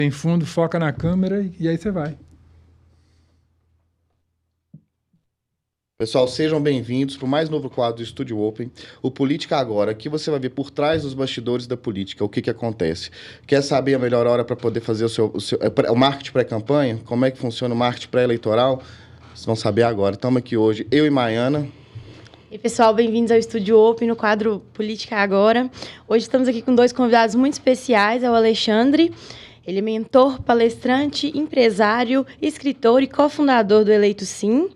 Em fundo, foca na câmera e aí você vai. Pessoal, sejam bem-vindos para o mais novo quadro do Estúdio Open, o Política Agora. Aqui você vai ver por trás dos bastidores da política, o que acontece. Quer saber a melhor hora para poder fazer o marketing pré-campanha? Como é que funciona o marketing pré-eleitoral? Vocês vão saber agora. Estamos aqui hoje, eu e Maiana. E pessoal, bem-vindos ao Estúdio Open, no quadro Política Agora. Hoje estamos aqui com dois convidados muito especiais, é o Alexandre. Ele é mentor, palestrante, empresário, escritor e cofundador do Eleito Sim.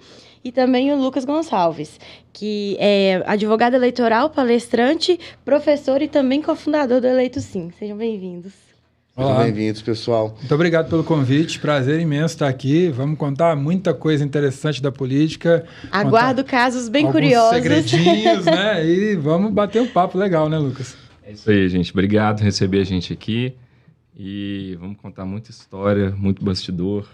E também o Lucas Gonçalves, que é advogado eleitoral, palestrante, professor e também cofundador do Eleito Sim. Sejam bem-vindos. Sejam bem-vindos, pessoal. Muito obrigado pelo convite, prazer imenso estar aqui. Vamos contar muita coisa interessante da política. Aguardo casos bem curiosos. Segredinhos, né? E vamos bater um papo legal, né, Lucas? É isso aí, gente. Obrigado por receber a gente aqui. E vamos contar muita história, muito bastidor.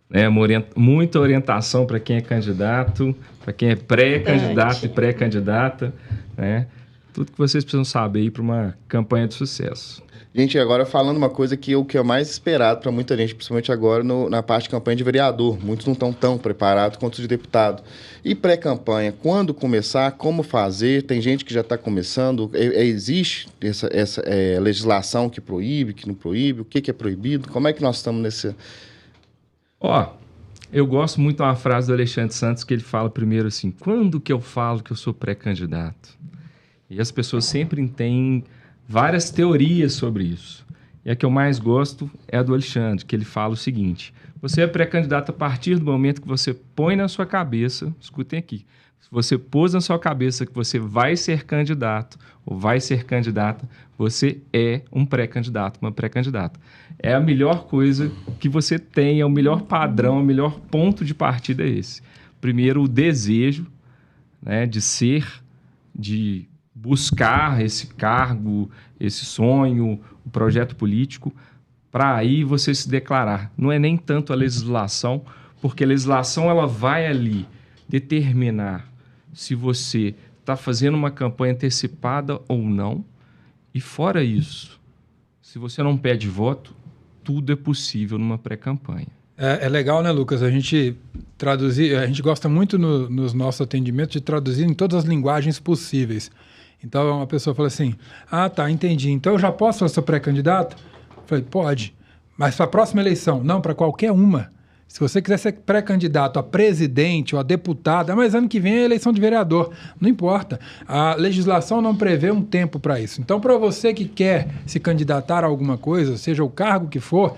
Né, muita orientação para quem é candidato, para quem é pré-candidato e pré-candidata, né? Tudo que vocês precisam saber aí para uma campanha de sucesso. Gente, agora falando uma coisa que o que é mais esperado para muita gente, principalmente agora na parte de campanha de vereador. Muitos não estão tão preparados quanto os de deputado. E pré-campanha, quando começar, como fazer? Tem gente que já está começando. Existe essa legislação que proíbe, que não proíbe? O que é proibido? Como é que nós estamos nesse... Eu gosto muito de uma frase do Alexandre Santos que ele fala primeiro assim, quando que eu falo que eu sou pré-candidato? E as pessoas sempre têm várias teorias sobre isso. E a que eu mais gosto é a do Alexandre, que ele fala o seguinte, você é pré-candidato a partir do momento que você põe na sua cabeça, escutem aqui, se você pôs na sua cabeça que você vai ser candidato ou vai ser candidata, você é um pré-candidato, uma pré-candidata. É a melhor coisa que você tem, é o melhor padrão, o melhor ponto de partida é esse. Primeiro, o desejo, né, de ser, de buscar esse cargo, esse sonho, o projeto político, para aí você se declarar. Não é nem tanto a legislação, porque a legislação ela vai ali determinar se você está fazendo uma campanha antecipada ou não. E fora isso, se você não pede voto, tudo é possível numa pré-campanha. É legal, né, Lucas? A gente gosta muito nos nossos atendimentos de traduzir em todas as linguagens possíveis. Então, uma pessoa fala assim, tá, entendi. Então, eu já posso ser pré-candidato? Eu falei, pode. Mas para a próxima eleição? Não, para qualquer uma. Se você quiser ser pré-candidato a presidente ou a deputado, mas ano que vem é eleição de vereador. Não importa. A legislação não prevê um tempo para isso. Então, para você que quer se candidatar a alguma coisa, seja o cargo que for,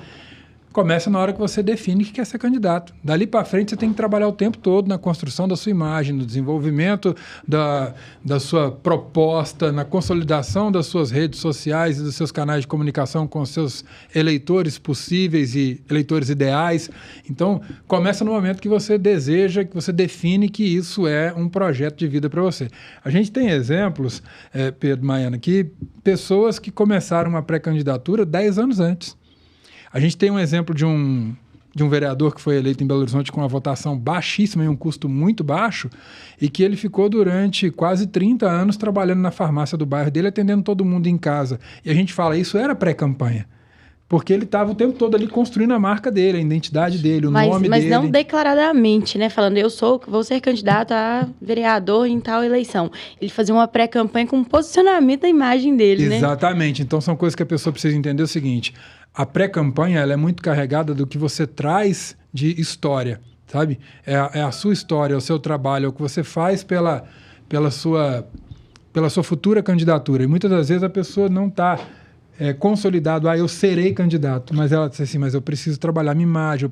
começa na hora que você define que quer ser candidato. Dali para frente, você tem que trabalhar o tempo todo na construção da sua imagem, no desenvolvimento da sua proposta, na consolidação das suas redes sociais e dos seus canais de comunicação com os seus eleitores possíveis e eleitores ideais. Então, começa no momento que você deseja, que você define que isso é um projeto de vida para você. A gente tem exemplos, Pedro, Maiana, que pessoas que começaram uma pré-candidatura 10 anos antes. A gente tem um exemplo de um vereador que foi eleito em Belo Horizonte com uma votação baixíssima e um custo muito baixo e que ele ficou durante quase 30 anos trabalhando na farmácia do bairro dele, atendendo todo mundo em casa. E a gente fala, isso era pré-campanha. Porque ele estava o tempo todo ali construindo a marca dele, a identidade dele, o nome dele. Mas não declaradamente, né? Falando, vou ser candidato a vereador em tal eleição. Ele fazia uma pré-campanha com um posicionamento da imagem dele, né? Exatamente. Então, são coisas que a pessoa precisa entender o seguinte, a pré-campanha ela é muito carregada do que você traz de história, sabe? É a sua história, é o seu trabalho, é o que você faz pela sua futura candidatura. E muitas das vezes a pessoa não está consolidado, eu serei candidato, mas ela diz assim, mas eu preciso trabalhar minha imagem,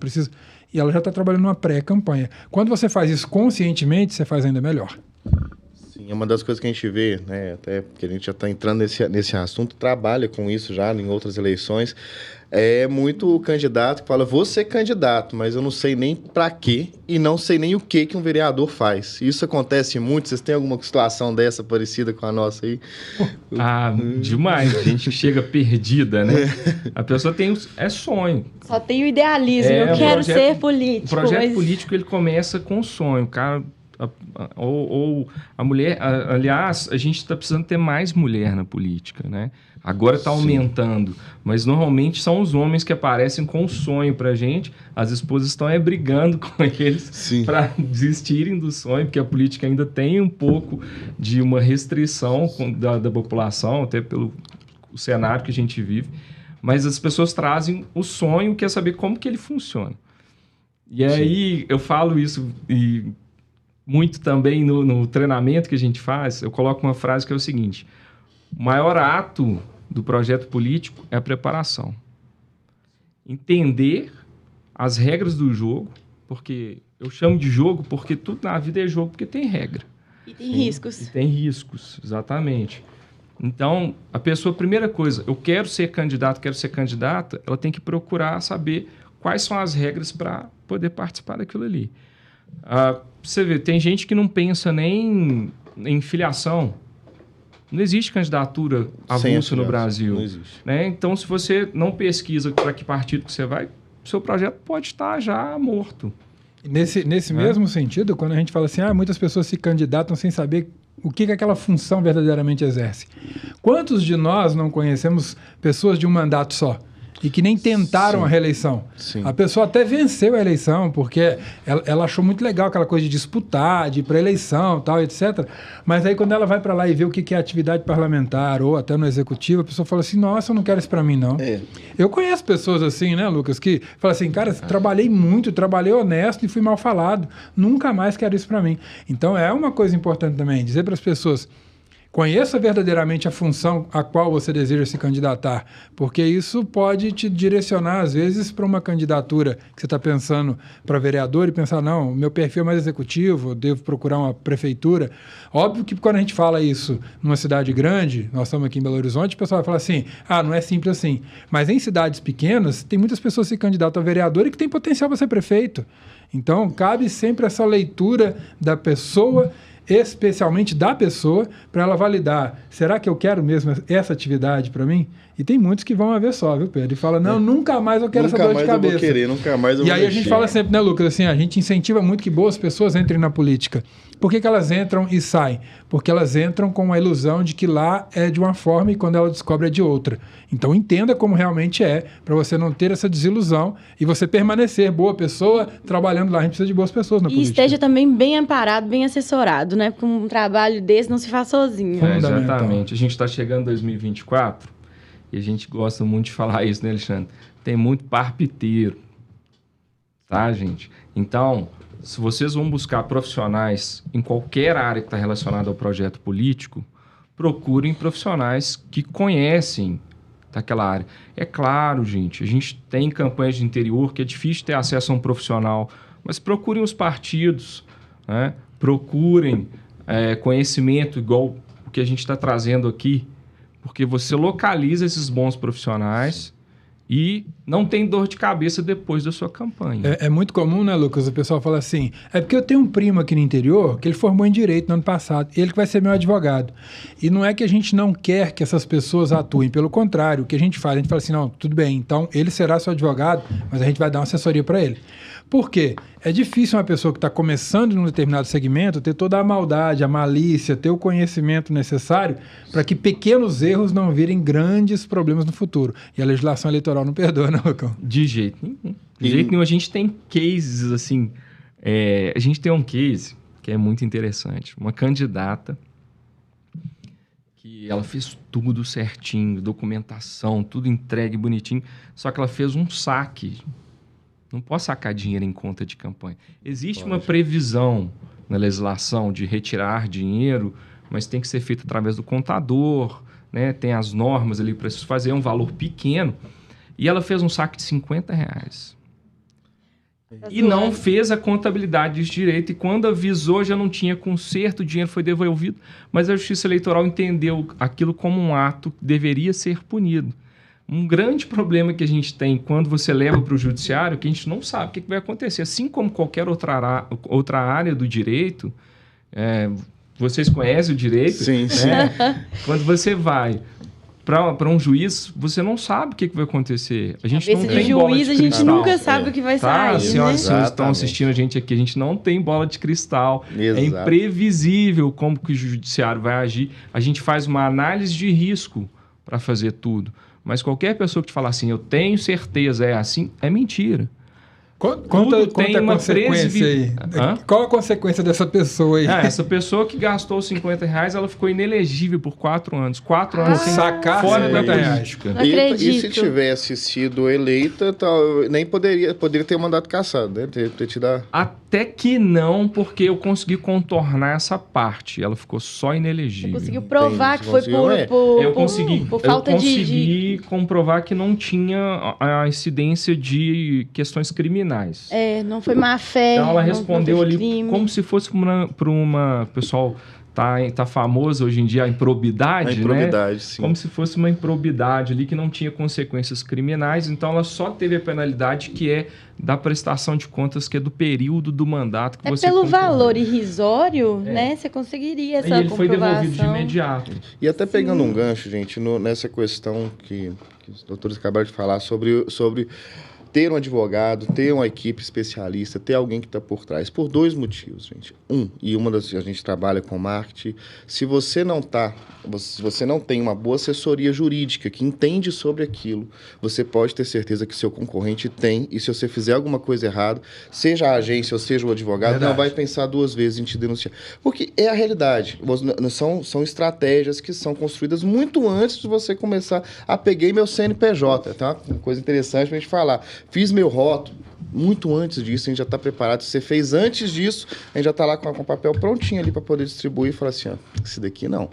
e ela já está trabalhando numa pré-campanha. Quando você faz isso conscientemente, você faz ainda melhor. Sim, é uma das coisas que a gente vê, né, até porque a gente já está entrando nesse assunto, trabalha com isso já em outras eleições, é muito candidato que fala, vou ser candidato, mas eu não sei nem para quê e não sei nem o que um vereador faz. Isso acontece muito, vocês têm alguma situação dessa parecida com a nossa aí? Demais, a gente chega perdida, né? A pessoa tem sonho. Só tem o idealismo, eu quero ser político. O projeto político, ele começa com o sonho, o cara Ou a mulher... aliás, a gente está precisando ter mais mulher na política, né? Agora está aumentando, mas normalmente são os homens que aparecem com o sonho para a gente, as esposas estão brigando com eles para desistirem do sonho, porque a política ainda tem um pouco de uma restrição da população, até pelo cenário que a gente vive, mas as pessoas trazem o sonho, quer saber como que ele funciona. E aí eu falo isso e muito também no treinamento que a gente faz, eu coloco uma frase que é o seguinte: o maior ato do projeto político é a preparação. Entender as regras do jogo, porque eu chamo de jogo porque tudo na vida é jogo, porque tem regra. E tem riscos. E tem riscos, exatamente. Então, a pessoa, primeira coisa, eu quero ser candidato, quero ser candidata, ela tem que procurar saber quais são as regras para poder participar daquilo ali. Você vê, tem gente que não pensa nem em filiação. Não existe candidatura avulsa no Brasil. Não existe. Né? Então, se você não pesquisa para que partido que você vai, o seu projeto pode estar já morto. Nesse mesmo sentido, quando a gente fala assim, muitas pessoas se candidatam sem saber o que aquela função verdadeiramente exerce. Quantos de nós não conhecemos pessoas de um mandato só? E que nem tentaram a reeleição. Sim. A pessoa até venceu a eleição, porque ela achou muito legal aquela coisa de disputar, de ir para a eleição, tal, etc. Mas aí quando ela vai para lá e vê o que é atividade parlamentar ou até no executivo, a pessoa fala assim, nossa, eu não quero isso para mim, não. Eu conheço pessoas assim, né, Lucas, que falam assim, cara, trabalhei muito, trabalhei honesto e fui mal falado. Nunca mais quero isso para mim. Então é uma coisa importante também, dizer para as pessoas, conheça verdadeiramente a função a qual você deseja se candidatar, porque isso pode te direcionar, às vezes, para uma candidatura que você está pensando para vereador e pensar, não, meu perfil é mais executivo, eu devo procurar uma prefeitura. Óbvio que quando a gente fala isso numa cidade grande, nós estamos aqui em Belo Horizonte, o pessoal vai falar assim, não é simples assim. Mas em cidades pequenas, tem muitas pessoas que se candidatam a vereador e que têm potencial para ser prefeito. Então, cabe sempre essa leitura da pessoa, especialmente da pessoa, para ela validar, será que eu quero mesmo essa atividade para mim? E tem muitos que vão a ver só, viu, Pedro? E fala, não, nunca mais eu quero essa dor de cabeça. Nunca mais eu vou querer, nunca mais eu vou E aí a gente fala sempre, né, Lucas, assim, a gente incentiva muito que boas pessoas entrem na política. Por que elas entram e saem? Porque elas entram com a ilusão de que lá é de uma forma e quando ela descobre é de outra. Então entenda como realmente é, para você não ter essa desilusão e você permanecer boa pessoa trabalhando lá. A gente precisa de boas pessoas na política. E esteja também bem amparado, bem assessorado, né? Porque um trabalho desse não se faz sozinho. Exatamente. A gente está chegando em 2024 e a gente gosta muito de falar isso, né, Alexandre? Tem muito parpiteiro, tá, gente? Então, se vocês vão buscar profissionais em qualquer área que está relacionada ao projeto político, procurem profissionais que conhecem daquela área. É claro, gente, a gente tem campanhas de interior que é difícil ter acesso a um profissional, mas procurem os partidos, né? Procurem conhecimento igual o que a gente está trazendo aqui, porque você localiza esses bons profissionais e não tem dor de cabeça depois da sua campanha. É muito comum, né, Lucas? O pessoal fala assim, é porque eu tenho um primo aqui no interior que ele formou em Direito no ano passado, ele que vai ser meu advogado. E não é que a gente não quer que essas pessoas atuem, pelo contrário, o que a gente fala assim, não, tudo bem, então ele será seu advogado, mas a gente vai dar uma assessoria para ele. Por quê? É difícil uma pessoa que está começando num determinado segmento ter toda a maldade, a malícia, ter o conhecimento necessário para que pequenos erros não virem grandes problemas no futuro. E a legislação eleitoral não perdoa, não, Lucão? De jeito nenhum. De jeito nenhum. A gente tem cases, assim... a gente tem um case que é muito interessante. Uma candidata que ela fez tudo certinho, documentação, tudo entregue bonitinho, só que ela fez um saque. Não pode sacar dinheiro em conta de campanha. Existe uma previsão na legislação de retirar dinheiro, mas tem que ser feito através do contador, né? Tem as normas ali para isso fazer, é um valor pequeno. E ela fez um saque de R$50. E não fez a contabilidade de direito. E quando avisou, já não tinha conserto, o dinheiro foi devolvido. Mas a Justiça Eleitoral entendeu aquilo como um ato que deveria ser punido. Um grande problema que a gente tem quando você leva para o judiciário, que a gente não sabe o que vai acontecer. Assim como qualquer outra área do direito, vocês conhecem o direito? Sim, né? Quando você vai para um juiz, você não sabe o que vai acontecer. A gente não tem bola de cristal. A gente nunca sabe o que vai sair, As senhoras que estão assistindo a gente aqui, a gente não tem bola de cristal. Exato. É imprevisível como que o judiciário vai agir. A gente faz uma análise de risco para fazer tudo. Mas qualquer pessoa que te falar assim, eu tenho certeza, é assim, é mentira. Conta a consequência aí. Qual a consequência dessa pessoa aí? Essa pessoa que gastou R$50, ela ficou inelegível por 4 anos. 4 anos sem sacar fora da política. E se tivesse sido eleita, nem poderia ter um mandato cassado, né? Ter te dar... Até que não, porque eu consegui contornar essa parte. Ela ficou só inelegível. Você conseguiu provar que foi por falta de... Eu consegui comprovar que não tinha a incidência de questões criminais. Não foi má fé. Então ela respondeu ali como se fosse para uma pessoal tá famoso hoje em dia a improbidade, né? A improbidade, sim. Como se fosse uma improbidade ali que não tinha consequências criminais. Então ela só teve a penalidade que é da prestação de contas, que é do período do mandato que você pelo valor irrisório, né? Você conseguiria essa comprovação. E ele foi devolvido de imediato. E até pegando um gancho, gente, nessa questão que os doutores acabaram de falar sobre ter um advogado, ter uma equipe especialista, ter alguém que está por trás. Por 2 motivos, gente. A gente trabalha com marketing. Se você não tem uma boa assessoria jurídica que entende sobre aquilo, você pode ter certeza que seu concorrente tem, e se você fizer alguma coisa errada, seja a agência ou seja o advogado, não vai pensar 2 vezes em te denunciar. Porque é a realidade. São estratégias que são construídas muito antes de você começar. Peguei meu CNPJ. Tá? Uma coisa interessante para a gente falar. Fiz meu rótulo. Muito antes disso, a gente já está preparado. Se você fez antes disso, a gente já está lá com o papel prontinho ali para poder distribuir e falar assim, esse daqui não.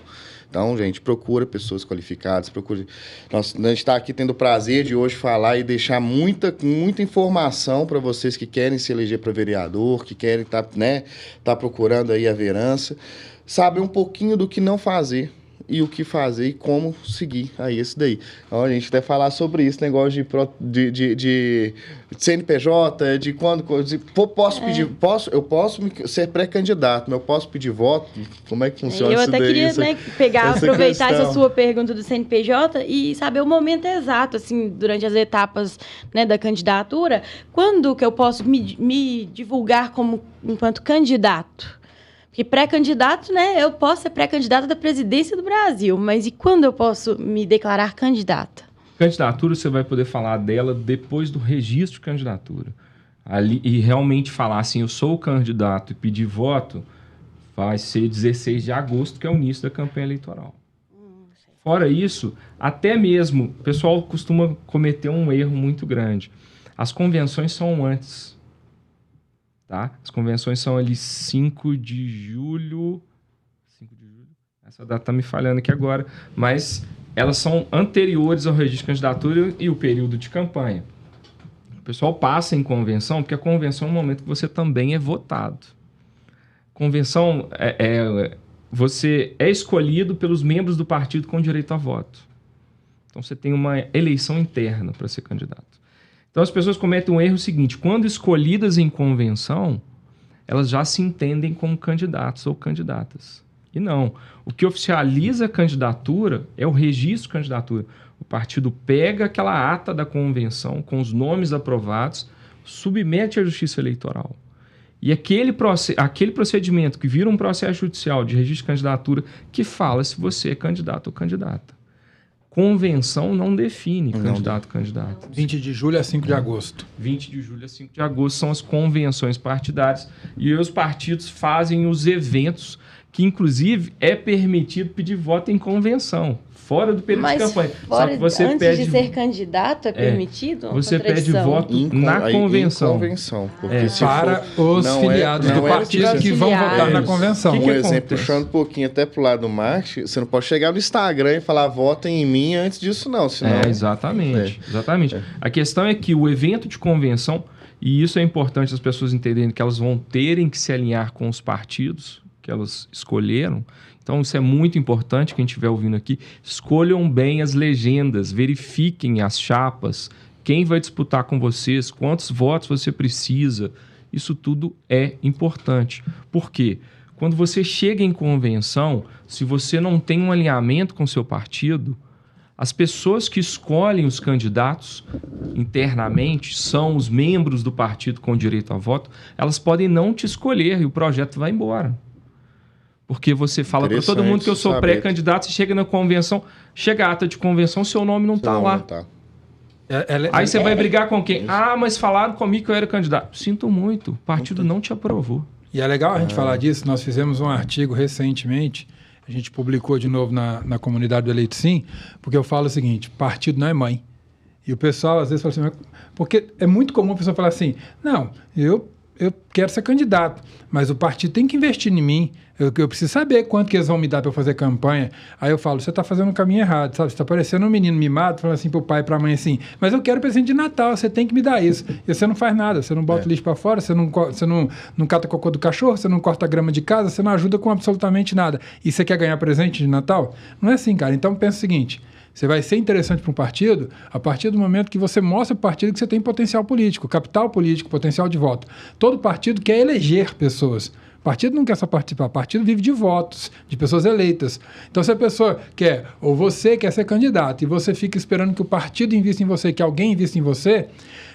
Então, gente, procura pessoas qualificadas, a gente está aqui tendo o prazer de hoje falar e deixar muita informação para vocês que querem se eleger para vereador, que querem tá procurando aí a vereança, saber um pouquinho do que não fazer e o que fazer e como seguir aí esse daí. Então, a gente até falar sobre isso, negócio de CNPJ, de quando... eu posso ser pré-candidato, mas eu posso pedir voto? Como é que funciona isso daí? Eu até queria aproveitar essa sua pergunta do CNPJ e saber o momento exato, assim, durante as etapas, né, da candidatura, quando que eu posso me divulgar enquanto candidato? Porque pré-candidato, né? Eu posso ser pré-candidata da presidência do Brasil, mas e quando eu posso me declarar candidata? Candidatura, você vai poder falar dela depois do registro de candidatura. E realmente falar assim, eu sou o candidato e pedir voto, vai ser 16 de agosto, que é o início da campanha eleitoral. Fora isso, até mesmo, o pessoal costuma cometer um erro muito grande. As convenções são antes. Tá? As convenções são ali 5 de julho. Essa data está me falhando aqui agora. Mas elas são anteriores ao registro de candidatura e o período de campanha. O pessoal passa em convenção, porque a convenção é o momento que você também é votado. Convenção você é escolhido pelos membros do partido com direito a voto. Então você tem uma eleição interna para ser candidato. Então, as pessoas cometem um erro seguinte: quando escolhidas em convenção, elas já se entendem como candidatos ou candidatas. E não. O que oficializa a candidatura é o registro de candidatura. O partido pega aquela ata da convenção com os nomes aprovados, submete à Justiça Eleitoral. E aquele procedimento que vira um processo judicial de registro de candidatura que fala se você é candidato ou candidata. Convenção não define candidato ou candidata. 20 de julho a 5 de agosto. 20 de julho a 5 de agosto são as convenções partidárias. E os partidos fazem os eventos que, inclusive, é permitido pedir voto em convenção, fora do período de campanha. Só que você antes de ser candidato é permitido? Você pede voto na convenção. Em convenção. Porque para os filiados do partido que vão votar na convenção. Um exemplo, puxando um pouquinho até pro lado do marketing, você não pode chegar no Instagram e falar votem em mim antes disso, não. Senão... Exatamente. A questão é que o evento de convenção, e isso é importante as pessoas entenderem que elas vão terem que se alinhar com os partidos que elas escolheram. Então, isso é muito importante, quem estiver ouvindo aqui. Escolham bem as legendas, verifiquem as chapas, quem vai disputar com vocês, quantos votos você precisa. Isso tudo é importante. Por quê? Quando você chega em convenção, se você não tem um alinhamento com o seu partido, As pessoas que escolhem os candidatos internamente são os membros do partido com direito a voto. Elas podem não te escolher e o projeto vai embora. Porque você fala para todo mundo que eu sou pré-candidato, você chega na convenção, chega a ata de convenção, seu nome não está lá. Aí você vai brigar com quem? Ah, mas falaram comigo que eu era candidato. Sinto muito, o partido não te aprovou. E é legal a gente falar disso. Nós fizemos um artigo recentemente, a gente publicou de novo na comunidade do Eleito Sim, porque eu falo o seguinte, partido não é mãe. E o pessoal às vezes fala assim, porque é muito comum a pessoa falar assim, não, eu quero ser candidato, mas o partido tem que investir em mim, eu preciso saber quanto que eles vão me dar para eu fazer campanha. Aí eu falo, você está fazendo o caminho errado, sabe? Você está parecendo um menino mimado, falando assim para o pai e para a mãe assim, mas eu quero presente de Natal, você tem que me dar isso. E você não faz nada, você não bota o lixo para fora, você não cata cocô do cachorro, você não corta a grama de casa, você não ajuda com absolutamente nada. E você quer ganhar presente de Natal? Não é assim, cara. Então pensa o seguinte, você vai ser interessante para um partido a partir do momento que você mostra para o partido que você tem potencial político, capital político, potencial de voto. Todo partido quer eleger pessoas. O partido não quer só participar, o partido vive de votos, de pessoas eleitas. Então, se a pessoa quer, ou você quer ser candidato, e você fica esperando que o partido invista em você, que alguém invista em você,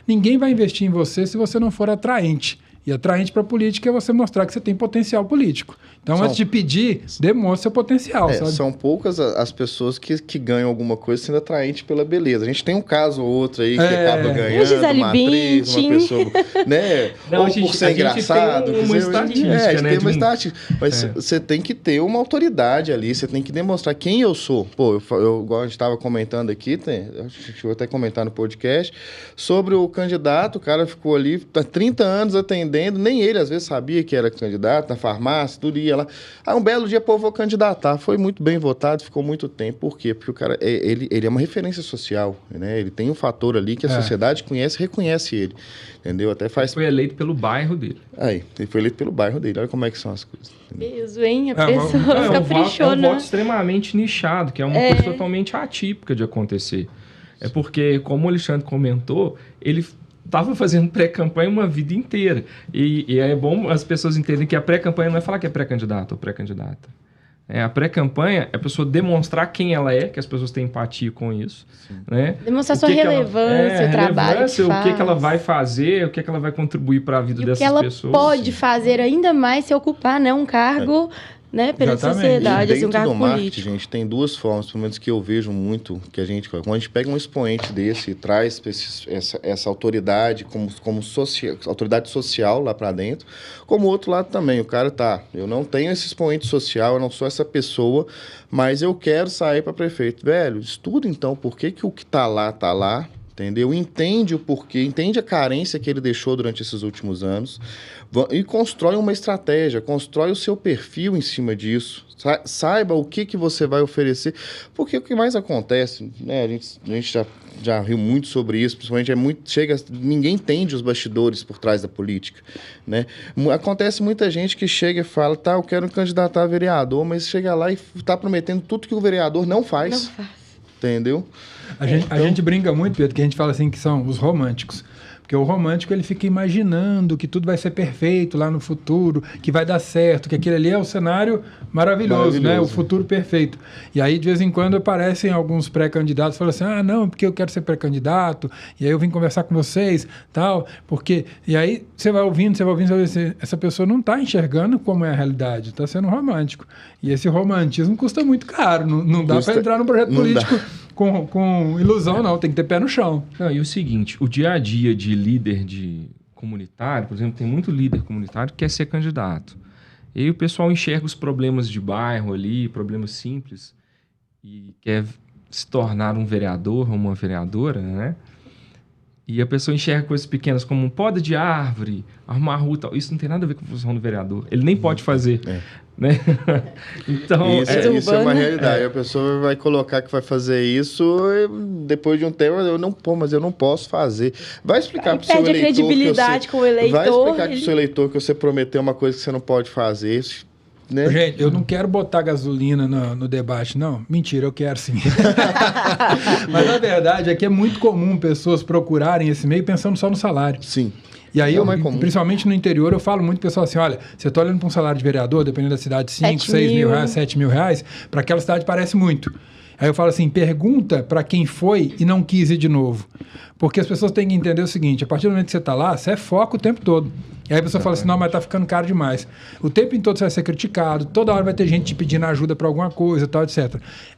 ninguém vai investir em você se você não for atraente. E atraente para a política é você mostrar que você tem potencial político. Então, antes de pedir, demonstre seu potencial, sabe? São poucas as pessoas que ganham alguma coisa sendo atraente pela beleza. A gente tem um caso ou outro aí que acaba ganhando uma atriz, uma pessoa, né? Não, ou por ser engraçado. Tem uma estatística, né? Tem uma estatística. Mas você tem que ter uma autoridade ali, você tem que demonstrar quem eu sou. Pô, igual a gente estava comentando aqui, a gente vai até comentar no podcast, sobre o candidato, o cara ficou ali há 30 anos atendendo, nem ele às vezes sabia que era candidato, na farmácia, tudo ia lá. Aí um belo dia, pô, vou candidatar. Foi muito bem votado, ficou muito tempo. Por quê? Porque o cara, ele é uma referência social, né? Ele tem um fator ali que a sociedade conhece, reconhece ele, entendeu? Até faz... Foi eleito pelo bairro dele. Aí, ele foi eleito pelo bairro dele. Olha como é que são as coisas. Isso, hein? A pessoa caprichou, é um voto extremamente nichado, que é uma coisa totalmente atípica de acontecer. É porque, como o Alexandre comentou, ele estava fazendo pré-campanha uma vida inteira. E é bom as pessoas entenderem que a pré-campanha não é falar que é pré-candidato ou pré-candidata. A pré-campanha é a pessoa demonstrar quem ela é, que as pessoas têm empatia com isso. Né? Demonstrar sua relevância, o trabalho que faz. O que ela vai fazer, o que ela vai contribuir para a vida dessas pessoas. O que ela pode fazer ainda mais se ocupar, né, um cargo... Né, pela sociedade, assim, um cargo político. Marketing, gente, tem duas formas, pelo menos que eu vejo muito, que quando a gente pega um expoente desse e traz essa autoridade como autoridade social lá para dentro, como o outro lado também, o cara eu não tenho esse expoente social, eu não sou essa pessoa, mas eu quero sair para prefeito. Velho, estuda então por que o que tá lá, entendeu? Entende o porquê, entende a carência que ele deixou durante esses últimos anos e constrói uma estratégia, constrói o seu perfil em cima disso. Saiba o que você vai oferecer. Porque o que mais acontece, né? A gente já riu muito sobre isso, principalmente ninguém entende os bastidores por trás da política, né? Acontece muita gente que chega e fala, eu quero me candidatar a vereador, mas chega lá e está prometendo tudo que o vereador não faz. Não faz. Entendeu? A gente brinca muito, Pedro, que a gente fala assim que são os românticos. Porque o romântico, ele fica imaginando que tudo vai ser perfeito lá no futuro, que vai dar certo, que aquele ali é o cenário maravilhoso, né? O futuro perfeito. E aí, de vez em quando, aparecem alguns pré-candidatos e falam assim, não, porque eu quero ser pré-candidato, e aí eu vim conversar com vocês, tal, porque... E aí, você vai ouvindo, essa pessoa não está enxergando como é a realidade, está sendo romântico. E esse romantismo custa muito caro, não dá para entrar num projeto político com ilusão, não, tem que ter pé no chão. E o seguinte, o dia a dia de líder comunitário, por exemplo, tem muito líder comunitário que quer ser candidato. E aí o pessoal enxerga os problemas de bairro ali, problemas simples, e quer se tornar um vereador ou uma vereadora, né? E a pessoa enxerga coisas pequenas como poda de árvore, arrumar rua e tal. Isso não tem nada a ver com a função do vereador. Ele nem pode fazer. Né? Então, isso é uma realidade. A pessoa vai colocar que vai fazer isso e depois de um tempo, mas eu não posso fazer. Vai explicar para o seu eleitor. Perde a credibilidade com o eleitor. Vai explicar para o seu eleitor que você prometeu uma coisa que você não pode fazer. Né? Gente, eu não quero botar gasolina no debate, não. Mentira, eu quero sim. Mas a verdade é que é muito comum pessoas procurarem esse meio pensando só no salário. Sim. E aí, principalmente no interior, eu falo muito pessoal assim, olha, você está olhando para um salário de vereador, dependendo da cidade, 5, 6 mil reais, 7 mil reais, para aquela cidade parece muito. Aí eu falo assim, pergunta para quem foi e não quis ir de novo. Porque as pessoas têm que entender o seguinte, a partir do momento que você está lá, você é foco o tempo todo. E aí a pessoa fala assim, não, mas tá ficando caro demais. O tempo todo você vai ser criticado, toda hora vai ter gente te pedindo ajuda para alguma coisa, tal, etc.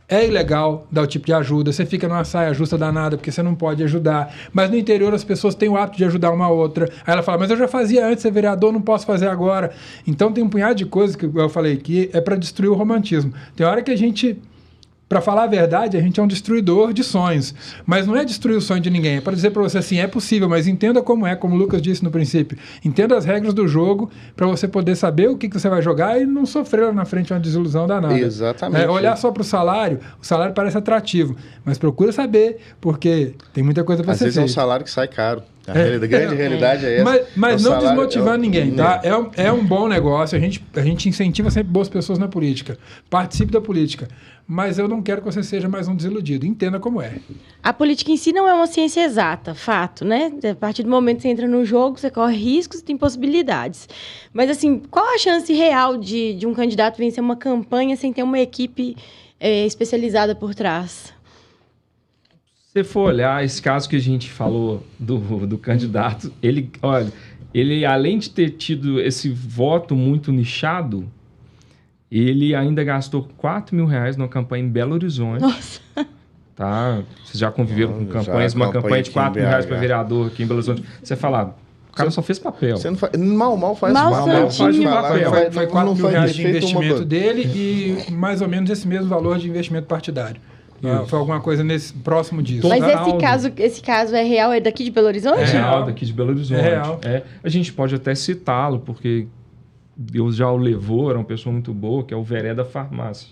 É ilegal dar o tipo de ajuda, você fica numa saia justa danada porque você não pode ajudar. Mas no interior as pessoas têm o hábito de ajudar uma outra. Aí ela fala, mas eu já fazia antes ser vereador, não posso fazer agora. Então tem um punhado de coisas que eu falei que é para destruir o romantismo. Tem hora que a gente... Para falar a verdade, a gente é um destruidor de sonhos. Mas não é destruir o sonho de ninguém. É para dizer para você assim, é possível, mas entenda como é, como o Lucas disse no princípio. Entenda as regras do jogo para você poder saber o que você vai jogar e não sofrer lá na frente uma desilusão danada. Exatamente. Olhar só para o salário parece atrativo. Mas procura saber, porque tem muita coisa para ser feita. Às vezes é um salário que sai caro. A grande realidade é essa. Mas não desmotivando ninguém, tá? É um bom negócio. A gente incentiva sempre boas pessoas na política. Participe da política. Mas eu não quero que você seja mais um desiludido. Entenda como é. A política em si não é uma ciência exata, fato, né? A partir do momento que você entra no jogo, você corre riscos e tem possibilidades. Mas, assim, qual a chance real de um candidato vencer uma campanha sem ter uma equipe especializada por trás? Se você for olhar esse caso que a gente falou do candidato, ele, além de ter tido esse voto muito nichado, ele ainda gastou R$4.000 numa campanha em Belo Horizonte. Nossa! Tá? Vocês já conviveram com campanhas, uma campanha de R$4.000 para vereador aqui em Belo Horizonte. Você fala, o cara só fez papel. Você não faz, mal faz papel. Foi R$4.000 de investimento dele e mais ou menos esse mesmo valor de investimento partidário. Foi alguma coisa próximo disso. Mas esse caso é real? É daqui de Belo Horizonte? É real, daqui de Belo Horizonte. É real. A gente pode até citá-lo, porque Deus já o levou, era uma pessoa muito boa, que é o Veré da Farmácia.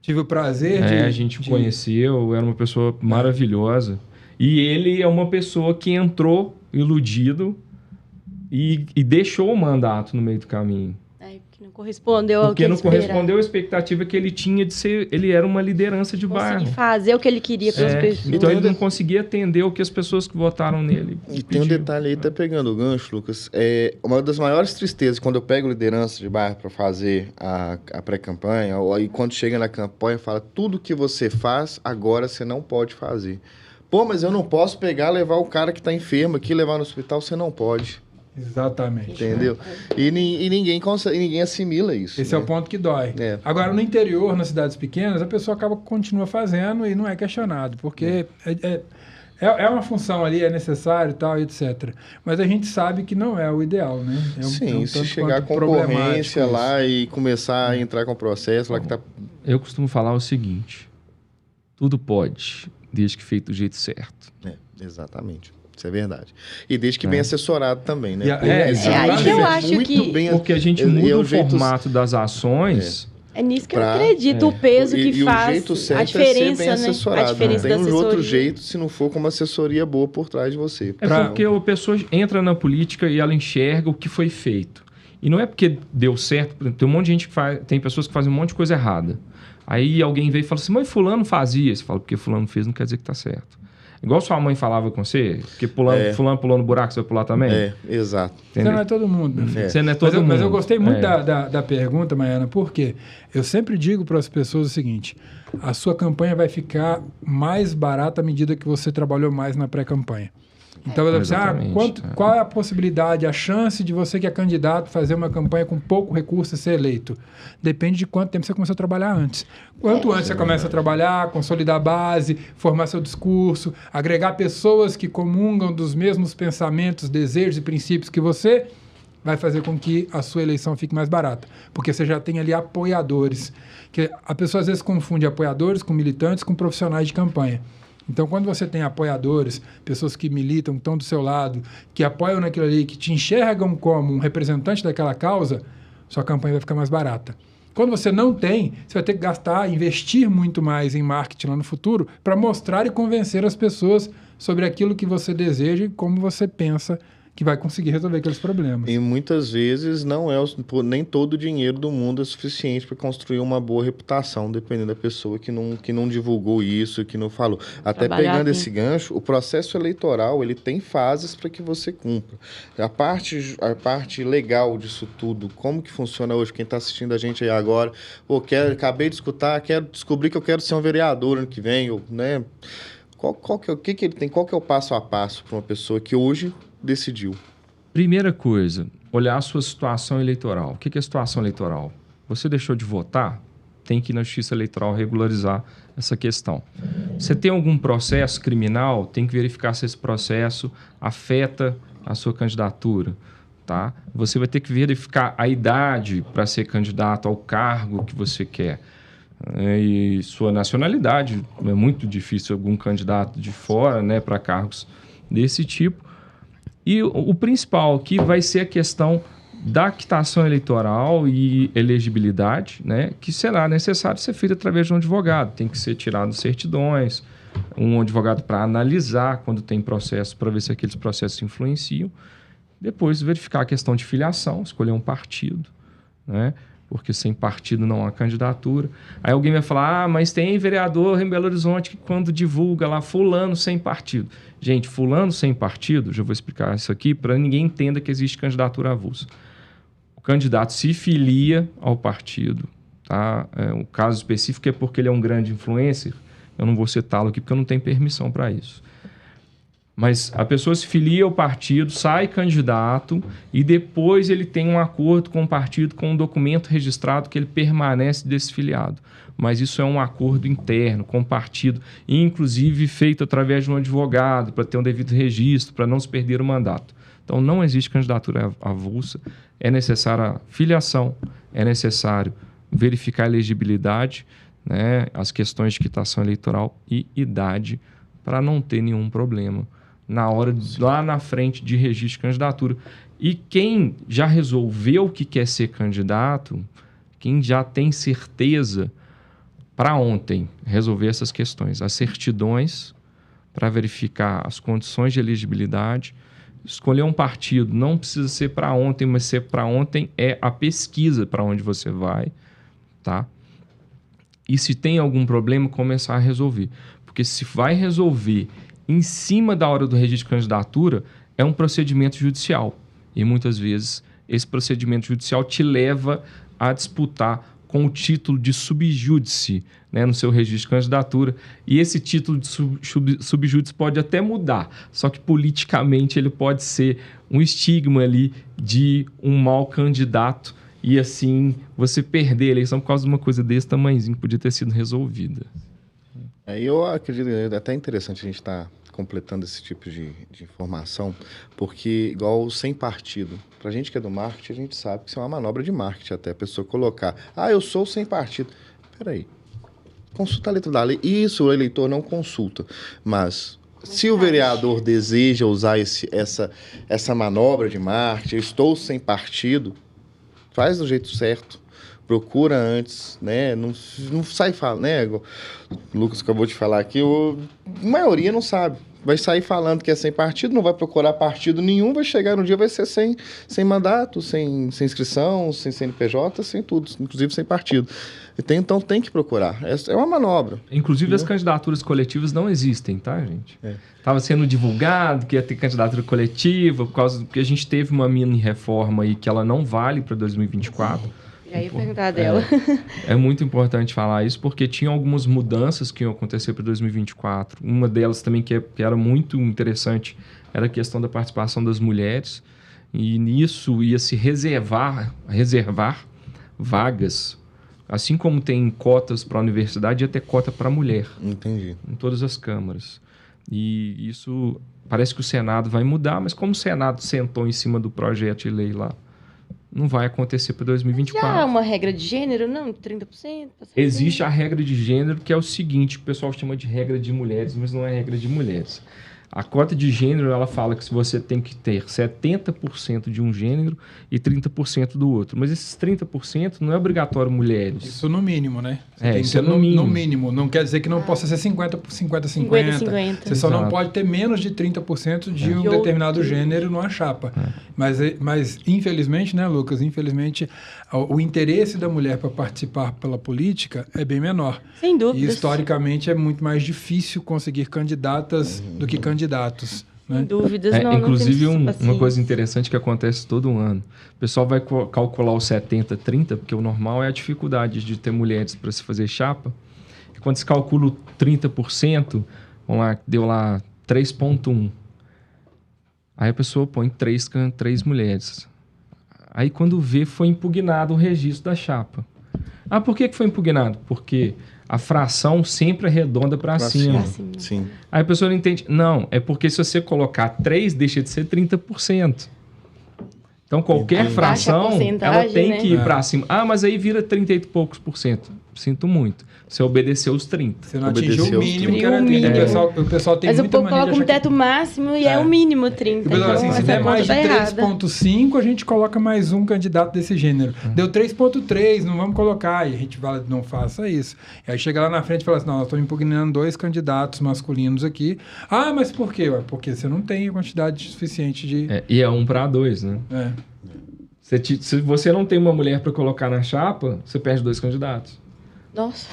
Tive o prazer a gente conheceu, era uma pessoa maravilhosa. E ele é uma pessoa que entrou iludido e deixou o mandato no meio do caminho. Porque não correspondeu ao que ele esperava. Porque não correspondeu à expectativa que ele tinha de ser... Ele era uma liderança de bairro. Conseguir fazer o que ele queria para as pessoas. Então ele não conseguia atender o que as pessoas que votaram nele E tem um detalhe aí, tá pegando o gancho, Lucas. Uma das maiores tristezas, quando eu pego liderança de bairro para fazer a pré-campanha, e quando chega na campanha, fala, tudo que você faz, agora você não pode fazer. Pô, mas eu não posso levar o cara que tá enfermo aqui, levar no hospital, você não pode. Exatamente. Entendeu? E ninguém consegue, ninguém assimila isso. Esse é o ponto que dói. Agora, no interior, nas cidades pequenas, a pessoa continua fazendo e não é questionado, porque é uma função ali, é necessário e tal, etc. Mas a gente sabe que não é o ideal, né? Sim, se chegar a concorrência lá e começar a entrar com o processo lá que tá... Eu costumo falar o seguinte, tudo pode, desde que feito do jeito certo. Exatamente. Isso é verdade. E desde que bem assessorado também, né? Aí que eu acho que... Porque a gente muda o formato das ações... É nisso que eu acredito, o peso que faz, o jeito certo a diferença, é ser bem assessorado. A diferença não tem da outro jeito se não for com uma assessoria boa por trás de você. Porque a pessoa entra na política e ela enxerga o que foi feito. E não é porque deu certo, tem um monte de gente que tem pessoas que fazem um monte de coisa errada. Aí alguém veio e fala assim, mas fulano fazia. Você fala, porque fulano fez não quer dizer que tá certo. Igual sua mãe falava com você, que fulano pulou no buraco, você vai pular também? Exato. Entendeu? Você não é todo mundo, meu filho. Você não é todo mundo. Mas eu gostei muito da pergunta, Maiana, porque eu sempre digo para as pessoas o seguinte, a sua campanha vai ficar mais barata à medida que você trabalhou mais na pré-campanha. Então, qual é a possibilidade, a chance de você que é candidato fazer uma campanha com pouco recurso e ser eleito? Depende de quanto tempo você começou a trabalhar antes. Quanto antes você começa a trabalhar, consolidar a base, formar seu discurso, agregar pessoas que comungam dos mesmos pensamentos, desejos e princípios que você, vai fazer com que a sua eleição fique mais barata. Porque você já tem ali apoiadores. Que a pessoa às vezes confunde apoiadores com militantes, com profissionais de campanha. Então, quando você tem apoiadores, pessoas que militam, que estão do seu lado, que apoiam naquilo ali, que te enxergam como um representante daquela causa, sua campanha vai ficar mais barata. Quando você não tem, você vai ter que investir muito mais em marketing lá no futuro para mostrar e convencer as pessoas sobre aquilo que você deseja e como você pensa que vai conseguir resolver aqueles problemas. E muitas vezes não é nem todo o dinheiro do mundo é suficiente para construir uma boa reputação, dependendo da pessoa que não divulgou isso, que não falou. Até pegando esse gancho, o processo eleitoral ele tem fases para que você cumpra. A parte legal disso tudo, como que funciona hoje? Quem está assistindo a gente aí agora, acabei de escutar, quero descobrir que eu quero ser um vereador ano que vem, né? O que ele tem? Qual que é o passo a passo para uma pessoa que hoje decidiu? Primeira coisa, olhar a sua situação eleitoral. O que é situação eleitoral? Você deixou de votar? Tem que ir na Justiça Eleitoral regularizar essa questão. Você tem algum processo criminal? Tem que verificar se esse processo afeta a sua candidatura. Tá? Você vai ter que verificar a idade para ser candidato ao cargo que você quer. E sua nacionalidade. É muito difícil algum candidato de fora, né, para cargos desse tipo. E o principal aqui vai ser a questão da quitação eleitoral e elegibilidade, né, que será necessário ser feita através de um advogado. Tem que ser tirado certidões, um advogado para analisar quando tem processo, para ver se aqueles processos influenciam. Depois verificar a questão de filiação, escolher um partido, né, porque sem partido não há candidatura. Aí alguém vai falar, mas tem vereador em Belo Horizonte que quando divulga lá fulano sem partido. Gente, fulano sem partido, já vou explicar isso aqui para ninguém entenda que existe candidatura avulsa. O candidato se filia ao partido, tá? O caso específico é porque ele é um grande influencer, eu não vou citá-lo aqui porque eu não tenho permissão para isso. Mas a pessoa se filia ao partido, sai candidato e depois ele tem um acordo com o partido, com um documento registrado que ele permanece desfiliado. Mas isso é um acordo interno com o partido, inclusive feito através de um advogado, para ter um devido registro, para não se perder o mandato. Então não existe candidatura avulsa, é necessária filiação, é necessário verificar a elegibilidade, né, as questões de quitação eleitoral e idade, para não ter nenhum problema na hora, lá na frente, de registro de candidatura. E quem já resolveu que quer ser candidato, quem já tem certeza, para ontem, resolver essas questões. As certidões, para verificar as condições de elegibilidade. Escolher um partido não precisa ser para ontem, mas ser para ontem é a pesquisa para onde você vai, tá? E se tem algum problema, começar a resolver. Porque se vai resolver em cima da hora do registro de candidatura, é um procedimento judicial. E muitas vezes esse procedimento judicial te leva a disputar com o título de subjúdice, né, no seu registro de candidatura. E esse título de subjúdice pode até mudar, só que politicamente ele pode ser um estigma ali de um mau candidato e assim você perder a eleição por causa de uma coisa desse tamanhozinho que podia ter sido resolvida. Eu acredito que é até interessante a gente estar completando esse tipo de informação, porque igual sem partido, para a gente que é do marketing, a gente sabe que isso é uma manobra de marketing até, a pessoa colocar, eu sou sem partido. Peraí, consulta a letra da lei. Isso o eleitor não consulta, mas se o vereador deseja usar essa manobra de marketing, eu estou sem partido, faz do jeito certo. Procura antes, né? Não sai falando, né? O Lucas acabou de falar aqui, a maioria não sabe. Vai sair falando que é sem partido, não vai procurar partido nenhum, vai chegar no dia, vai ser sem mandato, sem inscrição, sem CNPJ, sem tudo, inclusive sem partido. Então tem que procurar. É uma manobra. Inclusive as candidaturas coletivas não existem, tá, gente? Estava sendo divulgado que ia ter candidatura coletiva, porque a gente teve uma mini reforma aí que ela não vale para 2024. Já ia perguntar dela. É muito importante falar isso, porque tinha algumas mudanças que iam acontecer para 2024. Uma delas também que era muito interessante era a questão da participação das mulheres. E nisso ia se reservar vagas. Assim como tem cotas para a universidade, ia ter cota para mulher. Entendi. Em todas as câmaras. E isso parece que o Senado vai mudar, mas como o Senado sentou em cima do projeto de lei lá, não vai acontecer para 2024. Já há uma regra de gênero, não? 30%? Existe a regra de gênero, que é o seguinte, o pessoal chama de regra de mulheres, mas não é regra de mulheres. A cota de gênero, ela fala que você tem que ter 70% de um gênero e 30% do outro. Mas esses 30% não é obrigatório mulheres. Isso no mínimo, né? Você É, tem que isso ter é no mínimo. No mínimo. Não quer dizer que não possa ser 50-50. 50-50. Você só não Exato. pode ter menos de 30% de um De determinado outro. gênero numa chapa. Mas, infelizmente, né, Lucas? Infelizmente, o interesse da mulher para participar pela política é bem menor. Sem E, dúvidas. historicamente, é muito mais difícil conseguir candidatas do que candidatos. Sem Né? dúvidas. Não Inclusive, temos uma paciência. coisa interessante que acontece todo ano. O pessoal vai calcular o 70-30, porque o normal é a dificuldade de ter mulheres para se fazer chapa. E quando se calcula o 30%, vamos lá, deu lá 3,1. Aí a pessoa põe 3 mulheres. Aí quando vê, foi impugnado o registro da chapa. Ah, por que foi impugnado? Porque a fração sempre arredonda para cima. Pra cima. Sim. Aí a pessoa não entende. Não, é porque se você colocar 3, deixa de ser 30%. Então, qualquer Entendi. fração, Baixa a porcentagem, ela tem né? que ir para cima. Ah, mas aí vira 30 e poucos por cento. Sinto muito. Você obedeceu os 30. Você não atingiu Obedeceu o os mínimo 30. que era O 30. mínimo. O pessoal tem Mas o muita povo mania de coloca um achar que... teto máximo e é o mínimo 30. E, pessoal, assim, se essa der mais de conta tá errada. 3,5, a gente coloca mais um candidato desse gênero. Deu 3,3, não vamos colocar. E a gente fala, não faça isso. E aí chega lá na frente e fala assim, não, nós estamos impugnando 2 candidatos masculinos aqui. Ah, mas por quê? Ué, porque você não tem a quantidade suficiente de... E é 1 para 2, né? É. Se você não tem uma mulher para colocar na chapa, você perde 2 candidatos. Nossa.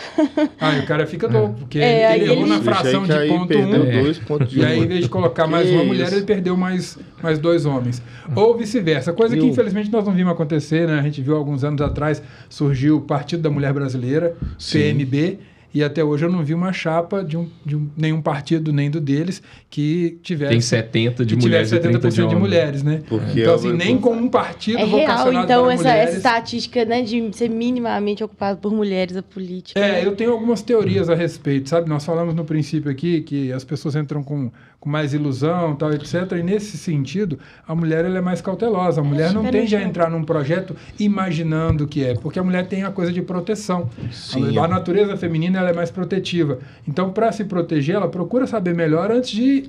Aí o cara fica louco, porque É, ele aí errou na ele- fração de ponto 1. Perdeu 2 pontos de E aí, uma. em vez de colocar mais Que uma mulher, isso. ele perdeu mais 2 homens. Ou vice-versa. Coisa que, infelizmente, nós não vimos acontecer, né? A gente viu alguns anos atrás, surgiu o Partido da Mulher Brasileira, Sim. PMB, e até hoje eu não vi uma chapa de nenhum partido, nem do deles, que tivesse... Tem 70 de que mulheres tivesse e 30 de 70% de homens. mulheres, né? Porque Então, é assim, uma- nem com um partido É real, vocacionado então, para essa mulheres... estatística, né, de ser minimamente ocupado por mulheres a política. né? Eu tenho algumas teorias a respeito, sabe? Nós falamos no princípio aqui que as pessoas entram com mais ilusão, tal, etc. E nesse sentido, a mulher ela é mais cautelosa. A mulher não tende a entrar num projeto imaginando o que é, porque a mulher tem a coisa de proteção. Sim. A natureza feminina ela é mais protetiva. Então, para se proteger, ela procura saber melhor antes de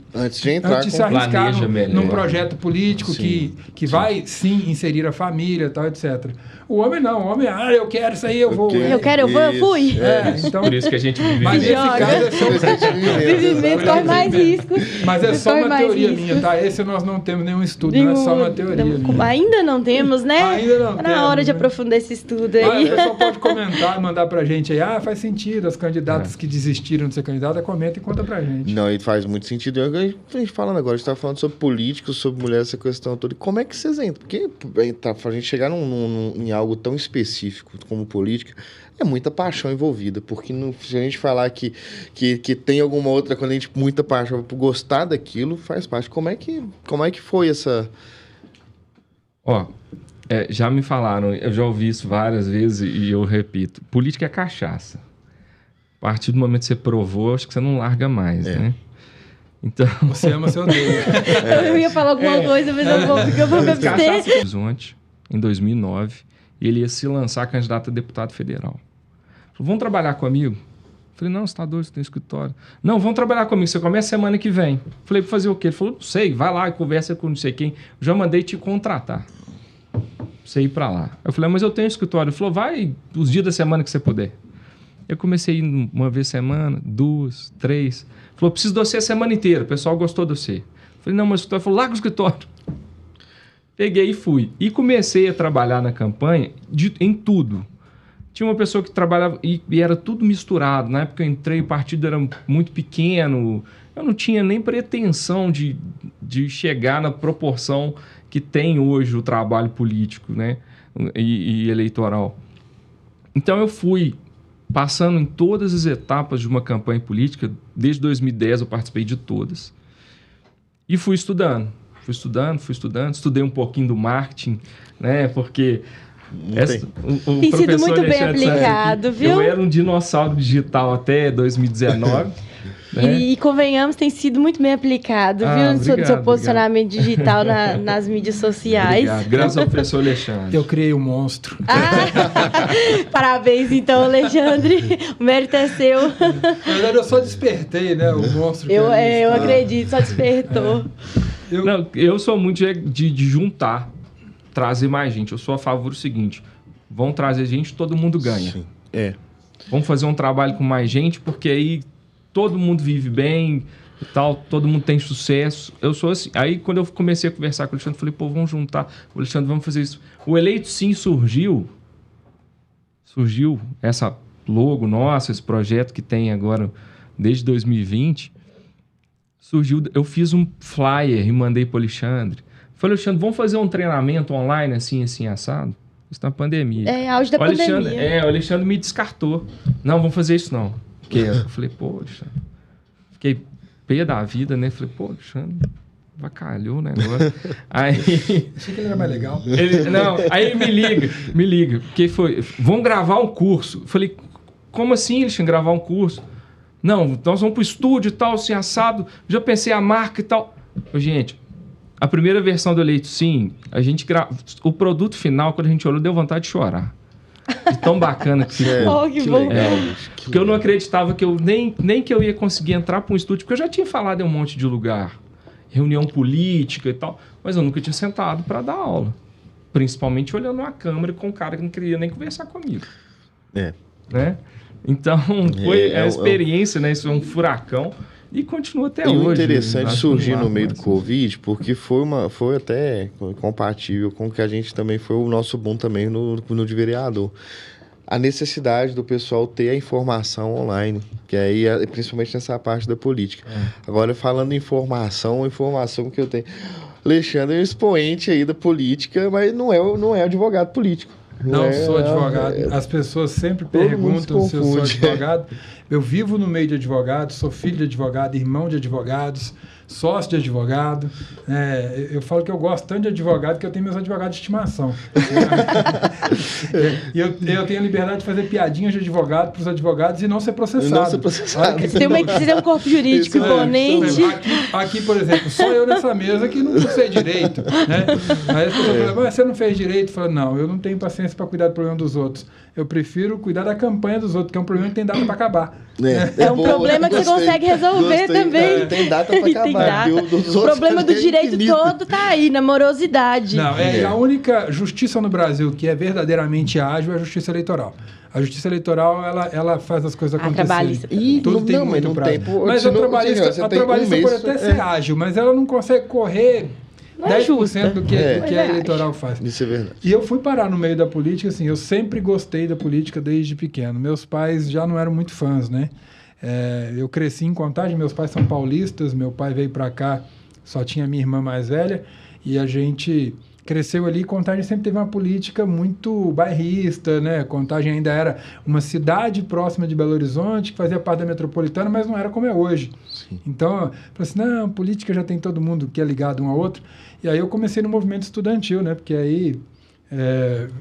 Entrar se com... arriscar planeja melhor. num projeto político Sim, que vai, sim, inserir a família, tal, etc. O homem não. O homem, eu quero isso aí, eu vou. Eu quero, eu vou, eu fui. Então, Por isso que a gente vive mas nesse Joga. caso é só Vivimento corre mais risco. Mas é só Corre uma mais teoria riscos. minha, tá? Esse nós não temos nenhum estudo, não é só uma teoria minha. Ainda não temos, né? Ainda não Tá temos, na hora de né? aprofundar esse estudo Ah, aí. o pessoal pode comentar, mandar pra gente aí. Faz sentido. As candidatas que desistiram de ser candidata, comenta e conta pra gente. Não, e faz muito sentido. A gente falando agora, a gente tá falando sobre políticos, sobre mulheres, essa questão toda. E como é que vocês entram? Porque pra gente chegar em algo tão específico como política, é muita paixão envolvida. Porque se a gente falar que tem alguma outra, quando a gente muita paixão por gostar daquilo, faz parte. Como é que foi essa... Já me falaram, eu já ouvi isso várias vezes e eu repito. Política é cachaça. A partir do momento que você provou, acho que você não larga mais, né? Então... Você ama seu Deus. Eu ia falar alguma coisa, mas eu vou me abster. Horizonte, em 2009, e ele ia se lançar candidato a deputado federal. Falou, vamos trabalhar comigo? Falei, não, você tá doido, você tem escritório. Não, vamos trabalhar comigo, você começa semana que vem. Falei, pra fazer o quê? Ele falou, não sei, vai lá e conversa com não sei quem. Eu já mandei te contratar. Pra você ir pra lá. Eu falei, mas eu tenho escritório. Ele falou, vai os dias da semana que você puder. Eu comecei a ir uma vez semana, 2, 3. Falou, preciso de você a semana inteira. O pessoal gostou de você. Falei, não, mas o escritório falou, larga o escritório. Peguei e fui. E comecei a trabalhar na campanha em tudo. Tinha uma pessoa que trabalhava e era tudo misturado. Na época que eu entrei, o partido era muito pequeno. Eu não tinha nem pretensão de chegar na proporção que tem hoje o trabalho político, né? E eleitoral. Então eu fui passando em todas as etapas de uma campanha política. Desde 2010 eu participei de todas. E fui estudando. Estudei um pouquinho do marketing, né? Porque... o Tem sido professor muito bem Alexandre sabe aplicado, que viu? eu era um dinossauro digital até 2019. E convenhamos, tem sido muito bem aplicado, viu? No seu posicionamento digital nas mídias sociais. Obrigado. Graças ao professor Alexandre. Eu criei um monstro. Parabéns, então, Alexandre. O mérito é seu. Na verdade, eu só despertei, né? O monstro. Eu acredito, só despertou. Eu sou muito de juntar, trazer mais gente. Eu sou a favor do seguinte: vão trazer gente, todo mundo ganha. Sim. Vamos fazer um trabalho com mais gente, porque aí todo mundo vive bem e tal, todo mundo tem sucesso. Eu sou assim. Aí, quando eu comecei a conversar com o Alexandre, falei, pô, vamos juntar. O Alexandre, vamos fazer isso. O Eleito Sim surgiu essa logo nossa, esse projeto que tem agora desde 2020. Surgiu, eu fiz um flyer e mandei para o Alexandre. Falei, Alexandre, vamos fazer um treinamento online assim, assado? Isso na pandemia. Auge da O pandemia. Alexandre me descartou. Não, vamos fazer isso não. Porque eu falei, pô, Alexandre. Fiquei pé da vida, né? Falei, pô, Alexandre, vacalhou o negócio. Aí... Achei que ele era mais legal. Aí ele me liga. Porque foi, vamos gravar um curso. Falei, como assim, Alexandre, gravar um curso? Não, nós vamos pro estúdio e tal, assim, assado. Já pensei a marca e tal. Gente, a primeira versão do Eleito Sim, o produto final, quando a gente olhou, deu vontade de chorar. De tão bacana que ficou. Que bom. Porque eu não acreditava que nem que eu ia conseguir entrar para um estúdio, porque eu já tinha falado em um monte de lugar. Reunião política e tal, mas eu nunca tinha sentado para dar aula. Principalmente olhando uma câmera com um cara que não queria nem conversar comigo. Né? Então, foi a experiência, né? Isso é um furacão. E continua até hoje. E o interessante surgir no meio do assim. Covid, porque foi até compatível com o que a gente também foi o nosso boom também no de vereador. A necessidade do pessoal ter a informação online, que aí principalmente nessa parte da política. Agora, falando em informação que eu tenho... Alexandre é um expoente aí da política, mas não é advogado político. Não sou advogado. As pessoas sempre perguntam se eu sou advogado. Eu vivo no meio de advogados, sou filho de advogado, irmão de advogados, sócio de advogado. Eu falo que eu gosto tanto de advogado que eu tenho meus advogados de estimação. E eu tenho a liberdade de fazer piadinhas de advogado para os advogados e não ser processado. Você tem um corpo jurídico imponente. Aqui, por exemplo, só eu nessa mesa que não sei direito. Né? Aí as pessoas falam, mas você não fez direito? Eu falo, não, eu não tenho paciência para cuidar do problema dos outros. Eu prefiro cuidar da campanha dos outros, que é um problema que tem data para acabar. É um problema que você consegue resolver também. Tem data para acabar. O problema do direito todo tá aí, na morosidade. Não, a única justiça no Brasil que é verdadeiramente ágil é a justiça eleitoral. A justiça eleitoral, ela faz as coisas acontecerem. Tudo tem muito prazo. Mas a trabalhista pode até ser ágil, mas ela não consegue correr... 10% do que a eleitoral faz. Isso é verdade. E eu fui parar no meio da política, assim, eu sempre gostei da política desde pequeno. Meus pais já não eram muito fãs, né? Eu cresci em Contagem, meus pais são paulistas, meu pai veio para cá, só tinha minha irmã mais velha, e a gente cresceu ali. Contagem sempre teve uma política muito bairrista, né? Contagem ainda era uma cidade próxima de Belo Horizonte, que fazia parte da metropolitana, mas não era como é hoje. Sim. Então, eu falei assim, não, política já tem todo mundo que é ligado um ao outro. E aí eu comecei no movimento estudantil, né? Porque aí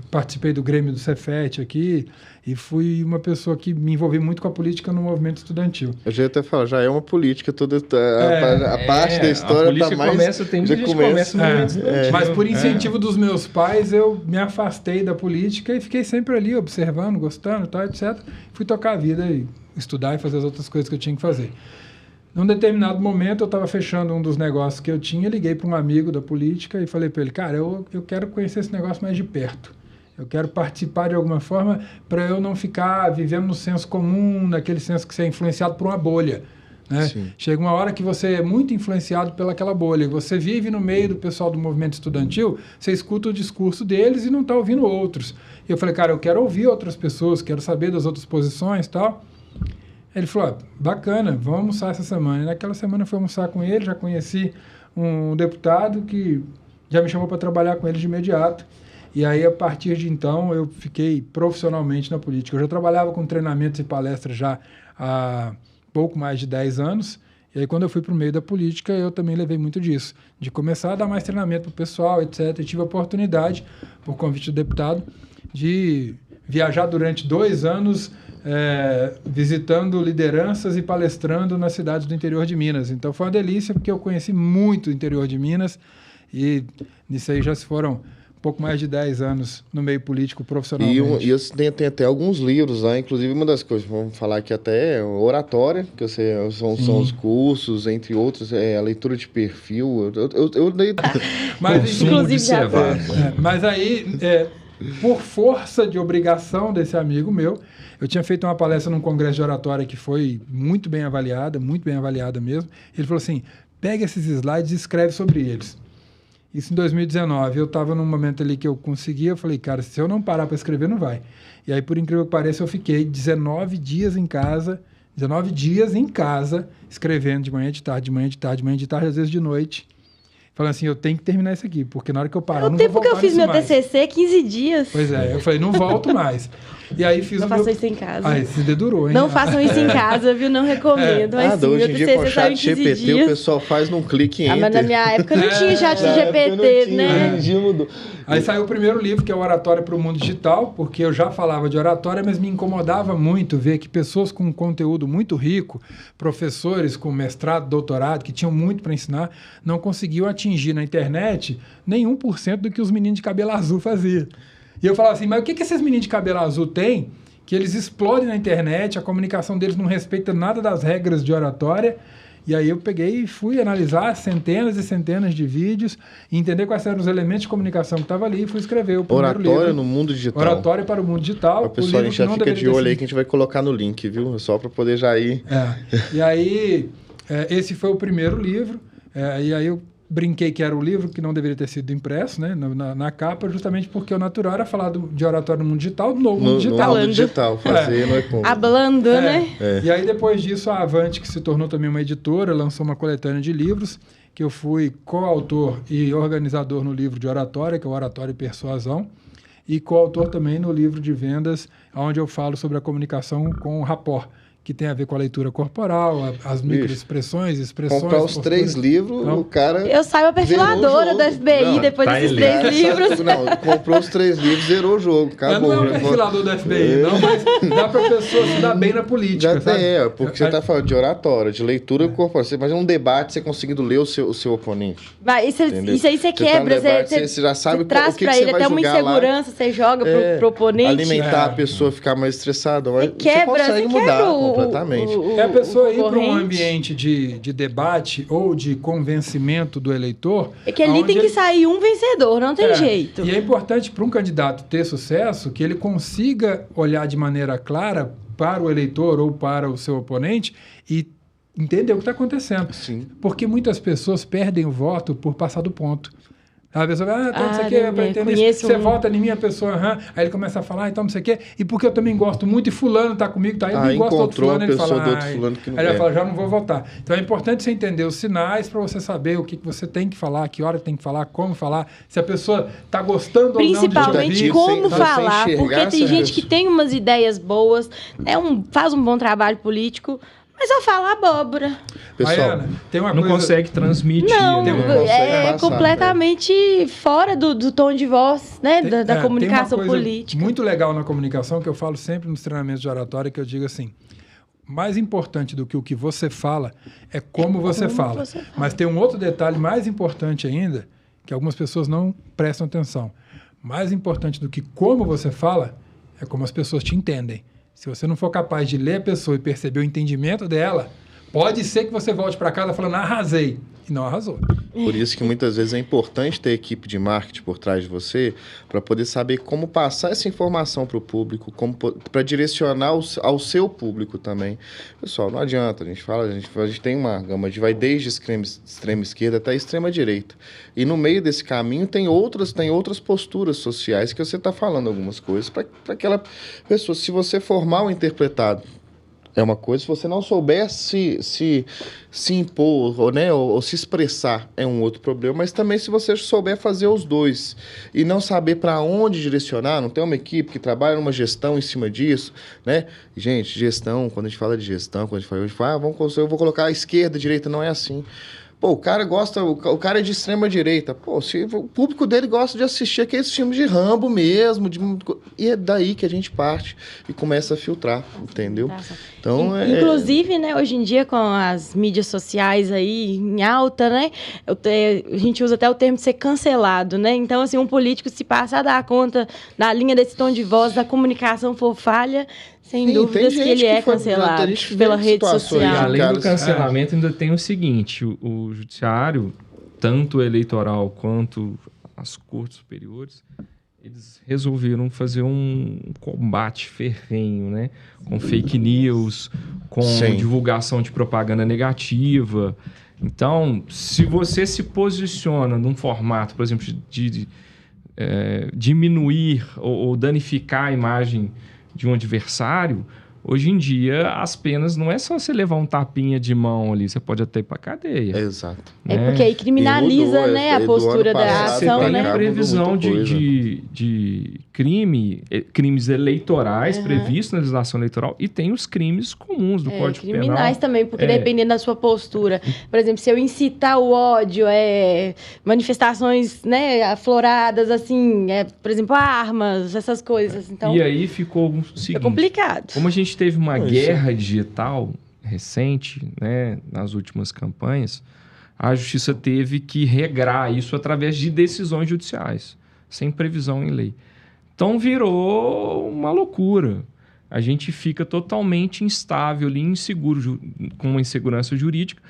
participei do Grêmio do Cefet aqui e fui uma pessoa que me envolvi muito com a política no movimento estudantil. Eu já ia até falar, já é uma política toda, a parte da história está mais... Tem muita gente começa no movimento estudantil. Mas por incentivo dos meus pais, eu me afastei da política e fiquei sempre ali observando, gostando, tal, etc. Fui tocar a vida e estudar e fazer as outras coisas que eu tinha que fazer. Num determinado momento, eu estava fechando um dos negócios que eu tinha, liguei para um amigo da política e falei para ele, cara, eu quero conhecer esse negócio mais de perto. Eu quero participar de alguma forma para eu não ficar vivendo no senso comum, naquele senso que você é influenciado por uma bolha. Né? Chega uma hora que você é muito influenciado pelaquela bolha. Você vive no meio do pessoal do movimento estudantil, você escuta o discurso deles e não está ouvindo outros. E eu falei, cara, eu quero ouvir outras pessoas, quero saber das outras posições e tal. Ele falou, bacana, vamos almoçar essa semana. E naquela semana eu fui almoçar com ele, já conheci um deputado que já me chamou para trabalhar com ele de imediato. E aí, a partir de então, eu fiquei profissionalmente na política. Eu já trabalhava com treinamentos e palestras já há pouco mais de 10 anos. E aí, quando eu fui para o meio da política, eu também levei muito disso. De começar a dar mais treinamento para o pessoal, etc. E tive a oportunidade, por convite do deputado, de viajar durante 2 anos visitando lideranças e palestrando nas cidades do interior de Minas. Então foi uma delícia, porque eu conheci muito o interior de Minas e nisso aí já se foram pouco mais de 10 anos no meio político profissionalmente. E eu tenho até alguns livros lá, inclusive uma das coisas, vamos falar aqui até oratória, que são os cursos, entre outros, a leitura de perfil. Eu dei... Mas, inclusive, mas aí, por força de obrigação desse amigo meu, eu tinha feito uma palestra num congresso de oratória que foi muito bem avaliada mesmo. Ele falou assim, pega esses slides e escreve sobre eles. Isso em 2019. Eu estava num momento ali que eu conseguia, eu falei, cara, se eu não parar para escrever, não vai. E aí, por incrível que pareça, eu fiquei 19 dias em casa, escrevendo de manhã, de tarde, de manhã, de tarde, de manhã, de tarde, às vezes de noite. Falando assim, eu tenho que terminar isso aqui, porque na hora que eu parar, eu não vou voltar. O tempo que eu fiz meu TCC, 15 dias. Pois é, eu falei, não volto mais. E aí fiz não façam isso em casa. Ah, esse dedurou, hein? Não façam isso em casa, viu? Não recomendo. Mas sim, hoje em dia com o chat GPT, dias. o pessoal faz num clique em mas na minha época não tinha chat GPT, né? Aí saiu o primeiro livro, que é o Oratória para o Mundo Digital, porque eu já falava de oratória, mas me incomodava muito ver que pessoas com conteúdo muito rico, professores com mestrado, doutorado, que tinham muito para ensinar, não conseguiam atingir na internet nem 1% do que os meninos de cabelo azul faziam. E eu falava assim, mas o que esses meninos de cabelo azul têm que eles explodem na internet, a comunicação deles não respeita nada das regras de oratória? E aí eu peguei e fui analisar centenas e centenas de vídeos e entender quais eram os elementos de comunicação que estavam ali e fui escrever o primeiro livro. Oratória no Mundo Digital. Oratória para o Mundo Digital. O pessoal, a gente já fica de olho aí que a gente vai colocar no link, viu? Só para poder já ir. E aí, esse foi o primeiro livro. E aí eu brinquei que era o livro que não deveria ter sido impresso, né, na capa, justamente porque o natural era falar de oratória no mundo digital, no mundo digital. No mundo digital, fazer no e-commerce. Hablando, né? E aí, depois disso, a Avante, que se tornou também uma editora, lançou uma coletânea de livros, que eu fui coautor e organizador no livro de oratória, que é o Oratória e Persuasão, e coautor também no livro de vendas, onde eu falo sobre a comunicação com o rapport, que tem a ver com a leitura corporal, as microexpressões, expressões... Comprar os 3 livros, o cara... Eu saio a perfiladora do FBI depois desses 3 livros. Não, comprou os 3 livros, zerou o jogo, acabou. Não é um perfilador do FBI, não, mas dá pra pessoa se dar bem na política, já sabe? Porque você tá falando de oratória, de leitura corporal. Você imagina um debate, você conseguindo ler o seu oponente. Isso aí você quebra, você já sabe traz o que pra você ele vai até uma insegurança, você joga pro oponente. Alimentar a pessoa, ficar mais estressada. Você quebra, consegue mudar completamente. É a pessoa ir para um ambiente de debate ou de convencimento do eleitor. É que ali tem que sair um vencedor, não tem jeito. E é importante para um candidato ter sucesso que ele consiga olhar de maneira clara para o eleitor ou para o seu oponente e entender o que está acontecendo. Sim. Porque muitas pessoas perdem o voto por passar do ponto. A pessoa vai, não sei o quê, para entender isso. Você vota em mim, a pessoa, aí ele começa a falar, então não sei o quê, e porque eu também gosto muito, e fulano tá comigo, tá aí, eu nem gosto do outro fulano, ele fala, aí ele fala, já não vou votar. Então é importante você entender os sinais para você saber o que você tem que falar, que hora tem que falar, como falar, se a pessoa tá gostando ou não de ouvir. Principalmente como falar, porque tem gente que tem umas ideias boas, faz um bom trabalho político, mas só fala abóbora. Pessoal, Ana, tem uma não coisa... consegue transmitir. Não, passar, completamente fora do tom de voz, né? Da comunicação tem uma coisa política. Muito legal na comunicação, que eu falo sempre nos treinamentos de oratória, que eu digo assim, mais importante do que o que você fala é como você fala. Mas tem um outro detalhe mais importante ainda, que algumas pessoas não prestam atenção. Mais importante do que como você fala é como as pessoas te entendem. Se você não for capaz de ler a pessoa e perceber o entendimento dela, pode ser que você volte para casa falando, arrasei, e não arrasou. Por isso que muitas vezes é importante ter equipe de marketing por trás de você, para poder saber como passar essa informação para o público, para direcionar ao seu público também. Pessoal, não adianta, a gente tem uma gama de vai desde extrema esquerda até a extrema direita. E no meio desse caminho tem outras posturas sociais que você está falando algumas coisas para aquela pessoa. Se você for mal interpretado, é uma coisa, se você não souber se impor ou se expressar, é um outro problema, mas também se você souber fazer os dois e não saber para onde direcionar, não tem uma equipe que trabalha numa gestão em cima disso, né? Gente, gestão, quando a gente fala de gestão, quando a gente fala, eu vou colocar a esquerda, a direita, não é assim. Pô, o cara gosta, o cara é de extrema direita. Pô, se o público dele gosta de assistir aqueles filmes de Rambo mesmo, e é daí que a gente parte e começa a filtrar, entendeu? Então, inclusive, né, hoje em dia, com as mídias sociais aí em alta, né, a gente usa até o termo de ser cancelado, né? Então, assim, um político se passa a dar conta na linha desse tom de voz, da comunicação for falha, sem dúvidas que ele é cancelado pela rede social. E além do cancelamento, ainda tem o seguinte, o judiciário, tanto o eleitoral quanto as cortes superiores, eles resolveram fazer um combate ferrenho, né? Com fake news, com divulgação de propaganda negativa. Então, se você se posiciona num formato, por exemplo, de diminuir ou danificar a imagem de um adversário, hoje em dia as penas não é só você levar um tapinha de mão ali, você pode até ir para cadeia. Exato. Né? É porque aí criminaliza, né, a postura da ação, você tem né? a previsão de crimes eleitorais previstos na legislação eleitoral e tem os crimes comuns do Código Penal. Criminais também, porque dependendo da sua postura. Por exemplo, se eu incitar o ódio, manifestações, né, afloradas, assim, por exemplo, armas, essas coisas. Então, e aí ficou o seguinte... É complicado. Como a gente teve uma guerra digital recente, né, nas últimas campanhas, a justiça teve que regrar isso através de decisões judiciais, sem previsão em lei. Então virou uma loucura. A gente fica totalmente instável ali, inseguro, com uma insegurança jurídica,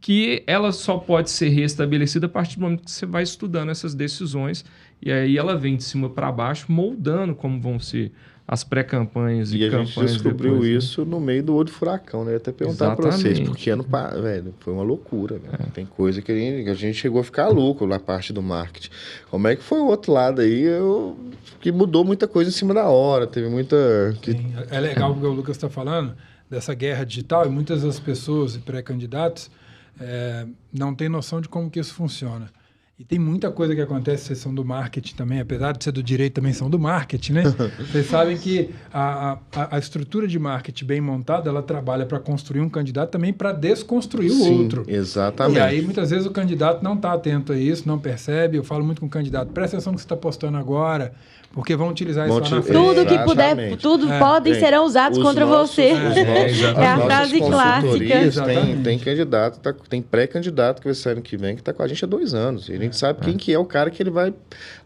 que ela só pode ser restabelecida a partir do momento que você vai estudando essas decisões, e aí ela vem de cima para baixo, moldando como vão ser as pré-campanhas e campanhas. E a gente descobriu depois, isso no meio do olho do furacão, né? Eu ia até perguntar para vocês, porque velho, foi uma loucura, velho. Tem coisa que a gente chegou a ficar louco na parte do marketing. Como é que foi o outro lado aí? Que mudou muita coisa em cima da hora, teve muita... Sim, é legal porque o Lucas está falando dessa guerra digital e muitas das pessoas e pré-candidatos não têm noção de como que isso funciona. E tem muita coisa que acontece, vocês são do marketing também, apesar de ser do direito, também são do marketing, né? Vocês sabem que a estrutura de marketing bem montada, ela trabalha para construir um candidato também para desconstruir o outro. Exatamente. E aí, muitas vezes, o candidato não está atento a isso, não percebe. Eu falo muito com o candidato, presta atenção no que você está postando agora, porque vão utilizar isso lá na frente. Tudo que puder, podem serão usados contra você. É a frase clássica. Tem pré-candidato que vai sair ano que vem, que está com a gente há 2 anos. E a gente sabe quem que é o cara que ele vai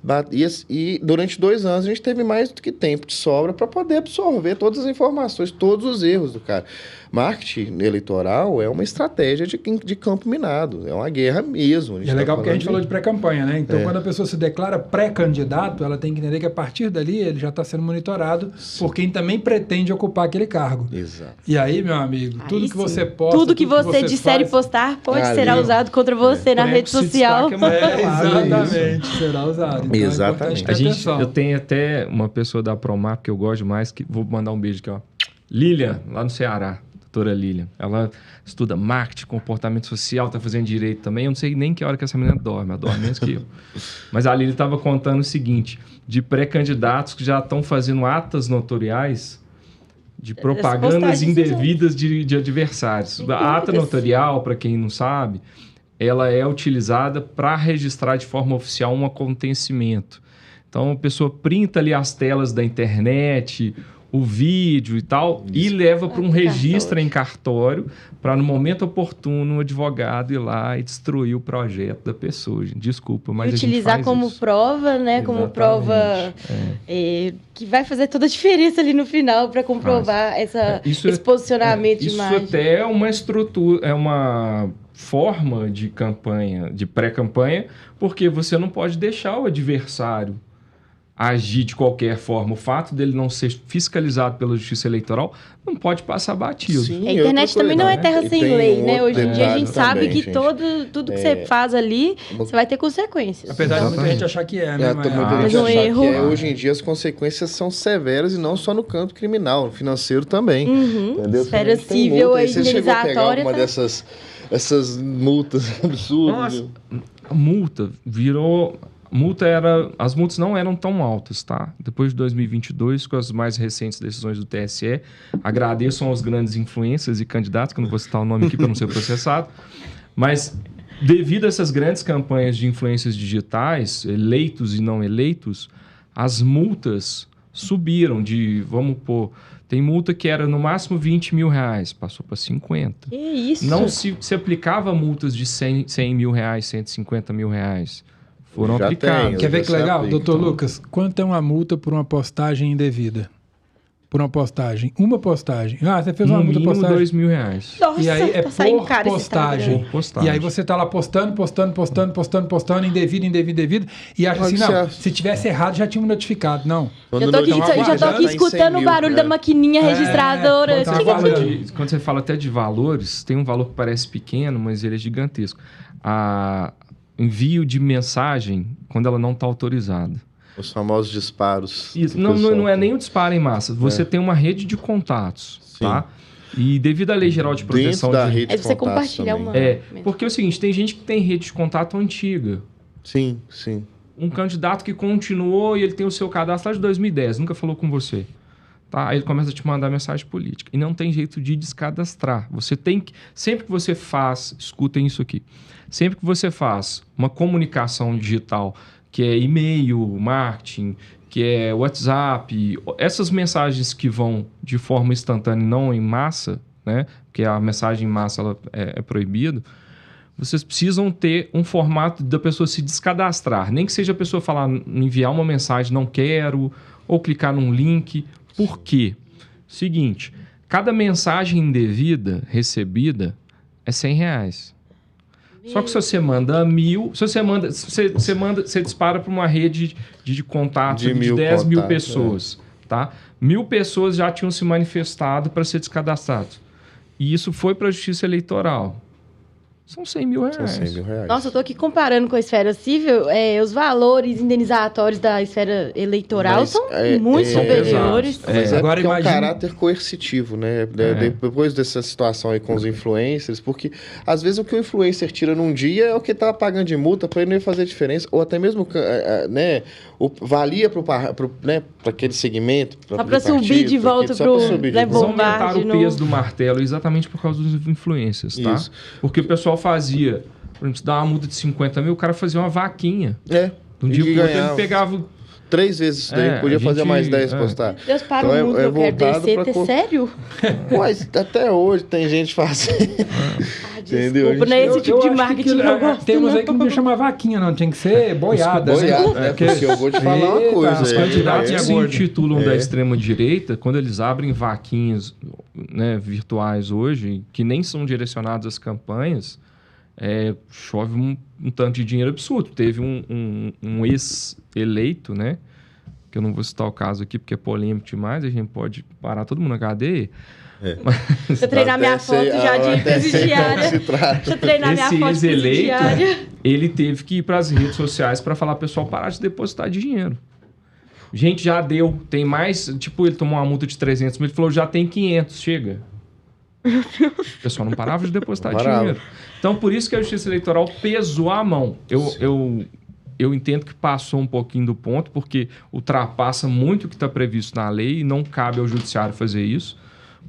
bater. E durante 2 anos a gente teve mais do que tempo de sobra para poder absorver todas as informações, todos os erros do cara. Marketing eleitoral é uma estratégia de campo minado, é uma guerra mesmo. E é legal porque a gente falou de pré-campanha, né? Então, quando a pessoa se declara pré-candidato, ela tem que entender que a partir dali ele já está sendo monitorado por quem também pretende ocupar aquele cargo. Exato. E aí, meu amigo, tudo que você posta... Tudo que você disser e postar será usado contra você na rede social. Exatamente, será usado. Então, exatamente. Eu tenho até uma pessoa da Promap que eu gosto demais, que vou mandar um beijo aqui, ó. Lilian, lá no Ceará. Doutora Lilian. Ela estuda marketing, comportamento social, está fazendo direito também. Eu não sei nem que hora que essa menina dorme, ela dorme menos que eu. Mas a Lilian estava contando o seguinte, de pré-candidatos que já estão fazendo atas notoriais de propagandas indevidas de adversários. A ata notorial, para quem não sabe, ela é utilizada para registrar de forma oficial um acontecimento. Então, a pessoa printa ali as telas da internet, o vídeo e tal, e leva para um registro em cartório, para no momento oportuno o advogado ir lá e destruir o projeto da pessoa. Gente. Desculpa, mas utilizar a gente faz como isso. Prova, né? Exatamente. Como prova que vai fazer toda a diferença ali no final para comprovar esse posicionamento de imagem. Isso até é uma estrutura, é uma forma de campanha, de pré-campanha, porque você não pode deixar o adversário agir de qualquer forma. O fato dele não ser fiscalizado pela Justiça Eleitoral não pode passar batido. Sim, a internet também não é terra sem lei, né? Hoje em dia a gente sabe que tudo que você faz ali, você vai ter consequências. Apesar de muita gente achar que né? Mas um erro... hoje em dia as consequências são severas e não só no campo criminal, no financeiro também. Entendeu? Esfera civil e indenizatória. Você chegou a pegar alguma essas multas absurdas? Nossa, a multa virou... As multas não eram tão altas, tá? Depois de 2022, com as mais recentes decisões do TSE, agradeço aos grandes influências e candidatos, que eu não vou citar o nome aqui para não ser processado, mas devido a essas grandes campanhas de influências digitais, eleitos e não eleitos, as multas subiram vamos pôr, tem multa que era no máximo R$20 mil, passou para 50. Que isso? Não se aplicava multas de R$100 mil, R$150 mil. Foram Já aplicadas. tem, Quer ver que legal? aplica. Doutor Lucas, quanto é uma multa por uma postagem indevida? Por uma postagem. Uma postagem. Ah, você fez uma No multa mínimo postagem. R$2 mil. Nossa, E aí é tá saindo por caro esse postagem. Instagram. Por postagem. E aí você tá lá postando, indevido. E acha assim, não, se tivesse errado já tinha me notificado. Não. Quando Eu tô aqui, não- já tô aqui tá em 100 escutando o mil, barulho né? da maquininha registradora. quando Quando tá você, falando. quando você fala até de valores, tem um valor que parece pequeno, mas ele é gigantesco. Envio de mensagem quando ela não está autorizada. Os famosos disparos. Isso, do não pessoal. é nem o disparo em massa. Você tem uma rede de contatos, tá? E devido à Lei Geral de Proteção Dentro da de... rede É de você contatos compartilhar também. uma... Porque é o seguinte, tem gente que tem rede de contato antiga. Sim, sim. Um candidato que continuou e ele tem o seu cadastro lá de 2010, nunca falou com você. Tá? Aí ele começa a te mandar mensagem política. E não tem jeito de descadastrar. Você tem que... Sempre que você faz... Escutem isso aqui. Sempre que você faz uma comunicação digital, que é e-mail, marketing, que é WhatsApp, essas mensagens que vão de forma instantânea e não em massa, né? Porque a mensagem em massa ela é proibido, vocês precisam ter um formato da pessoa se descadastrar. Nem que seja a pessoa falar, enviar uma mensagem, não quero, ou clicar num link. Por quê? Seguinte, cada mensagem indevida recebida é R$100. Só que se você manda 1.000, você dispara para uma rede de contatos De de 1.000 10 mil contatos, pessoas, tá? 1.000 pessoas já tinham se manifestado para ser descadastrados. E isso foi para a Justiça Eleitoral. São R$100 mil. São R$100 mil. Nossa, eu tô aqui comparando com a esfera civil, os valores indenizatórios da esfera eleitoral Mas são é- muito é- superiores. Mas Agora porque é um imagine- caráter coercitivo, né? Depois dessa situação aí com os influencers, porque às vezes o que o influencer tira num dia é o que tá pagando de multa, para ele não ia fazer diferença, ou até mesmo, né, valia para aquele segmento. Só pra subir de volta pro... subir de né, volta. Eles aumentaram bombar de o novo. peso do martelo exatamente por causa dos influencers, tá? Isso. Porque o pessoal fazia, por exemplo, se dá uma multa de 50 mil, o cara fazia uma vaquinha. É. De um E dia pro outro ele ganhava pegava... 3 vezes isso daí, É, podia a fazer gente- mais 10 é. postar. Deus para Então o mundo, eu quero voltado descer, pra sério? Mas até hoje tem gente fazendo. Ah, Entendeu? desculpa, não é esse tipo de acho marketing que que eu gosto, temos não. aí que não chamar vaquinha, não. Tem que ser boiada. Boiado, né? Porque eu vou te falar uma Eita, coisa. os Os é, candidatos é que se gordo. intitulam É. da extrema-direita, quando eles abrem vaquinhas, né, virtuais hoje, que nem são direcionadas às campanhas, chove um tanto de dinheiro absurdo. Teve um ex-eleito, né? Que eu não vou citar o caso aqui porque é polêmico demais, a gente pode parar todo mundo na cadeia. Deixa eu treinar minha foto já de presidiária. Deixa eu treinar minha Esse foto ex-eleito, presidiária. ele teve que ir para as redes sociais para falar, pessoal, parar de depositar dinheiro. Gente, já deu, tem mais, tipo, ele tomou uma multa de 300 mil, ele falou, já tem 500, chega. O pessoal não parava de depositar Não parava. dinheiro. Então, por isso que a Justiça Eleitoral pesou a mão. Eu entendo que passou um pouquinho do ponto, porque ultrapassa muito o que está previsto na lei e não cabe ao Judiciário fazer isso,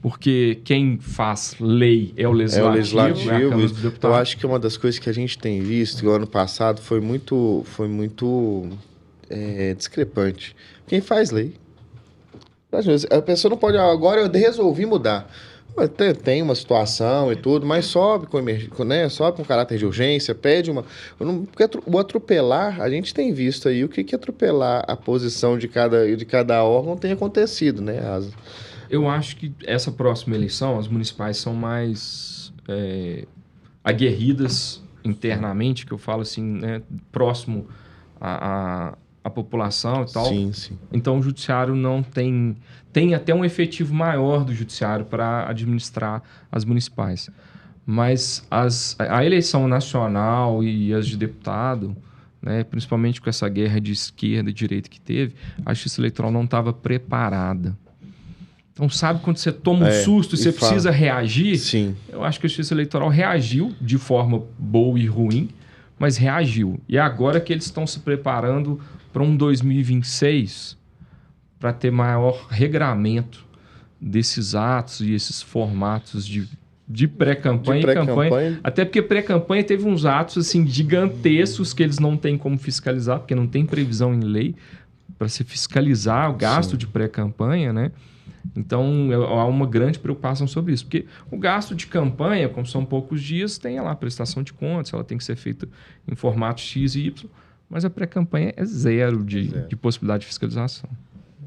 porque quem faz lei é o Legislativo. É a Câmara dos Eu Deputados. acho que uma das coisas que a gente tem visto, o ano passado, foi muito discrepante. Quem faz lei? A pessoa não pode, agora eu resolvi mudar. Tem uma situação e tudo, mas sobe né? Sobe com caráter de urgência, pede uma... Porque o atropelar, a gente tem visto aí o que atropelar a posição de cada órgão tem acontecido, né, Asa? Eu acho que essa próxima eleição, as municipais são mais aguerridas internamente, que eu falo assim, né, próximo à população e tal. Sim, sim. Então o judiciário não tem até um efetivo maior do judiciário para administrar as municipais. Mas a eleição nacional e as de deputado, né, principalmente com essa guerra de esquerda e direita que teve, a Justiça Eleitoral não estava preparada. Então, sabe quando você toma um susto e você precisa reagir? Sim. Eu acho que a Justiça Eleitoral reagiu de forma boa e ruim, mas reagiu. E é agora que eles estão se preparando para um 2026 para ter maior regramento desses atos e esses formatos de de pré-campanha e campanha. Até porque pré-campanha teve uns atos assim gigantescos que eles não têm como fiscalizar, porque não tem previsão em lei para se fiscalizar o gasto de pré-campanha, né? Então, há uma grande preocupação sobre isso. Porque o gasto de campanha, como são poucos dias, tem lá a prestação de contas, ela tem que ser feita em formato X e Y, mas a pré-campanha é zero de possibilidade de fiscalização.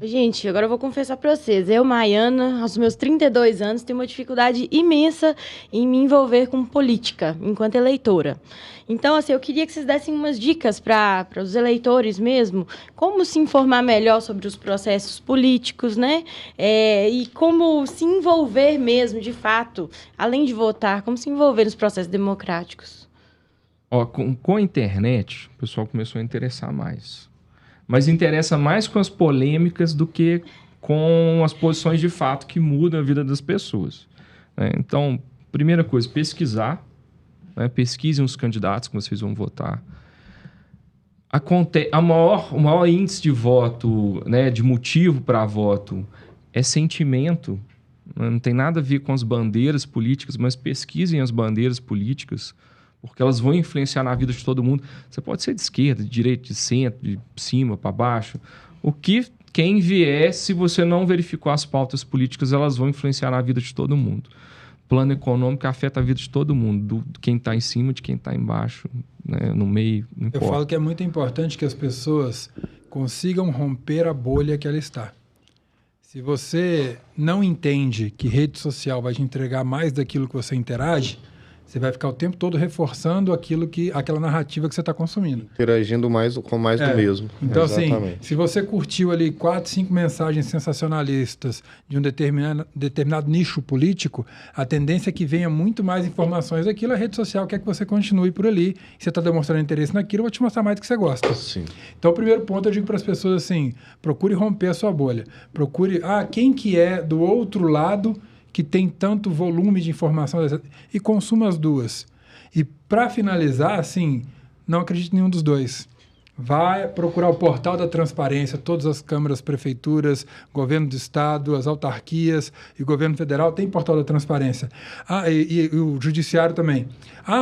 Gente, agora eu vou confessar para vocês. Eu, Maiana, aos meus 32 anos, tenho uma dificuldade imensa em me envolver com política, enquanto eleitora. Então, assim, eu queria que vocês dessem umas dicas para os eleitores mesmo, como se informar melhor sobre os processos políticos, né? E como se envolver mesmo, de fato, além de votar, como se envolver nos processos democráticos. Ó, com a internet, o pessoal começou a interessar mais. Mas interessa mais com as polêmicas do que com as posições de fato que mudam a vida das pessoas. Então, primeira coisa, pesquisar. Pesquisem os candidatos que vocês vão votar. O maior índice de voto, né, de motivo para voto, é sentimento. Não tem nada a ver com as bandeiras políticas, mas pesquisem as bandeiras políticas, porque elas vão influenciar na vida de todo mundo. Você pode ser de esquerda, de direita, de centro, de cima para baixo. Quem vier, se você não verificou as pautas políticas, elas vão influenciar na vida de todo mundo. Plano econômico afeta a vida de todo mundo, de quem está em cima, de quem está embaixo, né, no meio, não importa. Eu falo que é muito importante que as pessoas consigam romper a bolha que ela está. Se você não entende que rede social vai te entregar mais daquilo que você interage, você vai ficar o tempo todo reforçando aquela narrativa que você está consumindo. Interagindo com mais do mesmo. Então, assim, se você curtiu ali 4, 5 mensagens sensacionalistas de um determinado nicho político, a tendência é que venha muito mais informações daquilo. A rede social quer que você continue por ali. Se você está demonstrando interesse naquilo, eu vou te mostrar mais do que você gosta. Sim. Então, o primeiro ponto, eu digo para as pessoas assim, procure romper a sua bolha. Procure, quem que é do outro lado que tem tanto volume de informação e consuma as duas. E para finalizar, assim, não acredite em nenhum dos dois. Vai procurar o portal da transparência, todas as câmaras, prefeituras, governo do estado, as autarquias e o governo federal tem portal da transparência. E o judiciário também.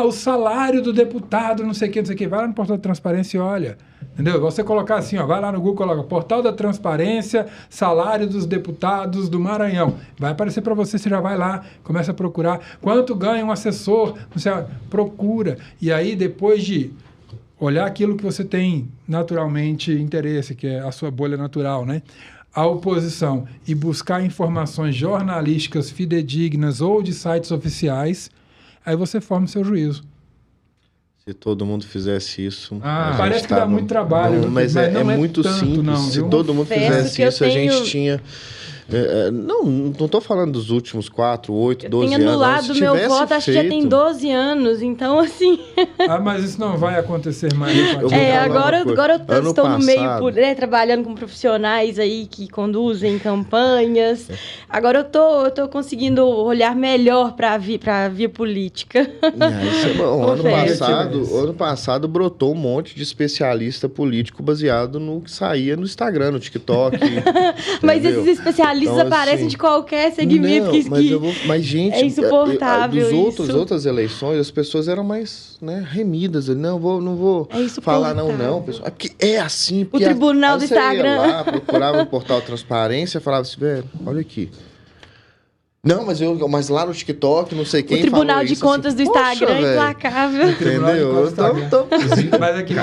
O salário do deputado, não sei o que. Vai lá no portal da transparência e olha. Entendeu? Você colocar assim, vai lá no Google, coloca portal da transparência, salário dos deputados do Maranhão. Vai aparecer para você já vai lá, começa a procurar. Quanto ganha um assessor? Você procura. E aí, depois de olhar aquilo que você tem naturalmente interesse, que é a sua bolha natural, né? A oposição, e buscar informações jornalísticas fidedignas ou de sites oficiais, aí você forma o seu juízo. Se todo mundo fizesse isso... Parece que dá muito trabalho. Não, mas é muito tanto, simples. Se todo mundo fizesse isso, a gente tinha... Não estou falando dos últimos 4, 8, 12 anos. Tinha anulado meu voto, acho que já tem 12 anos, então assim... mas isso não vai acontecer mais. Agora eu estou no meio, trabalhando com profissionais aí que conduzem campanhas. Agora eu tô conseguindo olhar melhor para a via política. Isso é bom. Ano passado brotou um monte de especialista político baseado no que saía no Instagram, no TikTok. Mas esses especialistas então, aparecem assim, de qualquer segmento mas, gente, é insuportável outras eleições, as pessoas eram mais remidas. Não vou falar não, pessoal. É porque é assim. Porque o tribunal do Instagram. Ia lá, procurava o portal Transparência, falava assim, velho, olha aqui. Não, mas lá no TikTok, não sei quem. O Tribunal de Contas do Instagram é implacável. Entendeu? Mas aqui,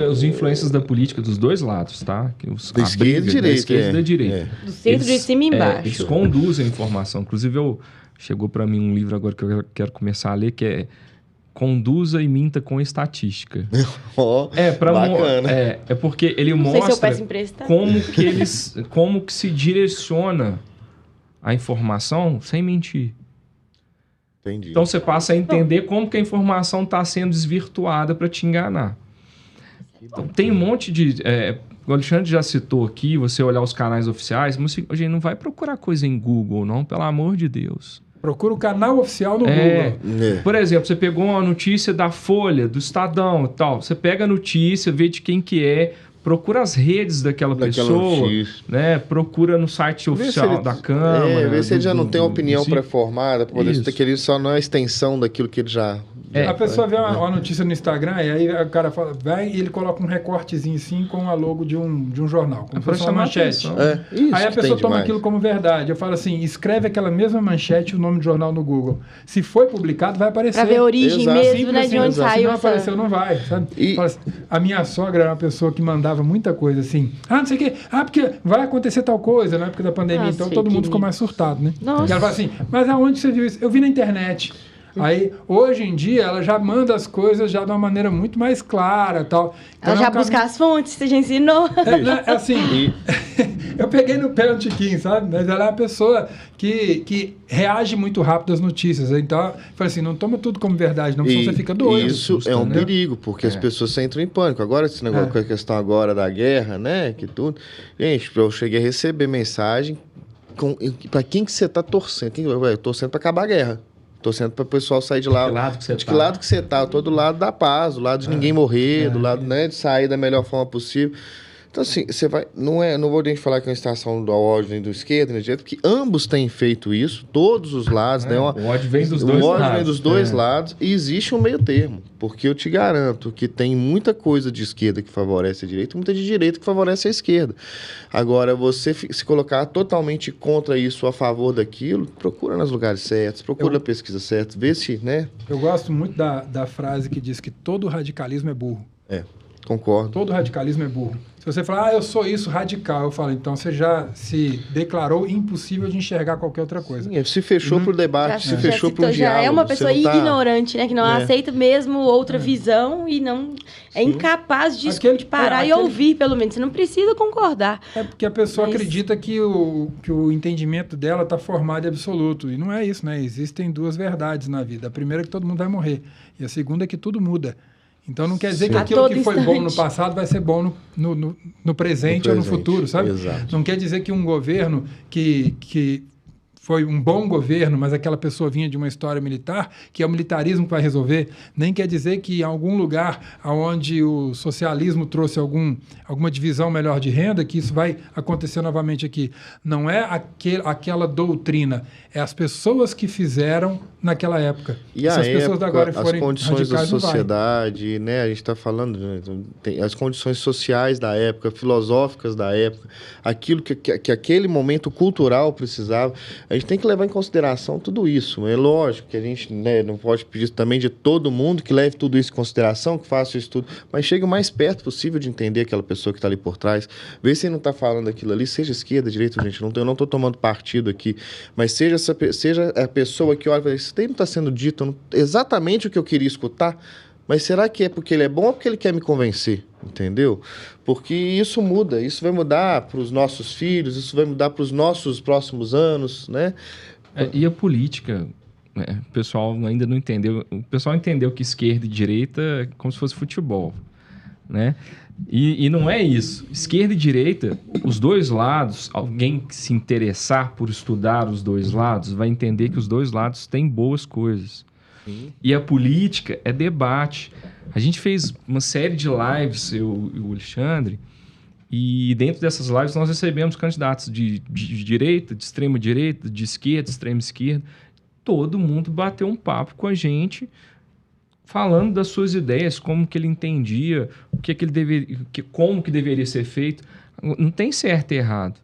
os influências da política dos dois lados, tá? Da esquerda e da direita. Do centro, de cima e embaixo. Eles conduzem a informação. Inclusive, chegou para mim um livro agora que eu quero começar a ler, que é Conduza e Minta com Estatística. Bacana. É porque ele mostra como que se direciona a informação sem mentir. Entendi. Então você passa a entender como que a informação está sendo desvirtuada para te enganar. Então, tem um monte de... o Alexandre já citou aqui, você olhar os canais oficiais, mas a gente não vai procurar coisa em Google, não, pelo amor de Deus. Procura o canal oficial no Google. Por exemplo, você pegou uma notícia da Folha, do Estadão e tal. Você pega a notícia, vê de quem que é, procura as redes daquela pessoa, notícia. né? Procura no site oficial da Câmara. Vê se ele já não tem opinião pré-formada, para poder Isso. que ele só não é a extensão daquilo que ele já... A pessoa vê uma notícia no Instagram e aí o cara fala, vai e ele coloca um recortezinho assim com a logo de um jornal, como se fosse uma manchete. Isso Aí a que pessoa tem toma demais. aquilo como verdade. Eu falo assim, escreve aquela mesma manchete e o nome do jornal no Google. Se foi publicado, vai aparecer. Pra ver a origem Exato. mesmo, Simples né? assim, De onde Se saiu não essa... apareceu, não vai, sabe? E- Fala assim, a minha sogra era uma pessoa que mandava muita coisa assim. Não sei o quê. Porque vai acontecer tal coisa na época da pandemia. Nossa, Então todo mundo fake ficou news. mais surtado, né? Nossa. E ela fala assim, mas aonde você viu isso? Eu vi na internet. Aí, hoje em dia, ela já manda as coisas já de uma maneira muito mais clara tal. Então, Ela já é um busca caminho- as fontes, você já ensinou. É assim, eu peguei no pé um tiquinho, sabe? Mas ela é uma pessoa que reage muito rápido às notícias. Então, eu falei assim, não toma tudo como verdade, não, senão você fica doido. Isso é um né? perigo, porque as pessoas entram em pânico. Agora, esse negócio com a questão agora da guerra, né? Que tudo. Gente, eu cheguei a receber mensagem para quem que você tá torcendo. Eu torcendo para acabar a guerra. Torcendo para o pessoal sair de lá. Que lado que você de tá? que lado que você tá? Eu tô do lado da paz, do lado de ninguém morrer, do lado, né, de sair da melhor forma possível. Então, assim, você vai. Não vou nem falar que é uma estação do ódio nem do esquerdo, nem do direito, porque ambos têm feito isso, todos os lados, né? O ódio vem dos dois O ódio lados. vem dos dois lados e existe um meio termo. Porque eu te garanto que tem muita coisa de esquerda que favorece a direita e muita de direita que favorece a esquerda. Agora, você se colocar totalmente contra isso, a favor daquilo, procura nos lugares certos, procura a pesquisa certa, vê se, né? Eu gosto muito da frase que diz que todo radicalismo é burro. Concordo. Todo radicalismo é burro. Se você falar, eu sou isso radical, eu falo, então você já se declarou impossível de enxergar qualquer outra coisa. Sim, se fechou pro debate, se Já fechou pro diálogo. já é uma você pessoa não tá- ignorante, né? Que não aceita mesmo outra visão e não é incapaz de, Aquele- de parar e aquele- ouvir, pelo menos. Você não precisa concordar. É porque a pessoa Mas- acredita que o entendimento dela está formado e absoluto. E não é isso, né? Existem duas verdades na vida. A primeira é que todo mundo vai morrer. E a segunda é que tudo muda. Então não quer dizer que A aquilo todo que foi bom no instante. passado vai ser bom no presente ou no futuro, sabe? Exato. Não quer dizer que um governo que foi um bom governo, mas aquela pessoa vinha de uma história militar, que é o militarismo que vai resolver. Nem quer dizer que em algum lugar onde o socialismo trouxe alguma divisão melhor de renda, que isso vai acontecer novamente aqui. Não é aquela doutrina, é as pessoas que fizeram naquela época. E a se as pessoas época, da agora as forem condições da radicais, não vai. sociedade, né? A gente está falando, né, tem as condições sociais da época, filosóficas da época, aquilo que aquele momento cultural precisava. A gente tem que levar em consideração tudo isso. É lógico que a gente, né, não pode pedir também de todo mundo que leve tudo isso em consideração, que faça isso tudo, mas chegue o mais perto possível de entender aquela pessoa que está ali por trás. Vê se ele não está falando aquilo ali, seja esquerda, direita, gente. Eu não estou tomando partido aqui, mas seja a pessoa que olha e fala, isso daí não está sendo dito exatamente o que eu queria escutar, mas será que é porque ele é bom ou porque ele quer me convencer? Entendeu? Porque isso muda, isso vai mudar para os nossos filhos, isso vai mudar para os nossos próximos anos, né? E a política, né, o pessoal ainda não entendeu. O pessoal entendeu que esquerda e direita é como se fosse futebol, né? E não é isso. Esquerda e direita, os dois lados, alguém que se interessar por estudar os dois lados, vai entender que os dois lados têm boas coisas. Sim. E a política é debate. A gente fez uma série de lives, eu e o Alexandre, e dentro dessas lives nós recebemos candidatos de direita, de extrema direita, de esquerda, de extrema esquerda. Todo mundo bateu um papo com a gente, falando das suas ideias, como que ele entendia, o que ele deveria, como que deveria ser feito. Não tem certo e errado.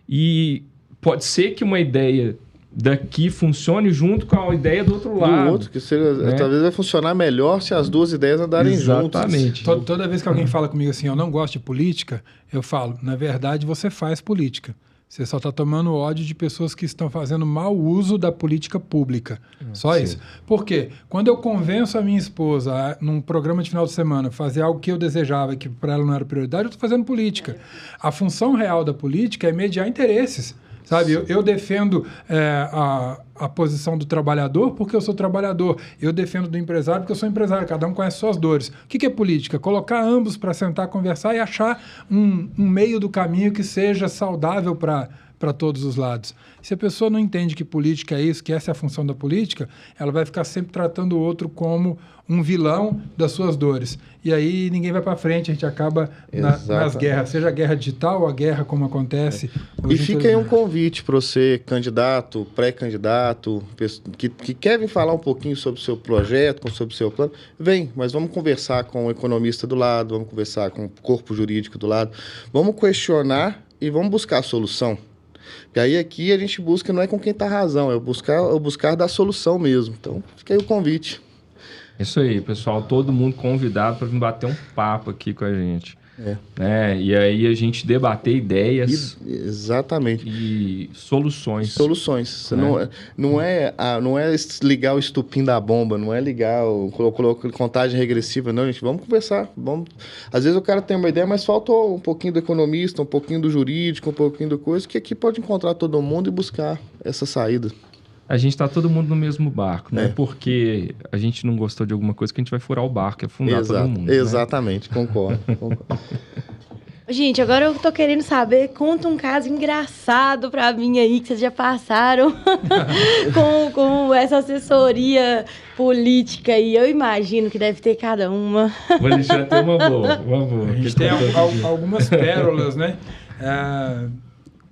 E pode ser que uma ideia daqui funcione junto com a ideia do outro lado. Do outro, que seria, né? talvez vai funcionar melhor se as duas ideias andarem juntas. Exatamente. Toda vez que alguém fala comigo assim, eu não gosto de política, eu falo, na verdade você faz política. Você só está tomando ódio de pessoas que estão fazendo mau uso da política pública. Só sim. isso. Por quê? Quando eu convenço a minha esposa, num programa de final de semana, fazer algo que eu desejava, que para ela não era prioridade, eu estou fazendo política. A função real da política é mediar interesses. Sabe, eu defendo a posição do trabalhador porque eu sou trabalhador. Eu defendo do empresário porque eu sou empresário. Cada um conhece suas dores. O que é política? Colocar ambos para sentar, conversar e achar um meio do caminho que seja saudável para para todos os lados. Se a pessoa não entende que política é isso, que essa é a função da política, ela vai ficar sempre tratando o outro como um vilão das suas dores. E aí ninguém vai para frente, a gente acaba nas guerras, seja a guerra digital ou a guerra como acontece. E fica aí um convite para você, candidato, pré-candidato, que quer vir falar um pouquinho sobre o seu projeto, sobre o seu plano. Vem, mas vamos conversar com o economista do lado, vamos conversar com o corpo jurídico do lado, vamos questionar e vamos buscar a solução. Porque aí aqui a gente busca, não é com quem está razão, é o buscar da solução mesmo. Então, fica aí o convite. Isso aí, pessoal. Todo mundo convidado para vir bater um papo aqui com a gente. E aí a gente debater ideias. Exatamente. E soluções. Soluções. Não é ligar o estupim da bomba, não é ligar colocar contagem regressiva, não, gente. Vamos conversar. Às vezes o cara tem uma ideia, mas falta um pouquinho do economista, um pouquinho do jurídico, um pouquinho do coisa, que aqui pode encontrar todo mundo e buscar essa saída. A gente está todo mundo no mesmo barco, não é porque a gente não gostou de alguma coisa que a gente vai furar o barco, é afundar todo mundo. Exatamente, né? Concordo. Gente, agora eu tô querendo saber, conta um caso engraçado pra mim aí, que vocês já passaram com essa assessoria política aí. Eu imagino que deve ter cada uma. O Alexandre tem uma boa. A gente tem algumas pérolas, né?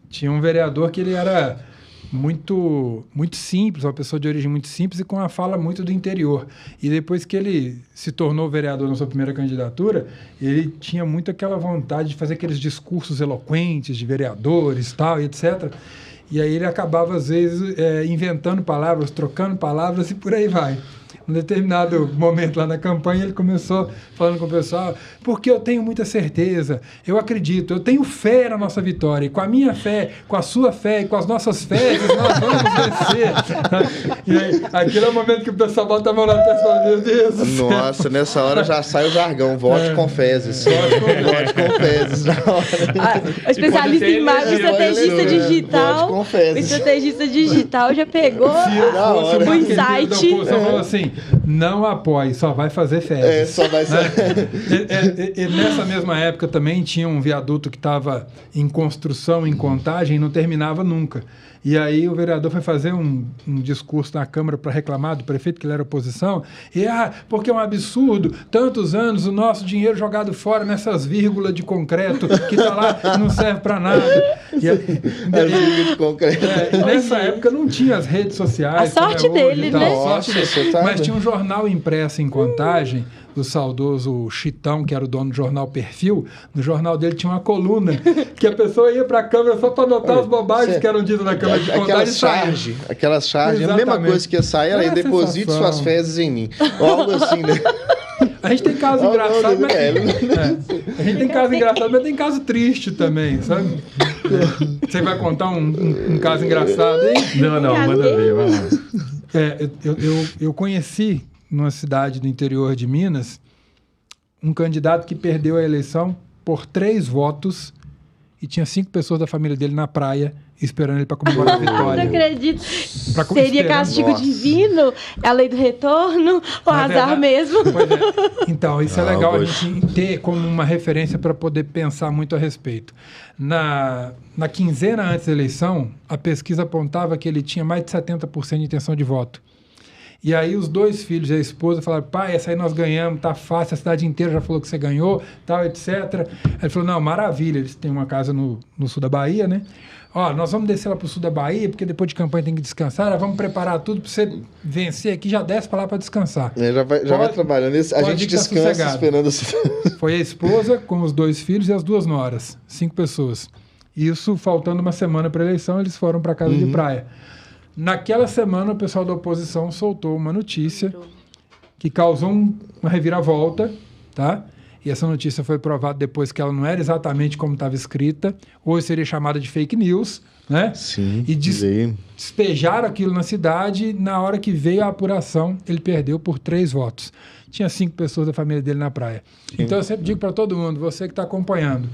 Tinha um vereador que ele era muito simples, uma pessoa de origem muito simples e com uma fala muito do interior. E depois que ele se tornou vereador na sua primeira candidatura, ele tinha muito aquela vontade de fazer aqueles discursos eloquentes de vereadores, tal, e etc. E aí ele acabava, às vezes, inventando palavras, trocando palavras e por aí vai. Em determinado momento lá na campanha, ele começou falando com o pessoal, porque eu tenho muita certeza, eu acredito, eu tenho fé na nossa vitória, e com a minha fé, com a sua fé e com as nossas fés, nós vamos vencer. E aí, aquele é o momento que o pessoal bota a mão na testa e fala, meu Deus do céu. Nossa, nessa hora já sai o jargão, vote com fezes. Vote com fezes na hora. O especialista em imagem, o estrategista digital, o estrategista digital já pegou o insight. Falou assim, não apoie, só vai fazer fezes. Só vai ser. E nessa mesma época também tinha um viaduto que estava em construção, em Contagem, e não terminava nunca. E aí o vereador foi fazer um discurso na Câmara para reclamar do prefeito, que ele era oposição, e porque é um absurdo, tantos anos o nosso dinheiro jogado fora nessas vírgulas de concreto que está lá e não serve para nada. De concreto. E nessa época não tinha as redes sociais. A sorte dele, né? Mas tinha um jornal impresso em Contagem, o saudoso Chitão, que era o dono do jornal Perfil. No jornal dele tinha uma coluna que a pessoa ia para a câmera só para anotar as bobagens que eram ditas na câmera de Contagem. Aquelas charges, a mesma coisa que ia sair, ela ia deposite suas fezes em mim. Ou algo assim, né? A gente tem caso engraçado, mas... A gente tem caso engraçado, mas tem caso triste também, sabe? Você vai contar um caso engraçado aí? Não, manda ver, vai lá. Eu conheci, numa cidade do interior de Minas, um candidato que perdeu a eleição por 3 votos e tinha 5 pessoas da família dele na praia esperando ele para comemorar a vitória. Não acredito. Seria castigo divino? É a lei do retorno? Ou azar mesmo? Pois é. Então, isso é legal a gente ter como uma referência para poder pensar muito a respeito. Na quinzena antes da eleição, a pesquisa apontava que ele tinha mais de 70% de intenção de voto. E aí os 2 filhos e a esposa falaram, pai, essa aí nós ganhamos, tá fácil, a cidade inteira já falou que você ganhou, tal, etc. Aí ele falou, não, maravilha, eles têm uma casa no sul da Bahia, né? Ó, nós vamos descer lá pro sul da Bahia, porque depois de campanha tem que descansar, vamos preparar tudo para você vencer aqui, já desce para lá para descansar. Já vai trabalhando, a gente descansa esperando. Foi a esposa com os 2 filhos e as 2 noras, 5 pessoas. Isso, faltando uma semana para a eleição, eles foram para casa de praia. Naquela semana, o pessoal da oposição soltou uma notícia que causou uma reviravolta, tá? E essa notícia foi provada depois que ela não era exatamente como estava escrita, hoje seria chamada de fake news, né? Sim. E despejaram aquilo na cidade, na hora que veio a apuração, ele perdeu por 3 votos. Tinha 5 pessoas da família dele na praia. Sim. Então eu sempre digo para todo mundo, você que está acompanhando,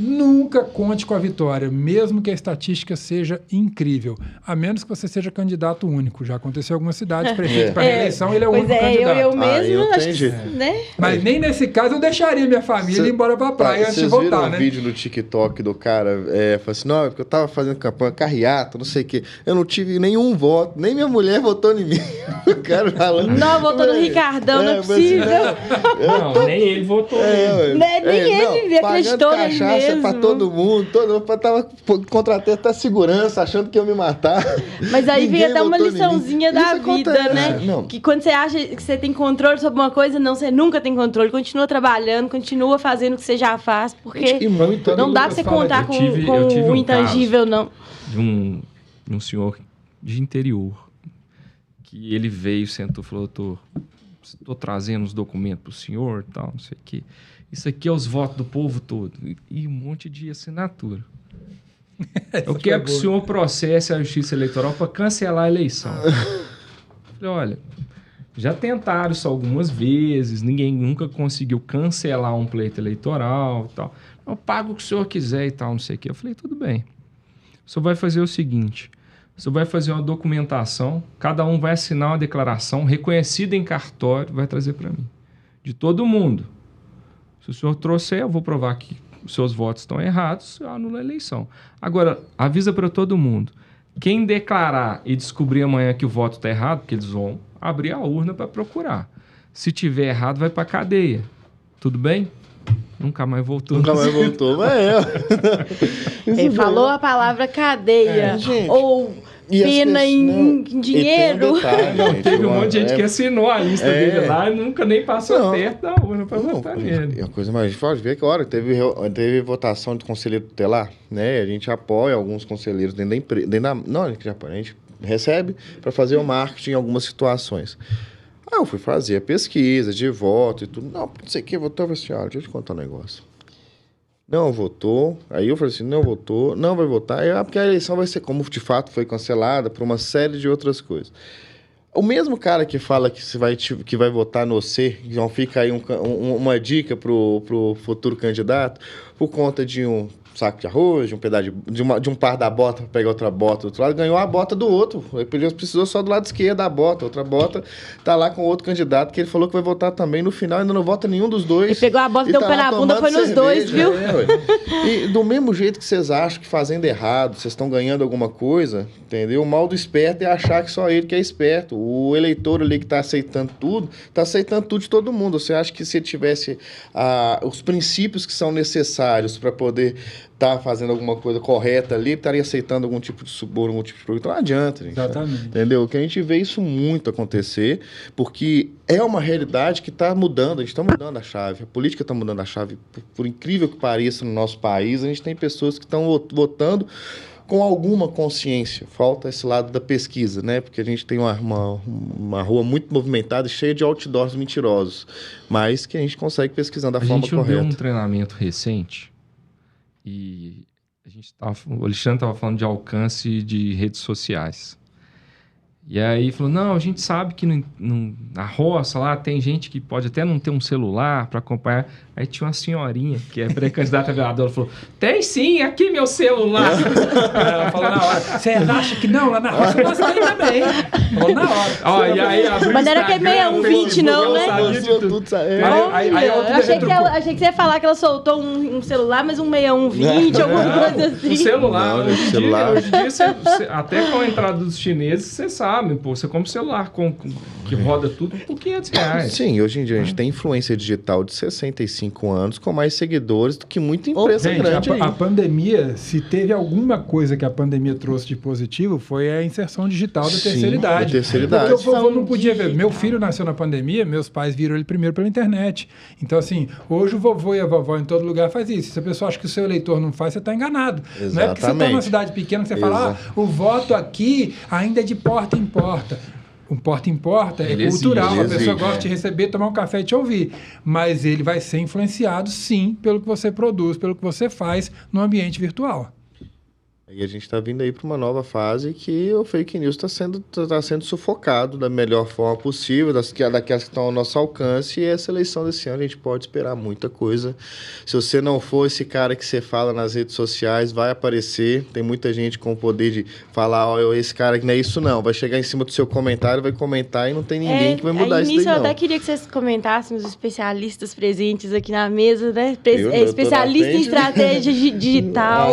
Nunca conte com a vitória, mesmo que a estatística seja incrível. A menos que você seja candidato único. Já aconteceu em algumas cidades, prefeito para reeleição, ele é o único candidato. Eu mesmo, acho que, né? Mas nem nesse caso eu deixaria minha família ir embora pra praia antes de votar, né? Vocês viram um vídeo no TikTok do cara, falou assim, não, porque eu tava fazendo campanha, carreata, não sei o quê. Eu não tive nenhum voto, nem minha mulher votou em mim. O cara falando... Não, votou no Ricardão, não é possível. Não, nem ele votou nele. Nem ele acreditou nele mesmo. Pra todo mundo, tava contratando até segurança, achando que ia me matar. Mas aí vem até uma liçãozinha da vida, né? Que quando você acha que você tem controle sobre uma coisa, não, você nunca tem controle. Continua trabalhando, continua fazendo o que você já faz, porque não dá pra você contar com o intangível, não. De um senhor de interior, que ele veio, sentou e falou, estou trazendo os documentos pro senhor e tal, não sei o quê. Isso aqui é os votos do povo todo. E um monte de assinatura. Eu quero que o senhor processe a Justiça Eleitoral para cancelar a eleição. Eu falei, olha, já tentaram isso algumas vezes, ninguém nunca conseguiu cancelar um pleito eleitoral e tal. Eu pago o que o senhor quiser e tal, não sei o quê. Eu falei, tudo bem. O senhor vai fazer o seguinte, o senhor vai fazer uma documentação, cada um vai assinar uma declaração reconhecida em cartório, vai trazer para mim. De todo mundo. Se o senhor trouxer, eu vou provar que os seus votos estão errados, eu anulo a eleição. Agora, avisa para todo mundo. Quem declarar e descobrir amanhã que o voto está errado, porque eles vão abrir a urna para procurar. Se tiver errado, vai para a cadeia. Tudo bem? Nunca mais voltou. Nunca mais voltou, mas Ele falou a palavra cadeia. Ou pena em dinheiro. Teve um monte de gente que assinou a lista dele lá e nunca nem passou perto da urna para votar nele. É uma coisa mais pode ver que hora teve votação de conselheiro tutelar, né? A gente apoia alguns conselheiros dentro da empresa. A gente recebe para fazer o marketing em algumas situações. Eu fui fazer a pesquisa de voto e tudo. Não sei o que, votou. Eu falei assim, deixa eu te contar um negócio. Não votou. Aí eu falei assim, não votou, não vai votar. Porque a eleição vai ser, como de fato foi cancelada, por uma série de outras coisas. O mesmo cara que fala que vai votar no C, então fica aí uma dica pro futuro candidato, por conta de um saco de arroz, de um pedaço de um par da bota para pegar outra bota do outro lado, ganhou a bota do outro. Ele precisou só do lado esquerdo da bota. Outra bota tá lá com outro candidato que ele falou que vai votar também. No final ainda não vota nenhum dos dois. Ele pegou a bota e deu o pé na bunda, foi nos dois, viu? E do mesmo jeito que vocês acham que fazendo errado, vocês estão ganhando alguma coisa, entendeu? O mal do esperto é achar que só ele que é esperto. O eleitor ali que tá aceitando tudo de todo mundo. Você acha que se ele tivesse os princípios que são necessários para poder fazendo alguma coisa correta ali, estaria aceitando algum tipo de suborno, algum tipo de produto. Não adianta, gente. Exatamente. Entendeu? Que a gente vê isso muito acontecer, porque é uma realidade que está mudando, a gente está mudando a chave, a política está mudando a chave. Por incrível que pareça no nosso país, a gente tem pessoas que estão votando com alguma consciência. Falta esse lado da pesquisa, né? Porque a gente tem uma rua muito movimentada e cheia de outdoors mentirosos, mas que a gente consegue pesquisar da forma correta. A gente deu um treinamento recente e o Alexandre estava falando de alcance de redes sociais. E aí falou, não, a gente sabe que na roça lá tem gente que pode até não ter um celular para acompanhar. Aí tinha uma senhorinha, que é pré-candidata a vereadora, falou, tem sim, aqui meu celular. Ela falou na hora, você acha que não? Lá na roça nós tem também. Falou na hora. E aí abriu mas não era que é 6120 não, né? Achei que você ia falar que ela soltou um celular, mas um 6120, alguma coisa assim. O celular, hoje em dia, você, até com a entrada dos chineses, você sabe, pô, você compra um celular que roda tudo por R$500. Sim, hoje em dia a gente tem influência digital de 65 anos com mais seguidores do que muita empresa grande. A pandemia, se teve alguma coisa que a pandemia trouxe de positivo, foi a inserção digital da terceira idade. Porque o povo não podia ver. Meu filho nasceu na pandemia, meus pais viram ele primeiro pela internet. Então, assim, hoje o vovô e a vovó em todo lugar faz isso. Se a pessoa acha que o seu eleitor não faz, você está enganado. Exatamente. Não é porque você está numa cidade pequena que você fala, o voto aqui ainda é de porta em porta. Um porta em porta é cultural, a pessoa gosta de receber, tomar um café e te ouvir. Mas ele vai ser influenciado, sim, pelo que você produz, pelo que você faz no ambiente virtual. E a gente está vindo aí para uma nova fase que o fake news está sendo sufocado da melhor forma possível, daquelas que estão ao nosso alcance, e essa eleição desse ano a gente pode esperar muita coisa. Se você não for esse cara que você fala nas redes sociais, vai aparecer, tem muita gente com o poder de falar, ó, esse cara que não é isso não, vai chegar em cima do seu comentário, vai comentar e não tem ninguém que vai mudar isso daí não. Eu até queria que vocês comentassem os especialistas presentes aqui na mesa, né? Especialista em estratégia digital,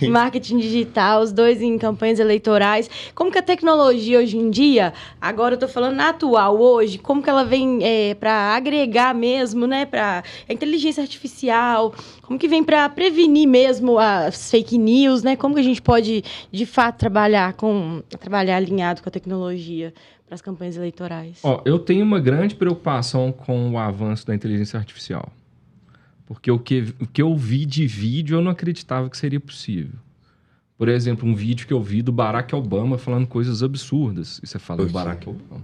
marketing digital, os dois em campanhas eleitorais. Como que a tecnologia hoje em dia, agora eu estou falando na atual, hoje, como que ela vem para agregar mesmo, né, para a inteligência artificial, como que vem para prevenir mesmo as fake news, né? Como que a gente pode, de fato, trabalhar alinhado com a tecnologia para as campanhas eleitorais? Eu tenho uma grande preocupação com o avanço da inteligência artificial. Porque o que eu vi de vídeo, eu não acreditava que seria possível. Por exemplo, um vídeo que eu vi do Barack Obama falando coisas absurdas. E você fala do Barack Obama.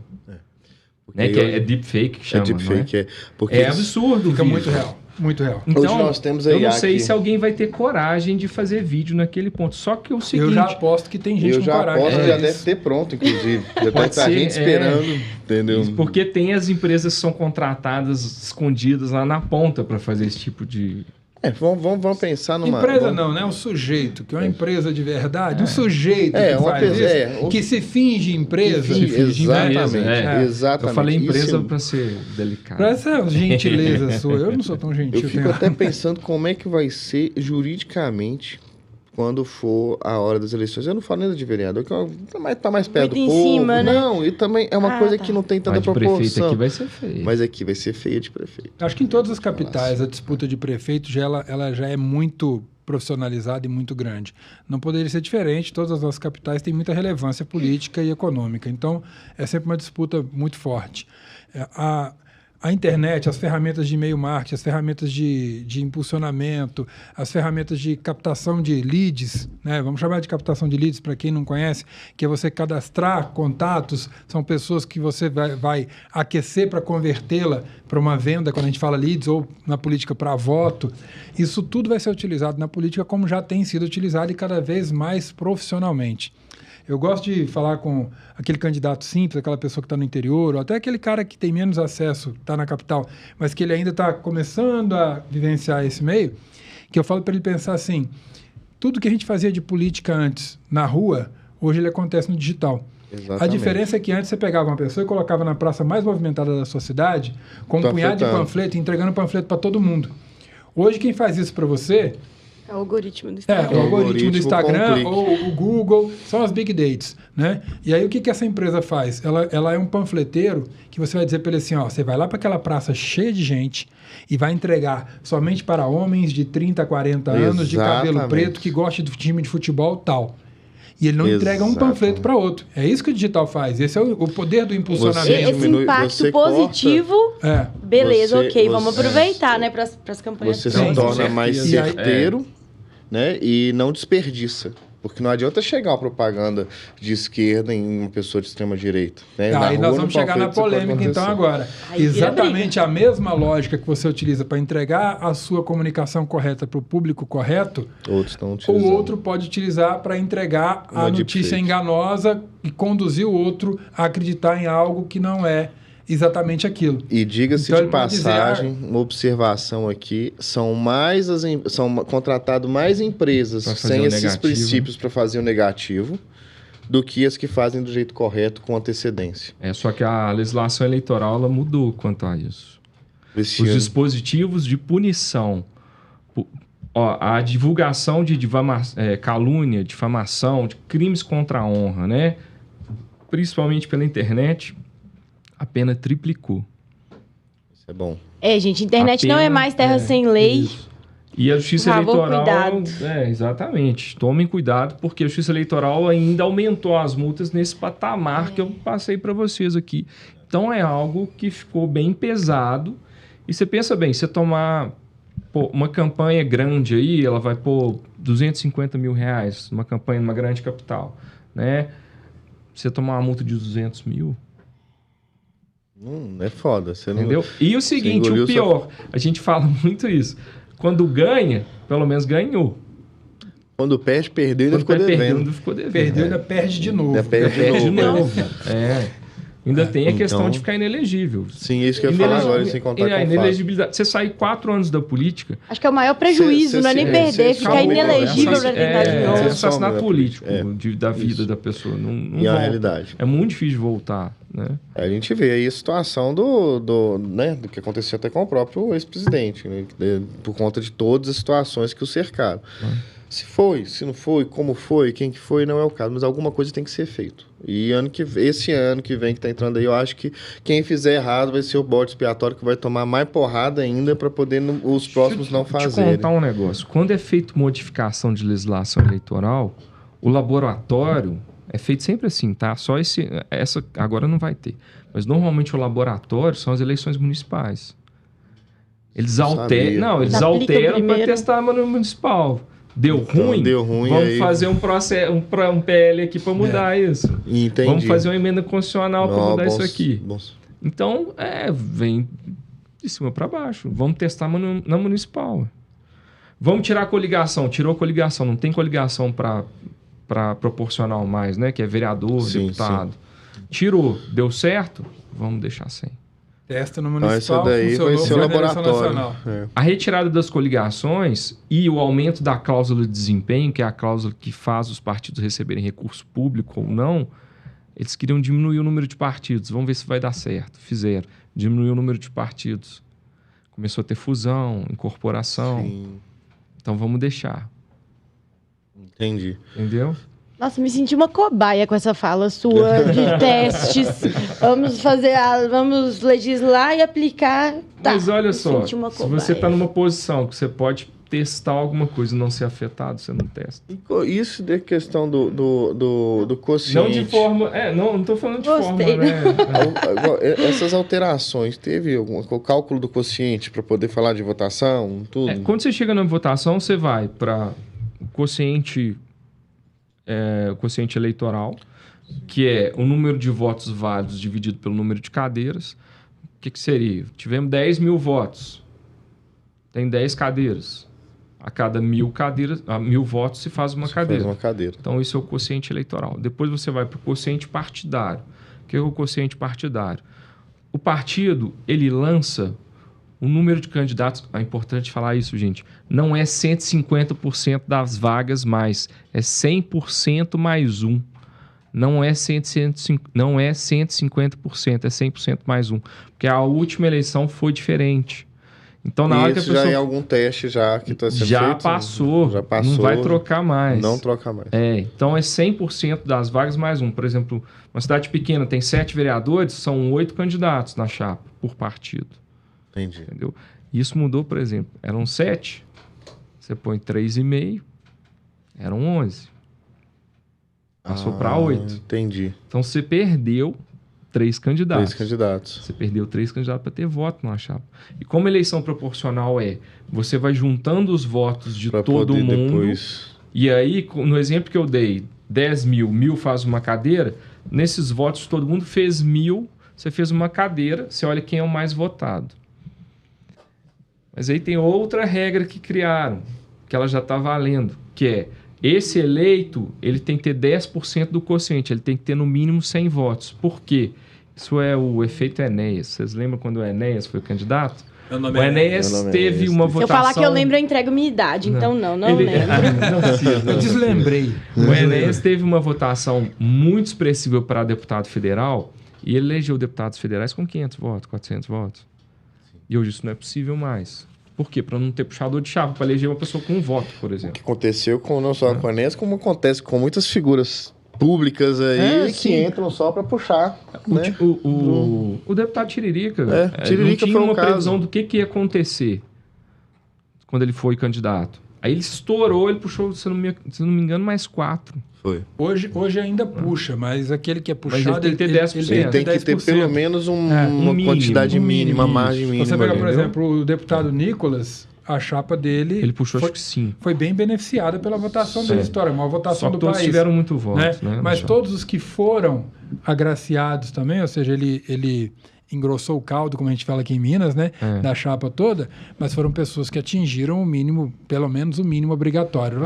Né? Que é deepfake que chama, deepfake, não é? Porque é absurdo. Fica muito real. Muito real. Então, hoje nós temos aí eu não sei se alguém vai ter coragem de fazer vídeo naquele ponto. Só que o seguinte... Eu já aposto que tem gente com coragem. Eu já aposto que já deve ter pronto, inclusive. Já deve estar gente esperando, entendeu? Porque tem as empresas que são contratadas, escondidas lá na ponta para fazer esse tipo de... Vamos pensar numa... Empresa não, né? O sujeito, que é uma empresa de verdade. Um sujeito que faz isso, que se finge empresa. Exatamente. Eu falei empresa para ser delicado. Para essa gentileza sua. Eu não sou tão gentil. Eu fico até pensando como é que vai ser juridicamente quando for a hora das eleições. Eu não falo nada de vereador, que está mais perto do povo. Cima, né? Não, e também é uma coisa que não tem tanta proporção. Prefeito aqui vai ser feio. Mas aqui vai ser feia de prefeito. Acho que em todas as capitais a disputa de prefeito ela já é muito profissionalizada e muito grande. Não poderia ser diferente, todas as nossas capitais têm muita relevância política e econômica. Então, é sempre uma disputa muito forte. A internet, as ferramentas de e-mail marketing, as ferramentas de impulsionamento, as ferramentas de captação de leads, né? Vamos chamar de captação de leads para quem não conhece, que é você cadastrar contatos, são pessoas que você vai aquecer para convertê-la para uma venda, quando a gente fala leads, ou na política para voto. Isso tudo vai ser utilizado na política como já tem sido utilizado e cada vez mais profissionalmente. Eu gosto de falar com aquele candidato simples, aquela pessoa que está no interior, ou até aquele cara que tem menos acesso, está na capital, mas que ele ainda está começando a vivenciar esse meio, que eu falo para ele pensar assim, tudo que a gente fazia de política antes na rua, hoje ele acontece no digital. Exatamente. A diferença é que antes você pegava uma pessoa e colocava na praça mais movimentada da sua cidade, com um punhado de panfleto, entregando panfleto para todo mundo. Hoje quem faz isso para você... É o algoritmo do Instagram. O algoritmo do Instagram ou o Google, são as big dates, né? E aí o que essa empresa faz? Ela é um panfleteiro que você vai dizer para ele assim, ó, você vai lá para aquela praça cheia de gente e vai entregar somente para homens de 30 a 40 anos de cabelo preto que gostam de time de futebol tal. E ele não entrega um panfleto para outro. É isso que o digital faz. Esse é o poder do impulsionamento. Esse impacto positivo, beleza, vamos aproveitar, né, para as campanhas. Você se torna mais certeiro, né, e não desperdiça. Porque não adianta chegar uma propaganda de esquerda em uma pessoa de extrema-direita. Né? Aí nós vamos chegar na polêmica, então, agora. Exatamente a mesma lógica que você utiliza para entregar a sua comunicação correta para o público correto, o outro pode utilizar para entregar a notícia enganosa e conduzir o outro a acreditar em algo que não é exatamente aquilo. E diga-se de passagem, uma observação aqui, são contratado mais empresas sem esses princípios para fazer o negativo do que as que fazem do jeito correto com antecedência. Só que a legislação eleitoral ela mudou quanto a isso. Os dispositivos de punição, a divulgação de calúnia, difamação, de crimes contra a honra, né? Principalmente pela internet, a pena triplicou. Isso é bom. Gente, internet não é mais terra sem lei. Isso. E a Justiça Eleitoral... exatamente. Tomem cuidado, porque a Justiça Eleitoral ainda aumentou as multas nesse patamar que eu passei para vocês aqui. Então, é algo que ficou bem pesado. E você pensa bem, você tomar uma campanha grande aí, ela vai pôr 250 mil reais, uma campanha numa grande capital, né? Você tomar uma multa de 200 mil... é foda. Você entendeu? Não, e o seguinte, o pior, a gente fala muito isso. Quando ganha, pelo menos ganhou. Quando perde, perdeu e ainda ficou devendo. Perdeu, ainda perde de novo. Ainda perde de novo. Ainda tem a questão de ficar inelegível. Sim, isso que eu ia falar agora, sem contar com inelegibilidade. Você sair 4 anos da política... Acho que é o maior prejuízo, não é nem perder, ficar inelegível para tentar de novo. É assassinato político da vida da pessoa. Não e a realidade. É muito difícil de voltar, né? A gente vê aí a situação do que aconteceu até com o próprio ex-presidente, né? Por conta de todas as situações que o cercaram. Se foi, se não foi, como foi, quem que foi, não é o caso. Mas alguma coisa tem que ser feito. E esse ano que vem, que está entrando aí, eu acho que quem fizer errado vai ser o bode expiatório que vai tomar mais porrada ainda para poder os próximos não fazerem. Deixa eu contar um negócio. Quando é feito modificação de legislação eleitoral, o laboratório é feito sempre assim, tá? Só essa agora não vai ter. Mas normalmente o laboratório são as eleições municipais. Eles alteram. Não, eles alteram para testar no municipal. Deu ruim, vamos aí fazer um PL aqui para mudar isso. Entendi. Vamos fazer uma emenda constitucional para mudar isso aqui. Então, vem de cima para baixo. Vamos testar na municipal. Vamos tirar a coligação. Tirou a coligação. Não tem coligação para proporcional mais, né? Que é vereador, deputado. Sim. Tirou. Deu certo? Vamos deixar sem. Testa no municipal, essa daí vai ser o laboratório. A retirada das coligações e o aumento da cláusula de desempenho, que é a cláusula que faz os partidos receberem recurso público ou não, eles queriam diminuir o número de partidos. Vamos ver se vai dar certo. Fizeram. Diminuiu o número de partidos. Começou a ter fusão, incorporação. Sim. Então vamos deixar. Entendi. Entendeu? Nossa, me senti uma cobaia com essa fala sua de testes. Vamos legislar e aplicar. Mas olha só, se você está numa posição que você pode testar alguma coisa e não ser afetado, você não testa. Isso de questão do quociente. Não de forma... não estou falando de forma, né? Essas alterações, teve o cálculo do quociente para poder falar de votação, tudo? Quando você chega na votação, você vai para o quociente eleitoral, que é o número de votos válidos dividido pelo número de cadeiras. O que seria? Tivemos 10 mil votos. Tem 10 cadeiras. A cada 1.000 votos se faz uma cadeira. Então, isso é o quociente eleitoral. Depois você vai para o quociente partidário. O que é o quociente partidário? O partido, ele lança o número de candidatos. É importante falar isso, gente. Não é 150% das vagas mais. É 100% mais um. Não é 150%, é 100% mais um. Porque a última eleição foi diferente. Então, na hora que a pessoa... já é algum teste já que está sendo já feito? Passou. Já passou. Não vai trocar mais. Não troca mais. Então, é 100% das vagas mais um. Por exemplo, uma cidade pequena tem 7 vereadores, são 8 candidatos na chapa por partido. Entendi. Entendeu? Isso mudou, por exemplo. Eram 7, você põe 3,5, eram 11. Passou para 8. Entendi. Então, você perdeu 3 candidatos. 3 candidatos. Você perdeu 3 candidatos para ter voto na chapa. E como eleição proporcional você vai juntando os votos de todo mundo. Depois... E aí, no exemplo que eu dei, 10 mil, 1.000 faz uma cadeira. Nesses votos, todo mundo fez 1.000, você fez uma cadeira, você olha quem é o mais votado. Mas aí tem outra regra que criaram, que ela já está valendo, que é esse eleito, ele tem que ter 10% do quociente, ele tem que ter no mínimo 100 votos. Por quê? Isso é o efeito Enéas. Vocês lembram quando o Enéas foi candidato? O Enéas teve uma votação... Se eu falar que eu lembro, eu entrego minha idade. Então não lembro. Eu deslembrei. O Enéas teve uma votação muito expressiva para deputado federal e ele elegeu deputados federais com 500 votos, 400 votos. E hoje isso não é possível mais. Por quê? Para não ter puxador de chapa, para eleger uma pessoa com um voto, por exemplo. O que aconteceu não só com o Enéas, como acontece com muitas figuras públicas aí que entram só para puxar. O deputado Tiririca, Tiririca não tinha foi uma previsão do que ia acontecer quando ele foi candidato. Aí ele estourou, ele puxou, se não me engano, mais 4. Foi. Hoje ainda puxa, mas aquele que é puxado... Mas ele tem que ter 10%. Ele tem que ter pelo menos uma quantidade mínima, uma margem mínima. Você pega, por exemplo, o deputado Nicolas, a chapa dele... Ele puxou, acho que sim. Foi bem beneficiada pela votação da história, uma votação do país. Todos tiveram muito voto, né? Mas todos os que foram agraciados também, ou seja, ele engrossou o caldo, como a gente fala aqui em Minas, né? Da chapa toda, mas foram pessoas que atingiram o mínimo, pelo menos o mínimo obrigatório.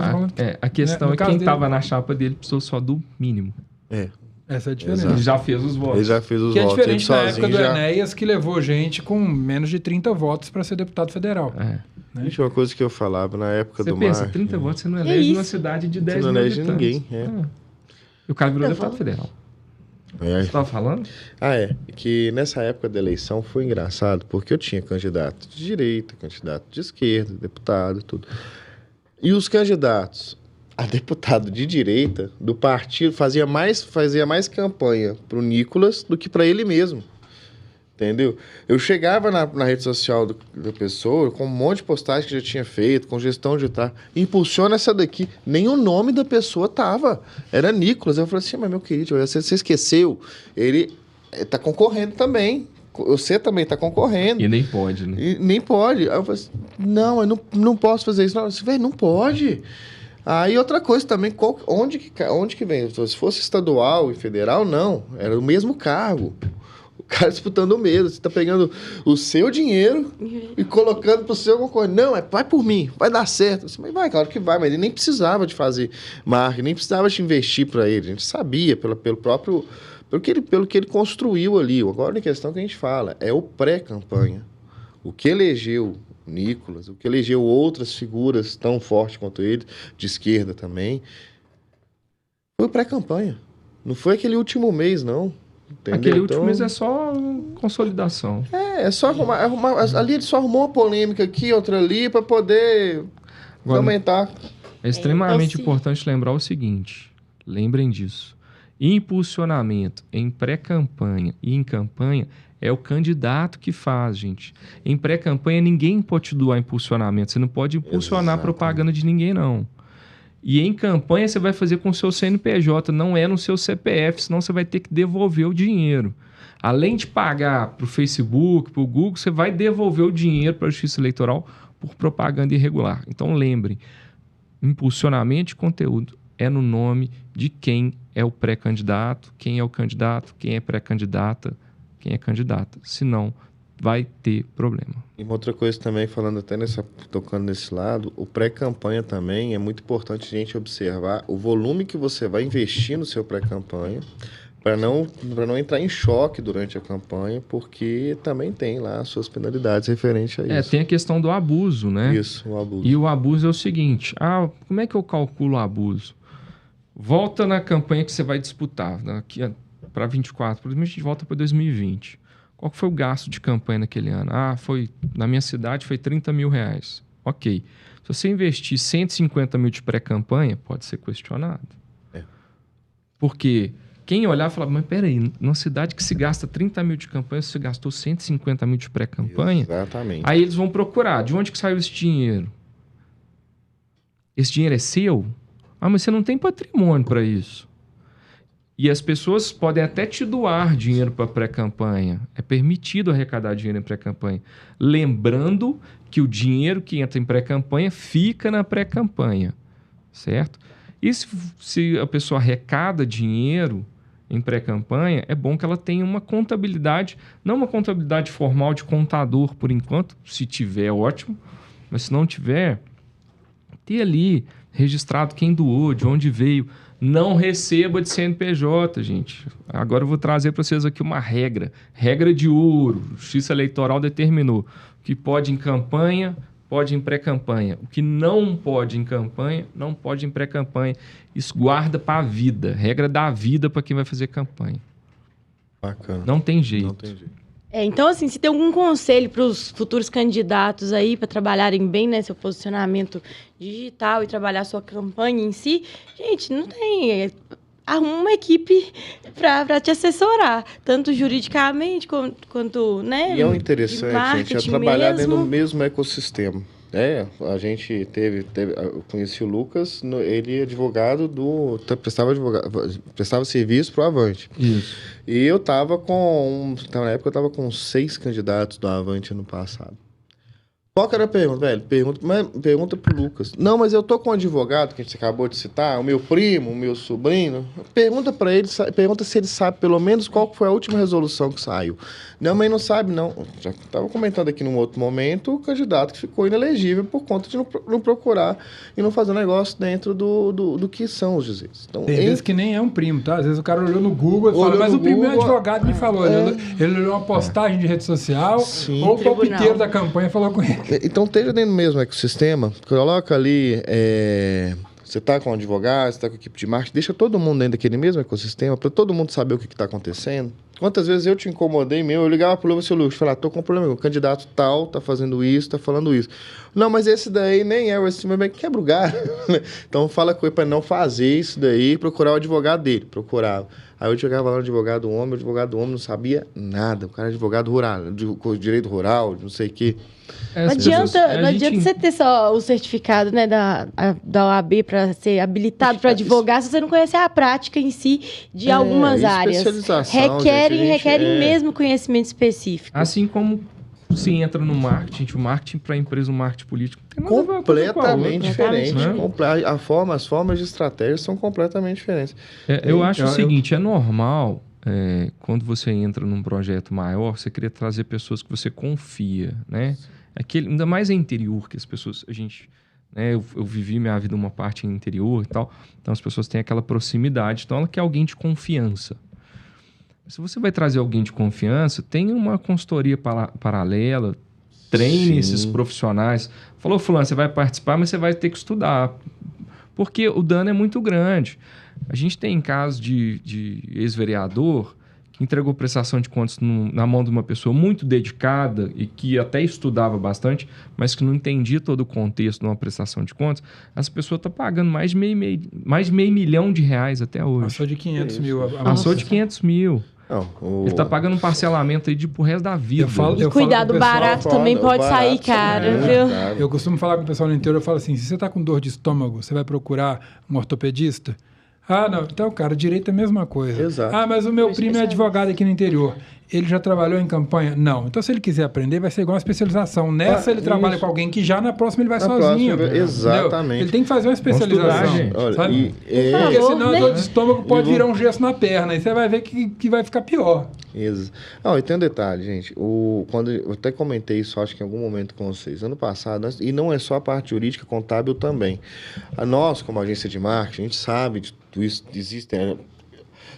A questão é que quem estava na chapa dele precisou só do mínimo. Essa é a diferença. Ele já fez os votos. Ele já fez os que votos. É diferente da época do já... Enéas, que levou gente com menos de 30 votos para ser deputado federal. Né? Gente, uma coisa que eu falava na época você do pensa, Mar... 30 votos você não elege numa cidade de 10 mil habitantes. Você não elege ninguém, E o cara virou deputado federal. Você estava falando? Que nessa época da eleição foi engraçado, porque eu tinha candidato de direita, candidato de esquerda, deputado, tudo. E os candidatos a deputado de direita do partido fazia mais campanha pro Nicolas do que para ele mesmo. Entendeu? Eu chegava na rede social da pessoa com um monte de postagem que já tinha feito, com gestão de impulsiona essa daqui. Nem o nome da pessoa tava. Era Nicolas. Eu falei assim, mas meu querido, você esqueceu. Ele tá concorrendo também. Você também tá concorrendo. E nem pode, né? E nem pode. Aí eu falei assim, não, eu não posso fazer isso. Não, velho, não pode. Aí outra coisa também, onde que vem? Se fosse estadual e federal, não. Era o mesmo cargo. O cara disputando o mesmo. Você tá pegando o seu dinheiro e colocando pro seu concorrente. Não, vai por mim, vai dar certo. Mas vai, claro que vai, mas ele nem precisava de fazer marketing, nem precisava de investir para ele. A gente sabia pelo que ele construiu ali. Agora a questão que a gente fala é o pré-campanha. O que elegeu Nicolas, o que elegeu outras figuras tão fortes quanto ele, de esquerda também, foi pré-campanha. Não foi aquele último mês, não. Entendeu? Aquele último mês é só consolidação. É só arrumar. Ali ele só arrumou uma polêmica aqui, outra ali, para poder aumentar. É extremamente importante lembrar o seguinte, lembrem disso. Impulsionamento em pré-campanha e em campanha é o candidato que faz, gente. Em pré-campanha, ninguém pode te doar impulsionamento. Você não pode impulsionar propaganda de ninguém, não. E em campanha, você vai fazer com o seu CNPJ, não é no seu CPF, senão você vai ter que devolver o dinheiro. Além de pagar para o Facebook, para o Google, você vai devolver o dinheiro para a Justiça Eleitoral por propaganda irregular. Então, lembrem, impulsionamento de conteúdo é no nome de quem é o pré-candidato, quem é o candidato, quem é pré-candidata, quem é candidata. Senão, vai ter problema. E uma outra coisa também, tocando nesse lado, o pré-campanha também é muito importante a gente observar o volume que você vai investir no seu pré-campanha para não entrar em choque durante a campanha, porque também tem lá as suas penalidades referentes a isso. Tem a questão do abuso, né? Isso, o abuso. E o abuso é o seguinte, como é que eu calculo o abuso? Volta na campanha que você vai disputar, daqui para 24, por exemplo, a gente volta para 2020. Qual foi o gasto de campanha naquele ano? Na minha cidade foi 30 mil reais. Ok. Se você investir 150 mil de pré-campanha, pode ser questionado. Porque quem olhar e falar, mas peraí, numa cidade que se gasta 30 mil de campanha, você gastou 150 mil de pré-campanha? Exatamente. Aí eles vão procurar, de onde que saiu esse dinheiro? Esse dinheiro é seu? Mas você não tem patrimônio para isso. E as pessoas podem até te doar dinheiro para pré-campanha. É permitido arrecadar dinheiro em pré-campanha. Lembrando que o dinheiro que entra em pré-campanha fica na pré-campanha. Certo? E se a pessoa arrecada dinheiro em pré-campanha, é bom que ela tenha uma contabilidade, não uma contabilidade formal de contador por enquanto, se tiver, ótimo, mas se não tiver, ter ali registrado quem doou, de onde veio. Não receba de CNPJ, gente. Agora eu vou trazer para vocês aqui uma regra. Regra de ouro. A Justiça Eleitoral determinou. O que pode em campanha, pode em pré-campanha. O que não pode em campanha, não pode em pré-campanha. Isso guarda para a vida. Regra da vida para quem vai fazer campanha. Bacana. Não tem jeito. Não tem jeito. Então, assim, se tem algum conselho para os futuros candidatos aí, para trabalharem bem, né, seu posicionamento digital e trabalhar sua campanha em si, gente, não tem... Arruma uma equipe para te assessorar, tanto juridicamente quanto, né? E é um interessante, gente, é trabalhar dentro do mesmo ecossistema. A gente eu conheci o Lucas, ele é advogado prestava serviço para o Avante. Isso. E eu na época eu estava com 6 candidatos do Avante ano passado. Qual que era a pergunta, velho? Pergunta pro Lucas. Não, mas eu tô com um advogado que a gente acabou de citar, o meu primo, o meu sobrinho. Pergunta pra ele, pergunta se ele sabe pelo menos qual foi a última resolução que saiu. Não, mas não sabe, não. Já estava comentando aqui num outro momento o candidato que ficou inelegível por conta de não procurar e não fazer negócio dentro do que são os dizeres. Então, tem vezes que nem é um primo, tá? Às vezes o cara olhou no Google e fala, mas o primo é advogado me falou. Ele olhou uma postagem de rede social, sim, ou o palpiteiro da campanha falou com ele. Então, esteja dentro do mesmo ecossistema, coloca ali, você está com um advogado, você está com a equipe de marketing, deixa todo mundo dentro daquele mesmo ecossistema, para todo mundo saber o que está acontecendo. Quantas vezes eu te incomodei, eu ligava para o Lucas, falava, tô com um problema, o candidato tal tá fazendo isso, tá falando isso. Não, mas esse daí nem é, esse mas quebra o galho. Então, fala com ele para não fazer isso daí, procurar o advogado dele, procurava. Aí eu chegava lá no advogado homem, o advogado homem não sabia nada. O cara é advogado rural, de direito rural, não sei o quê. Não adianta você ter só o certificado, né, da OAB para ser habilitado para advogar se você não conhecer a prática em si de algumas áreas. Requerem mesmo conhecimento específico. Assim como se entra no marketing, o marketing para a empresa, o marketing político tem completamente diferente. Né? As formas de estratégia são completamente diferentes. Eu acho o seguinte, é normal, quando você entra num projeto maior, você querer trazer pessoas que você confia, né? Ainda mais em interior, que as pessoas, eu vivi minha vida uma parte em interior e tal, então as pessoas têm aquela proximidade, então ela quer alguém de confiança. Se você vai trazer alguém de confiança, tenha uma consultoria paralela, treine esses profissionais. Falou, fulano, você vai participar, mas você vai ter que estudar, porque o dano é muito grande. A gente tem casos de ex-vereador que entregou prestação de contas na mão de uma pessoa muito dedicada e que até estudava bastante, mas que não entendia todo o contexto de uma prestação de contas. Essa pessoa está pagando mais de meio milhão de reais até hoje. Passou de 500 mil. Passou de 500 mil. Ele está pagando um parcelamento aí pro resto da vida. Cuidado barato também pode sair caro, viu? Eu costumo falar com o pessoal no interior, eu falo assim, se você está com dor de estômago, você vai procurar um ortopedista? Ah, não. Então, cara, direito é a mesma coisa. Exato. Ah, mas o meu primo é advogado aqui no interior. Ele já trabalhou em campanha? Não. Então, se ele quiser aprender, vai ser igual uma especialização. Nessa, ele trabalha com alguém que já na próxima ele vai sozinho. Exatamente. Ele tem que fazer uma especialização. Olha, porque senão a dor de estômago pode virar um gesso na perna. E você vai ver que vai ficar pior. E tem um detalhe, gente. Quando eu até comentei isso, acho que em algum momento com vocês. Ano passado, e não é só a parte jurídica, contábil também. Nós, como agência de marketing, a gente sabe de tudo isso.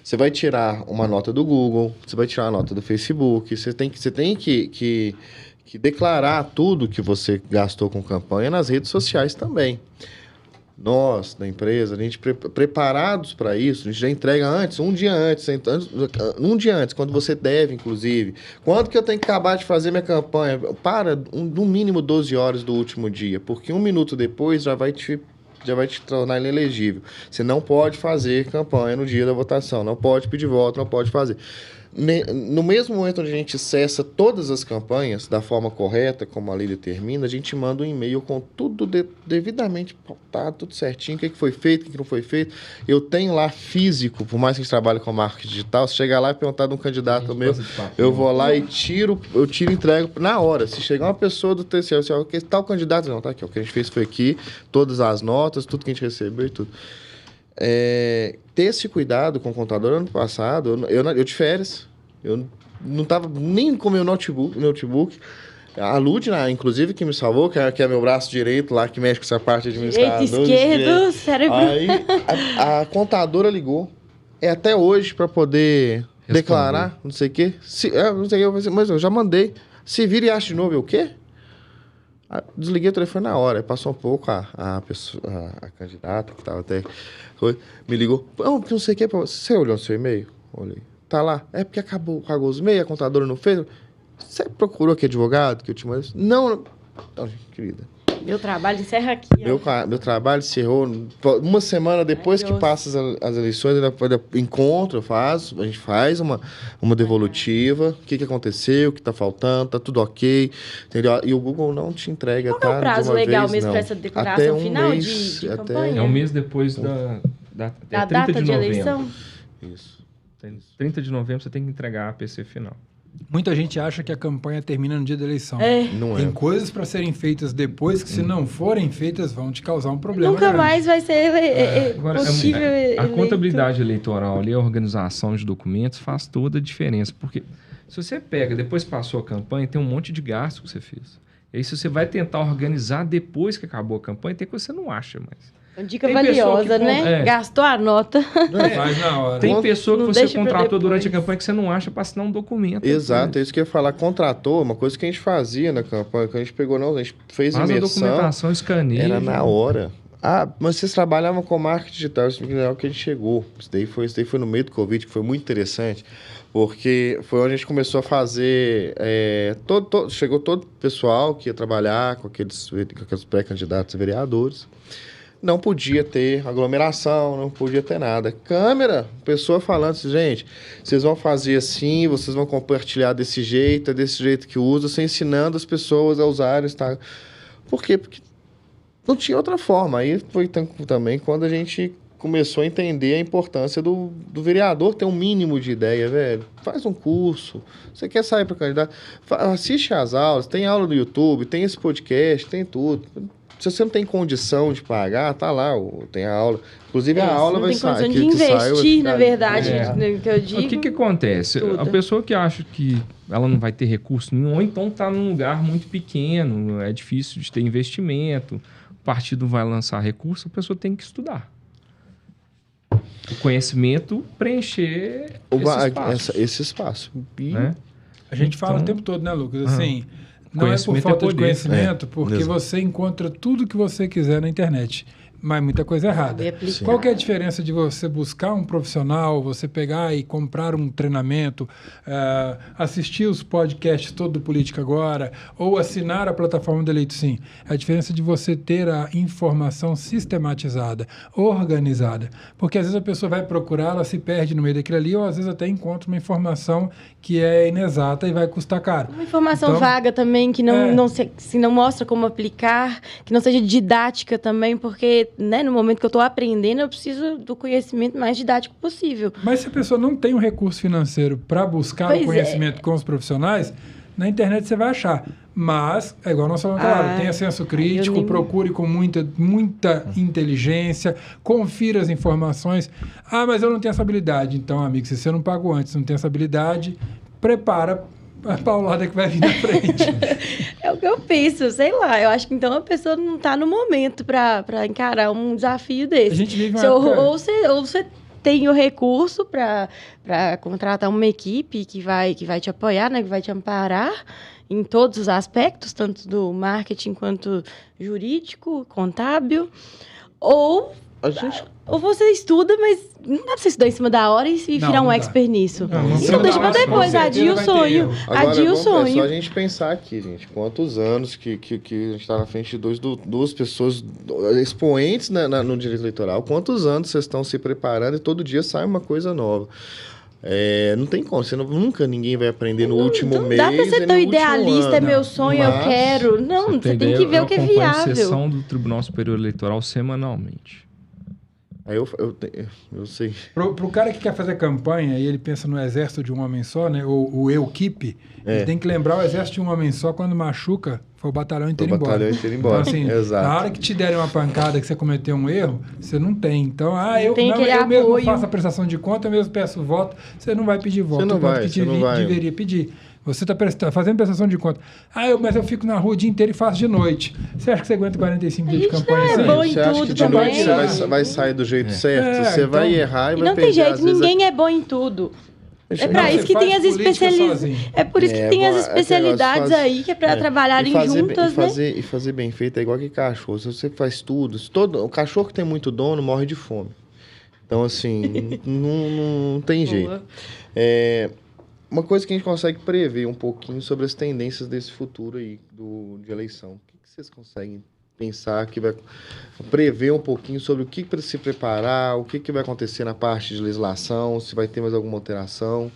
Você vai tirar uma nota do Google, você vai tirar uma nota do Facebook, você tem que declarar tudo que você gastou com campanha nas redes sociais também. Nós, da empresa, a gente preparados para isso, a gente já entrega antes, um dia antes, quando você deve, inclusive. Quando que eu tenho que acabar de fazer minha campanha? No mínimo 12 horas do último dia, porque 1 minuto depois já vai te tornar inelegível. Você não pode fazer campanha no dia da votação, não pode pedir voto, não pode fazer. No mesmo momento onde a gente cessa todas as campanhas da forma correta, como a lei determina, a gente manda um e-mail com tudo devidamente pautado, tudo certinho, o que foi feito, o que não foi feito. Eu tenho lá físico, por mais que a gente trabalhe com marketing digital, se chegar lá e perguntar de um candidato meu, eu vou lá e tiro e entrego na hora. Se chegar uma pessoa do TCE, que tal candidato? Não, tá aqui, o que a gente fez foi aqui, todas as notas, tudo que a gente recebeu e tudo. Ter esse cuidado com o contador. Ano passado, eu de férias, eu não estava nem com o meu notebook. A Lud, inclusive, que me salvou, que é meu braço direito lá, que mexe com essa parte administrativa. Direito, esquerdo, cérebro. Aí a contadora ligou. Até hoje para poder declarar, não sei o quê. Mas eu já mandei. Se vira e acha de novo, o quê? Desliguei o telefone na hora. Passou um pouco a candidata, que estava até... me ligou. Não sei o que. Você olhou no seu e-mail? Olhei. Tá lá. É porque acabou os e-mails, a contadora não fez. Você procurou aqui advogado que eu te mandei? Não, querida. Meu trabalho encerra aqui. Meu trabalho encerrou uma semana depois que passa as eleições. Encontro, a gente faz uma devolutiva. O que aconteceu, o que está faltando, tá tudo ok. Entendeu? E o Google não te entrega, Qual é o prazo legal mesmo para essa declaração final de campanha? É um mês depois da data de eleição? Isso. 30 de novembro você tem que entregar a APC final. Muita gente acha que a campanha termina no dia da eleição. Não Tem é. coisas para serem feitas depois que, se não forem feitas, vão te causar um problema Nunca grande. mais vai ser Agora, possível a eleito. contabilidade eleitoral ali, a organização de documentos faz toda a diferença, porque se você pega, depois passou a campanha, tem um monte de gasto que você fez. E aí, se você vai tentar organizar depois que acabou a campanha, tem coisa que você não acha mais. Uma dica Tem pessoa valiosa, que né? é. Gastou a nota. Faz na hora. Tem pessoa que Não você deixa pra contratou depois. durante a campanha que você não acha para assinar um documento. Exato, é depois. isso que eu ia falar. Contratou, uma coisa que a gente fazia na campanha, que a gente pegou, não, a gente fez Faz a imersão, documentação, escaneia. era na hora. Ah, mas vocês trabalhavam com marketing digital, isso é o que a gente chegou. Isso daí foi no meio do Covid, que foi muito interessante, porque foi onde a gente começou a fazer... chegou todo o pessoal que ia trabalhar com aqueles pré-candidatos a vereadores. Não podia ter aglomeração, não podia ter nada. Câmera, pessoa falando assim, gente, vocês vão fazer assim, vocês vão compartilhar desse jeito, é desse jeito que usa, você ensinando as pessoas a usarem. Tá? Por quê? Porque não tinha outra forma. Aí foi também quando a gente começou a entender a importância do vereador ter um mínimo de ideia, velho. Faz um curso, você quer sair para candidato, assiste às aulas, tem aula no YouTube, tem esse podcast, tem tudo. Se você não tem condição de pagar, tá lá, tem a aula. Inclusive, a aula vai sair. Não tem condição de investir, na verdade, que eu digo. O que acontece? Tudo. A pessoa que acha que ela não vai ter recurso nenhum, ou então está num lugar muito pequeno, é difícil de ter investimento, o partido vai lançar recurso, a pessoa tem que estudar. O conhecimento preencher esse espaço. Né? A gente fala Então- o tempo todo, né, Lucas? Assim, não é por Conhecimento falta é de poder. conhecimento, porque exato. você encontra tudo que você quiser na internet. Mas muita coisa errada. Saber aplicar. Qual que é a diferença de você buscar um profissional, você pegar e comprar um treinamento, assistir os podcasts todo do Política Agora, ou assinar a plataforma do Eleito Sim? A diferença de você ter a informação sistematizada, organizada. Porque às vezes a pessoa vai procurar, ela se perde no meio daquilo ali, ou às vezes até encontra uma informação que é inexata e vai custar caro. Uma informação Então, vaga também, que não mostra como aplicar, que não seja didática também, porque né, no momento que eu estou aprendendo, eu preciso do conhecimento mais didático possível. Mas se a pessoa não tem um recurso financeiro para buscar Pois o conhecimento com os profissionais, na internet você vai achar. Mas, é igual nós falamos, claro, tenha senso crítico, procure com muita inteligência, confira as informações. Ah, mas eu não tenho essa habilidade. Então, amigo, se você não pagou antes, não tem essa habilidade, prepara a paulada que vai vir na frente. É o que eu penso, sei lá. Eu acho que então a pessoa não está no momento para encarar um desafio desse. A gente vive uma ou época... você tem o recurso para contratar uma equipe que vai te apoiar, né, que vai te amparar em todos os aspectos, tanto do marketing quanto jurídico, contábil, ou você estuda, mas não dá pra você estudar em cima da hora e virar um expert nisso. Então deixa pra depois, adia o sonho. Adia o sonho. É só a gente pensar aqui, gente, quantos anos que a gente tá na frente de duas pessoas expoentes no direito eleitoral, quantos anos vocês estão se preparando e todo dia sai uma coisa nova. Não tem como, nunca ninguém vai aprender no último mês. Não dá pra ser tão idealista, é meu sonho, eu quero. Não, você tem que ver o que é viável. Eu acompanho a sessão do Tribunal Superior Eleitoral semanalmente. Aí eu sei. Pro cara que quer fazer campanha e ele pensa no exército de um homem só, né? O eu-keep, ele tem que lembrar o exército de um homem só, quando machuca, foi o batalhão inteiro embora. Então, assim, exato. Na hora que te derem uma pancada que você cometeu um erro, você não tem. Então, eu mesmo faço a prestação de conta, eu mesmo peço voto, você não vai pedir voto. Deveria pedir. Você está fazendo prestação de conta. Mas eu fico na rua o dia inteiro e faço de noite. Você acha que você aguenta 45 dias de campanha não é sem? bom em Você acha tudo que de também. noite você vai sair do jeito certo? Você então, vai errar e vai não perder. tem jeito, ninguém é bom em tudo. É para isso que tem as especialidades. É por isso que tem as especialidades aí, que é para trabalharem juntas, né? E fazer bem feito é igual que cachorro. Se você faz tudo, o cachorro que tem muito dono morre de fome. Então, assim, não tem jeito. Uma coisa que a gente consegue prever um pouquinho sobre as tendências desse futuro aí de eleição. O que vocês conseguem pensar que vai prever um pouquinho sobre o que para se preparar, o que vai acontecer na parte de legislação, se vai ter mais alguma alteração?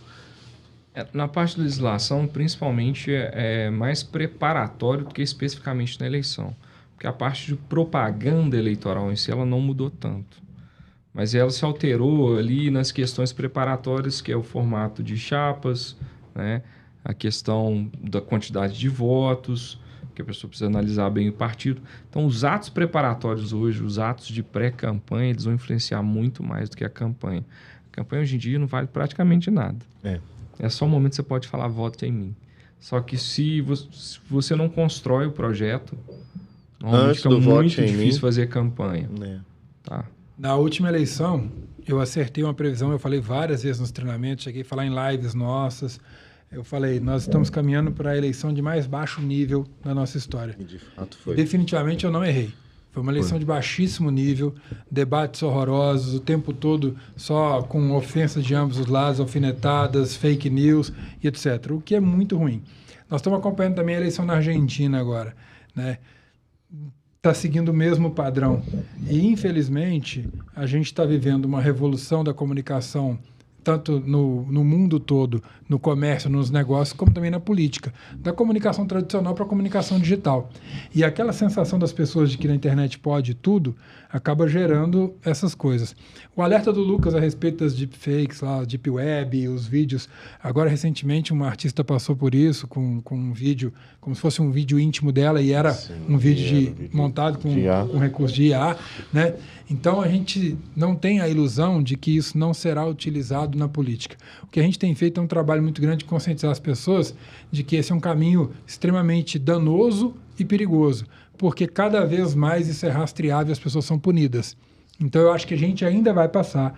Na parte da legislação, principalmente, é mais preparatório do que especificamente na eleição. Porque a parte de propaganda eleitoral em si, ela não mudou tanto. Mas ela se alterou ali nas questões preparatórias, que é o formato de chapas, né? a questão da quantidade de votos, que a pessoa precisa analisar bem o partido. Então, os atos preparatórios hoje, os atos de pré-campanha, eles vão influenciar muito mais do que a campanha. A campanha hoje em dia não vale praticamente nada. É só um momento que você pode falar, vote em mim. Só que se você não constrói o projeto, normalmente fica muito difícil fazer campanha. Tá? Na última eleição, eu acertei uma previsão, eu falei várias vezes nos treinamentos, cheguei a falar em lives nossas. Eu falei, nós estamos caminhando para a eleição de mais baixo nível na nossa história. E de fato foi. Definitivamente eu não errei. Foi uma eleição de baixíssimo nível, debates horrorosos, o tempo todo só com ofensas de ambos os lados, alfinetadas, fake news e etc. O que é muito ruim. Nós estamos acompanhando também a eleição na Argentina agora, né? Está seguindo o mesmo padrão. E, infelizmente, a gente está vivendo uma revolução da comunicação tanto no mundo todo, no comércio, nos negócios, como também na política. Da comunicação tradicional para a comunicação digital. E aquela sensação das pessoas de que na internet pode tudo, acaba gerando essas coisas. O alerta do Lucas a respeito das deepfakes, lá, deep web, os vídeos. Agora, recentemente, uma artista passou por isso com um vídeo, como se fosse um vídeo íntimo dela, e era um vídeo montado com recurso de IA, né? Então, a gente não tem a ilusão de que isso não será utilizado na política. O que a gente tem feito é um trabalho muito grande de conscientizar as pessoas de que esse é um caminho extremamente danoso e perigoso, porque cada vez mais isso é rastreável e as pessoas são punidas. Então, eu acho que a gente ainda vai passar,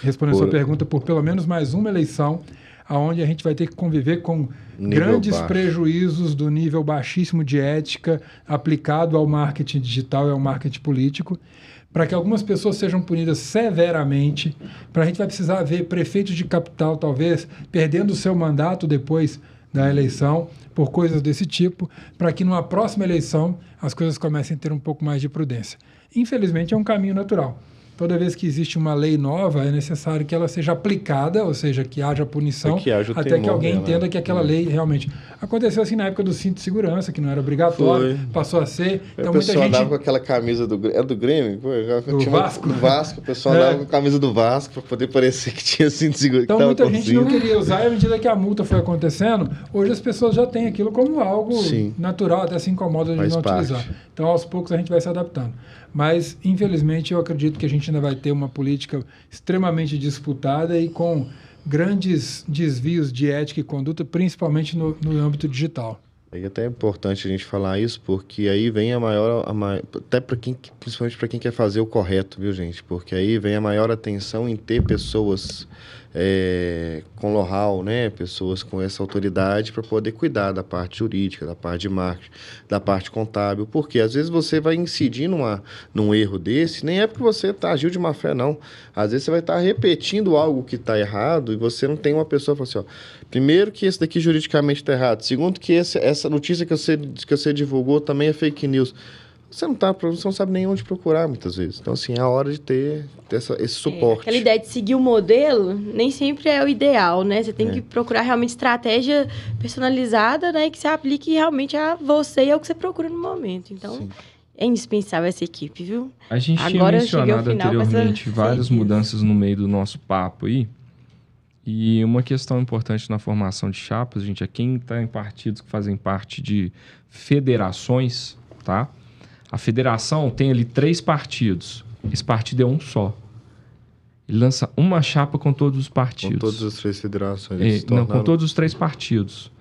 respondendo a sua pergunta, por pelo menos mais uma eleição, onde a gente vai ter que conviver com grandes prejuízos do nível baixíssimo de ética aplicado ao marketing digital e ao marketing político, para que algumas pessoas sejam punidas severamente, para a gente vai precisar ver prefeitos de capital, talvez, perdendo o seu mandato depois da eleição, por coisas desse tipo, para que numa próxima eleição as coisas comecem a ter um pouco mais de prudência. Infelizmente, é um caminho natural. Toda vez que existe uma lei nova, é necessário que ela seja aplicada, ou seja, que haja punição, até que alguém entenda que aquela lei realmente... Aconteceu assim na época do cinto de segurança, que não era obrigatório, passou a ser. Então, o pessoal andava com aquela camisa do... É do Grêmio? Do Vasco? Do Vasco, o pessoal andava com a camisa do Vasco para poder parecer que tinha cinto de segurança. Então, muita gente não queria usar, e à medida que a multa foi acontecendo, hoje as pessoas já têm aquilo como algo natural, até se incomoda de não utilizar. Então, aos poucos, a gente vai se adaptando. Mas, infelizmente, eu acredito que a gente ainda vai ter uma política extremamente disputada e com grandes desvios de ética e conduta, principalmente no âmbito digital. E até é importante a gente falar isso, porque aí vem a maior até principalmente para quem quer fazer o correto, viu, gente? Porque aí vem a maior atenção em ter pessoas com know-how, né? Pessoas com essa autoridade para poder cuidar da parte jurídica, da parte de marketing, da parte contábil, porque às vezes você vai incidir num erro desse, nem é porque você agiu de má fé, não. Às vezes você vai estar repetindo algo que está errado e você não tem uma pessoa que fala assim, ó, primeiro que esse daqui juridicamente está errado, segundo que essa notícia que você divulgou também é fake news. Você não sabe nem onde procurar, muitas vezes. Então, assim, é a hora de ter esse suporte. Aquela ideia de seguir o modelo nem sempre é o ideal, né? Você tem que procurar realmente estratégia personalizada, né? Que se aplique realmente a você e ao que você procura no momento. Então, é indispensável essa equipe, viu? A gente tinha mencionado anteriormente várias mudanças no meio do nosso papo aí. E uma questão importante na formação de chapas, gente, é quem está em partidos que fazem parte de federações, tá? A federação tem ali 3 partidos. Esse partido é um só. Ele lança uma chapa com todos os partidos. Com todas as 3 federações. Não, com todos os 3 partidos.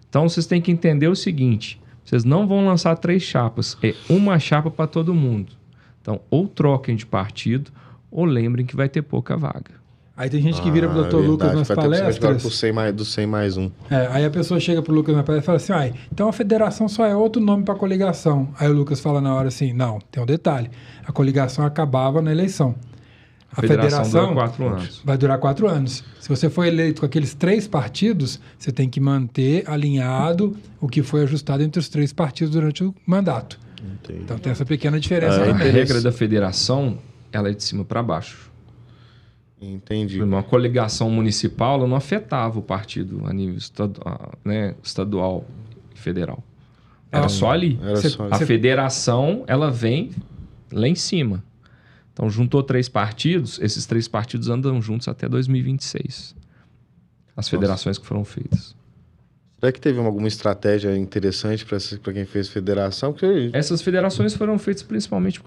Então, vocês têm que entender o seguinte. Vocês não vão lançar 3 chapas. É uma chapa para todo mundo. Então, ou troquem de partido, ou lembrem que vai ter pouca vaga. Aí tem gente que vira pro Dr. Lucas nas palestras... Do 100 mais 1. Aí a pessoa chega pro Lucas na palestra e fala assim, então a federação só é outro nome para coligação. Aí o Lucas fala na hora assim, não, tem um detalhe. A coligação acabava na eleição. A federação dura 4 anos. Vai durar 4 anos. Se você for eleito com aqueles 3 partidos, você tem que manter alinhado o que foi ajustado entre os 3 partidos durante o mandato. Entendi. Então tem essa pequena diferença também. A regra da federação, ela é de cima para baixo. Entendi. Uma coligação municipal ela não afetava o partido a nível estadual e federal. Era só ali. A federação, ela vem lá em cima. Então, juntou 3 partidos, esses 3 partidos andam juntos até 2026. As federações que foram feitas. Será que teve alguma estratégia interessante para quem fez federação? Porque Essas federações foram feitas principalmente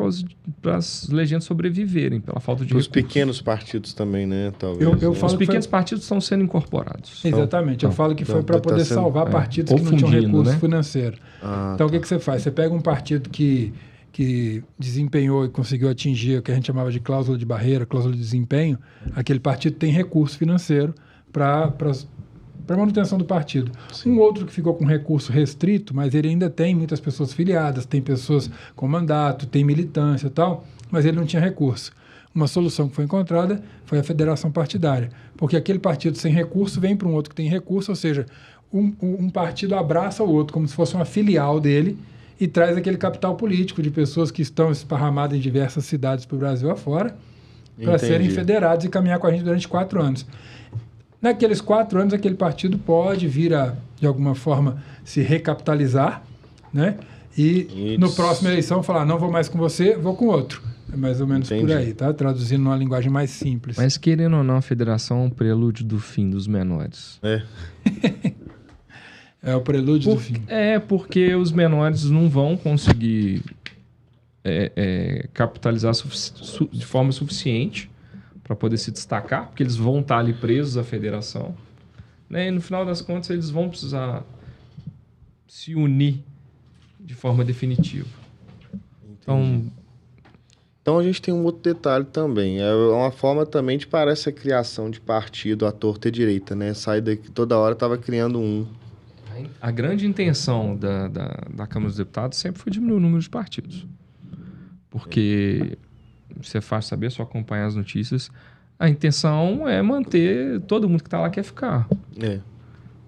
para as legendas sobreviverem, pela falta de os recursos. pequenos partidos também, né? Talvez. Eu Os falo que pequenos partidos estão sendo incorporados. Exatamente, eu falo que foi para tá poder sendo- salvar partidos que não tinham confundindo, recurso né? financeiro. Então, o que você faz? Você pega um partido que desempenhou e conseguiu atingir o que a gente chamava de cláusula de barreira, cláusula de desempenho, aquele partido tem recurso financeiro para manutenção do partido. Um outro que ficou com recurso restrito, mas ele ainda tem muitas pessoas filiadas, tem pessoas com mandato, tem militância e tal, mas ele não tinha recurso. Uma solução que foi encontrada foi a federação partidária, porque aquele partido sem recurso vem para um outro que tem recurso, ou seja, um partido abraça o outro como se fosse uma filial dele e traz aquele capital político de pessoas que estão esparramadas em diversas cidades para o Brasil afora para Entendi. serem federados e caminhar com a gente durante 4 anos. Naqueles 4 anos, aquele partido pode vir a, de alguma forma, se recapitalizar, né? E no próximo eleição falar, não vou mais com você, vou com outro. É mais ou menos por Entendi. aí, tá? Traduzindo numa linguagem mais simples. Mas querendo ou não, a federação é um prelúdio do fim dos menores. É o prelúdio do fim. Porque os menores não vão conseguir capitalizar de forma suficiente para poder se destacar, porque eles vão estar ali presos à federação. Né? E no final das contas, eles vão precisar se unir de forma definitiva. Então a gente tem um outro detalhe também. É uma forma também de parar essa criação de partido à torta e direita, né? Sai daqui toda hora estava criando um. A grande intenção da Câmara dos Deputados sempre foi diminuir o número de partidos. Porque, isso é fácil saber, é só acompanhar as notícias, a intenção é manter todo mundo que está lá quer ficar.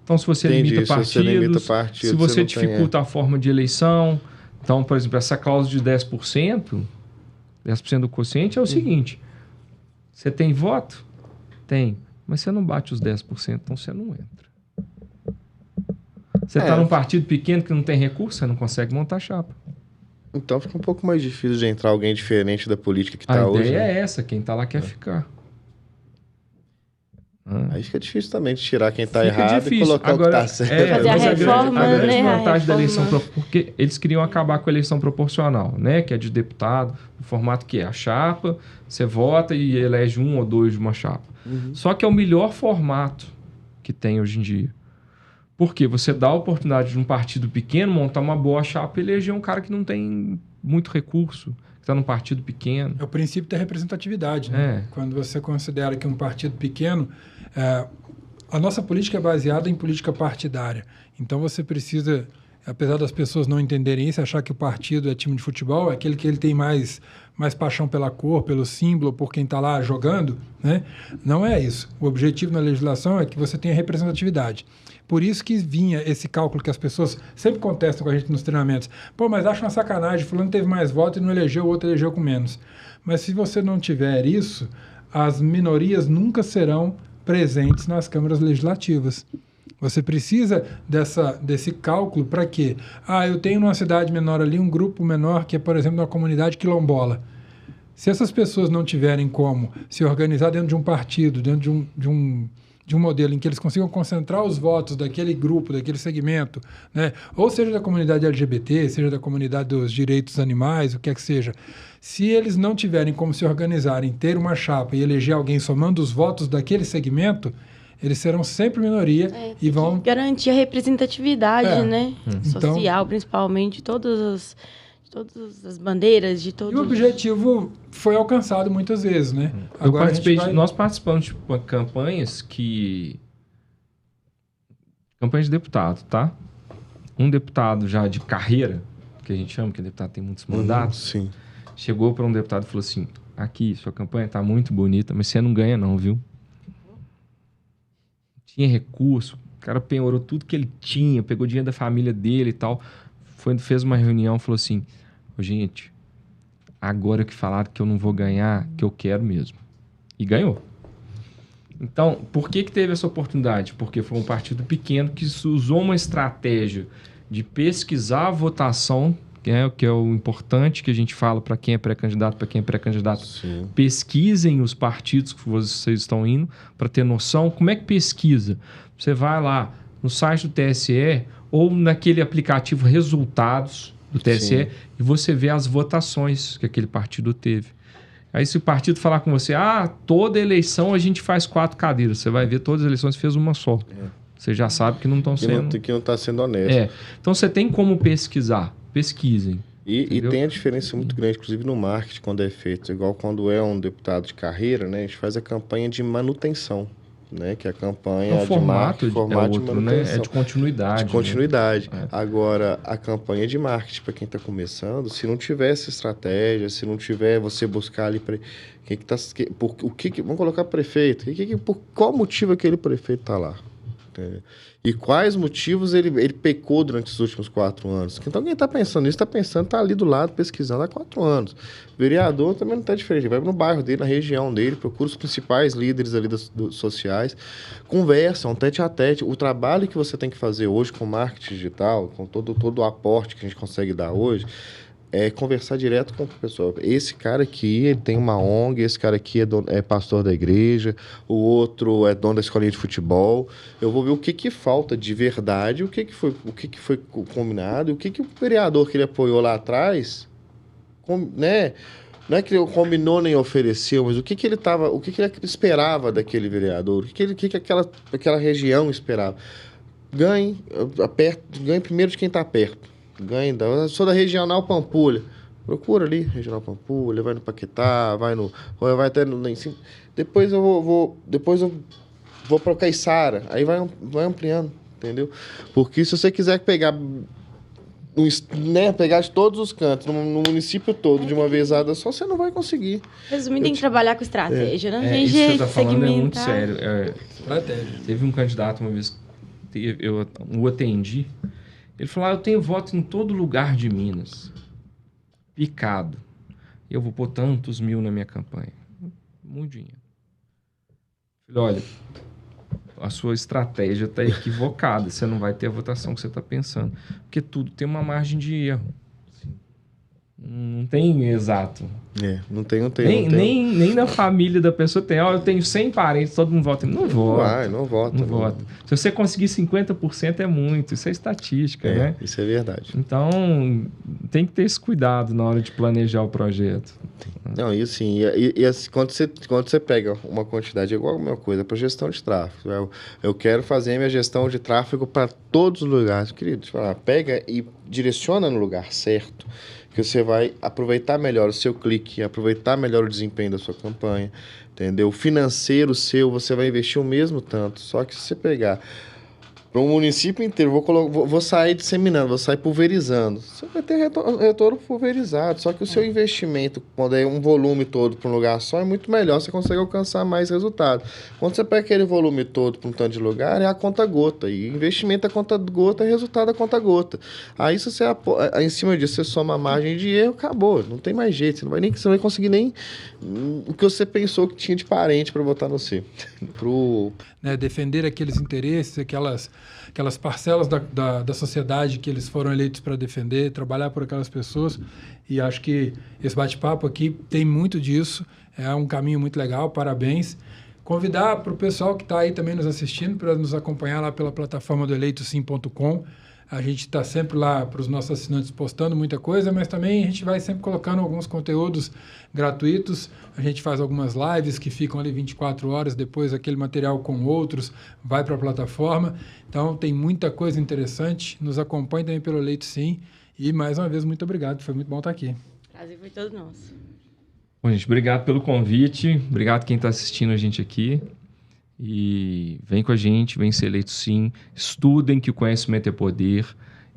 Então, se você Entendi. limita Se você limita partidos, partidos, se você não tem, dificulta a forma de eleição, então, por exemplo, essa cláusula de 10% do quociente é o seguinte, você tem voto? Tem, mas você não bate os 10%, então você não entra. Você está num partido pequeno que não tem recurso, você não consegue montar chapa. Então fica um pouco mais difícil de entrar alguém diferente da política que A está hoje. ideia Né? é essa, quem está lá quer ficar. Aí fica difícil também de tirar quem está Fica errado difícil. e colocar o que Agora, está certo. Fazer a mas reforma, a grande né? vantagem da eleição reforma. porque eles queriam acabar com a eleição proporcional, né? Que é de deputado, no formato que é a chapa, você vota e elege 1 ou 2 de uma chapa. Só que é o melhor formato que tem hoje em dia. Porque você dá a oportunidade de um partido pequeno montar uma boa chapa e eleger um cara que não tem muito recurso, que está num partido pequeno. É o princípio da representatividade, né? Quando você considera que um partido pequeno... a nossa política é baseada em política partidária. Então você precisa, apesar das pessoas não entenderem isso, achar que o partido é time de futebol, é aquele que ele tem mais paixão pela cor, pelo símbolo, por quem está lá jogando, né? Não é isso. O objetivo na legislação é que você tenha representatividade. Por isso que vinha esse cálculo que as pessoas sempre contestam com a gente nos treinamentos. Pô, mas acho uma sacanagem, fulano teve mais votos e não elegeu, o outro elegeu com menos. Mas se você não tiver isso, as minorias nunca serão presentes nas câmaras legislativas. Você precisa desse cálculo para quê? Eu tenho numa cidade menor ali um grupo menor que é, por exemplo, uma comunidade quilombola. Se essas pessoas não tiverem como se organizar dentro de um partido, dentro de um modelo em que eles consigam concentrar os votos daquele grupo, daquele segmento, né? Ou seja da comunidade LGBT, seja da comunidade dos direitos animais, o que é que seja. Se eles não tiverem como se organizarem, ter uma chapa e eleger alguém somando os votos daquele segmento, eles serão sempre minoria e vão... Garantir a representatividade, né? Então, social, principalmente, de todas as bandeiras, de todos... E o objetivo foi alcançado muitas vezes, né? Agora Nós participamos de campanhas que... Campanha de deputado, tá? Um deputado já de carreira, que a gente chama, que o deputado tem muitos mandatos, Sim. chegou para um deputado e falou assim, aqui, sua campanha tá muito bonita, mas você não ganha não, viu? Tinha recurso, o cara penhorou tudo que ele tinha, pegou dinheiro da família dele e tal, fez uma reunião e falou assim, gente, agora que falaram que eu não vou ganhar, que eu quero mesmo. E ganhou. Então, por que teve essa oportunidade? Porque foi um partido pequeno que usou uma estratégia de pesquisar a votação, que é o importante que a gente fala para quem é pré-candidato, para quem é pré-candidato. Sim. Pesquisem os partidos que vocês estão indo para ter noção. Como é que pesquisa? Você vai lá, no site do TSE ou naquele aplicativo Resultados do TSE Sim. e você vê as votações que aquele partido teve. Aí se o partido falar com você, toda eleição a gente faz 4 cadeiras, você vai ver todas as eleições fez uma só. Você já sabe que não estão sendo... Que não está sendo honesto. Então você tem como pesquisar. Pesquisem. E tem a diferença muito grande, inclusive no marketing, quando é feito. Igual quando é um deputado de carreira, né? A gente faz a campanha de manutenção, né? Que é a campanha O formato de marketing, outro, né? É de continuidade. De continuidade. Né? Agora, a campanha de marketing, para quem está começando, se não tiver essa estratégia, se não tiver você buscar ali... vamos colocar prefeito. Por qual motivo aquele prefeito está lá? E quais motivos ele pecou durante os últimos 4 anos. Então, quem está pensando nisso, está ali do lado, pesquisando há 4 anos. O vereador também não está diferente. Vai no bairro dele, na região dele, procura os principais líderes ali sociais, conversa, um tete a tete. O trabalho que você tem que fazer hoje com marketing digital, com todo o aporte que a gente consegue dar hoje, é conversar direto com a pessoa. Esse cara aqui, ele tem uma ONG, esse cara aqui é pastor da igreja, o outro é dono da escolinha de futebol. Eu vou ver o que falta de verdade, o que foi combinado, o que o vereador que ele apoiou lá atrás, né? Não é que ele combinou nem ofereceu, mas o que ele esperava daquele vereador, o que aquela região esperava. Ganhe primeiro de quem está perto. Eu sou da Regional Pampulha. Procura ali, Regional Pampulha, vai no Paquetá, vai até lá em cima. Depois eu vou para Caiçara. Aí vai ampliando, entendeu? Porque se você quiser pegar de todos os cantos, no município todo, de uma vezada só, você não vai conseguir. Resumindo, tem que trabalhar com estratégia, não tem isso jeito. que você está falando é muito sério. Estratégia. Teve um candidato uma vez, eu o atendi, ele falou, eu tenho voto em todo lugar de Minas. Picado. Eu vou pôr tantos mil na minha campanha. Muito dinheiro. Falei, olha, a sua estratégia está equivocada. Você não vai ter a votação que você está pensando. Porque tudo tem uma margem de erro. Não tem exato. Não tem. Nem na família da pessoa tem. Eu tenho 100 parentes, todo mundo vota. Não vota. Não vota. Se você conseguir 50% é muito. Isso é estatística, né? Isso é verdade. Então, tem que ter esse cuidado na hora de planejar o projeto. Não, e assim, assim quando você pega uma quantidade, é igual a mesma coisa, para gestão de tráfego. Eu quero fazer minha gestão de tráfego para todos os lugares. Querido, pega e direciona no lugar certo, que você vai aproveitar melhor o seu clique, aproveitar melhor o desempenho da sua campanha, entendeu? O financeiro seu, você vai investir o mesmo tanto, só que se você pegar para um município inteiro, vou sair disseminando, vou sair pulverizando, você vai ter retorno pulverizado, só que o seu investimento, quando é um volume todo para um lugar só, é muito melhor, você consegue alcançar mais resultado. Quando você pega aquele volume todo para um tanto de lugar, é a conta-gota, e investimento é conta-gota, é resultado é conta-gota. Aí, se você, em cima disso, você soma a margem de erro, acabou, não tem mais jeito, você não vai conseguir nem o que você pensou que tinha de parente para botar no C. Defender aqueles interesses, aquelas parcelas da sociedade que eles foram eleitos para defender, trabalhar por aquelas pessoas. E acho que esse bate-papo aqui tem muito disso, é um caminho muito legal, parabéns. Convidar para o pessoal que está aí também nos assistindo para nos acompanhar lá pela plataforma do eleitosim.com. A gente está sempre lá para os nossos assinantes postando muita coisa, mas também a gente vai sempre colocando alguns conteúdos gratuitos. A gente faz algumas lives que ficam ali 24 horas, depois aquele material com outros vai para a plataforma. Então tem muita coisa interessante. Nos acompanhe também pelo Eleito Sim. E mais uma vez, muito obrigado. Foi muito bom estar aqui. Prazer foi todo nosso. Bom, gente, obrigado pelo convite. Obrigado quem está assistindo a gente aqui. E vem com a gente, vem ser eleito sim. Estudem que o conhecimento é poder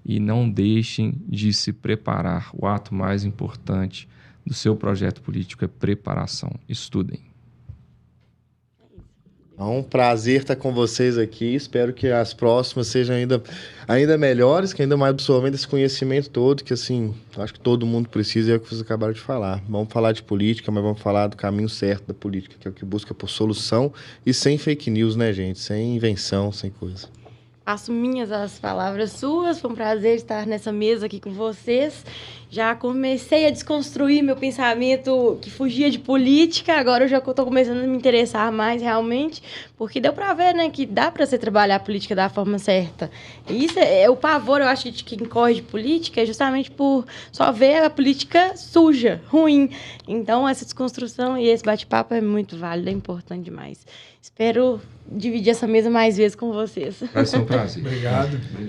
e não deixem de se preparar. O ato mais importante do seu projeto político é preparação. Estudem. É um prazer estar com vocês aqui. Espero que as próximas sejam ainda melhores, que ainda mais absorvendo esse conhecimento todo, que assim, acho que todo mundo precisa, e é o que vocês acabaram de falar. Vamos falar de política, mas vamos falar do caminho certo da política, que é o que busca por solução e sem fake news, né, gente? Sem invenção, sem coisa. Faço minhas as palavras suas, foi um prazer estar nessa mesa aqui com vocês. já comecei a desconstruir meu pensamento que fugia de política, agora eu já estou começando a me interessar mais realmente, porque deu para ver, né, que dá para você trabalhar a política da forma certa. E isso é o pavor, eu acho, de quem corre de política, é justamente por só ver a política suja, ruim. Então, essa desconstrução e esse bate-papo é muito válido, é importante demais. Espero dividir essa mesa mais vezes com vocês. Vai ser um prazer. Obrigado.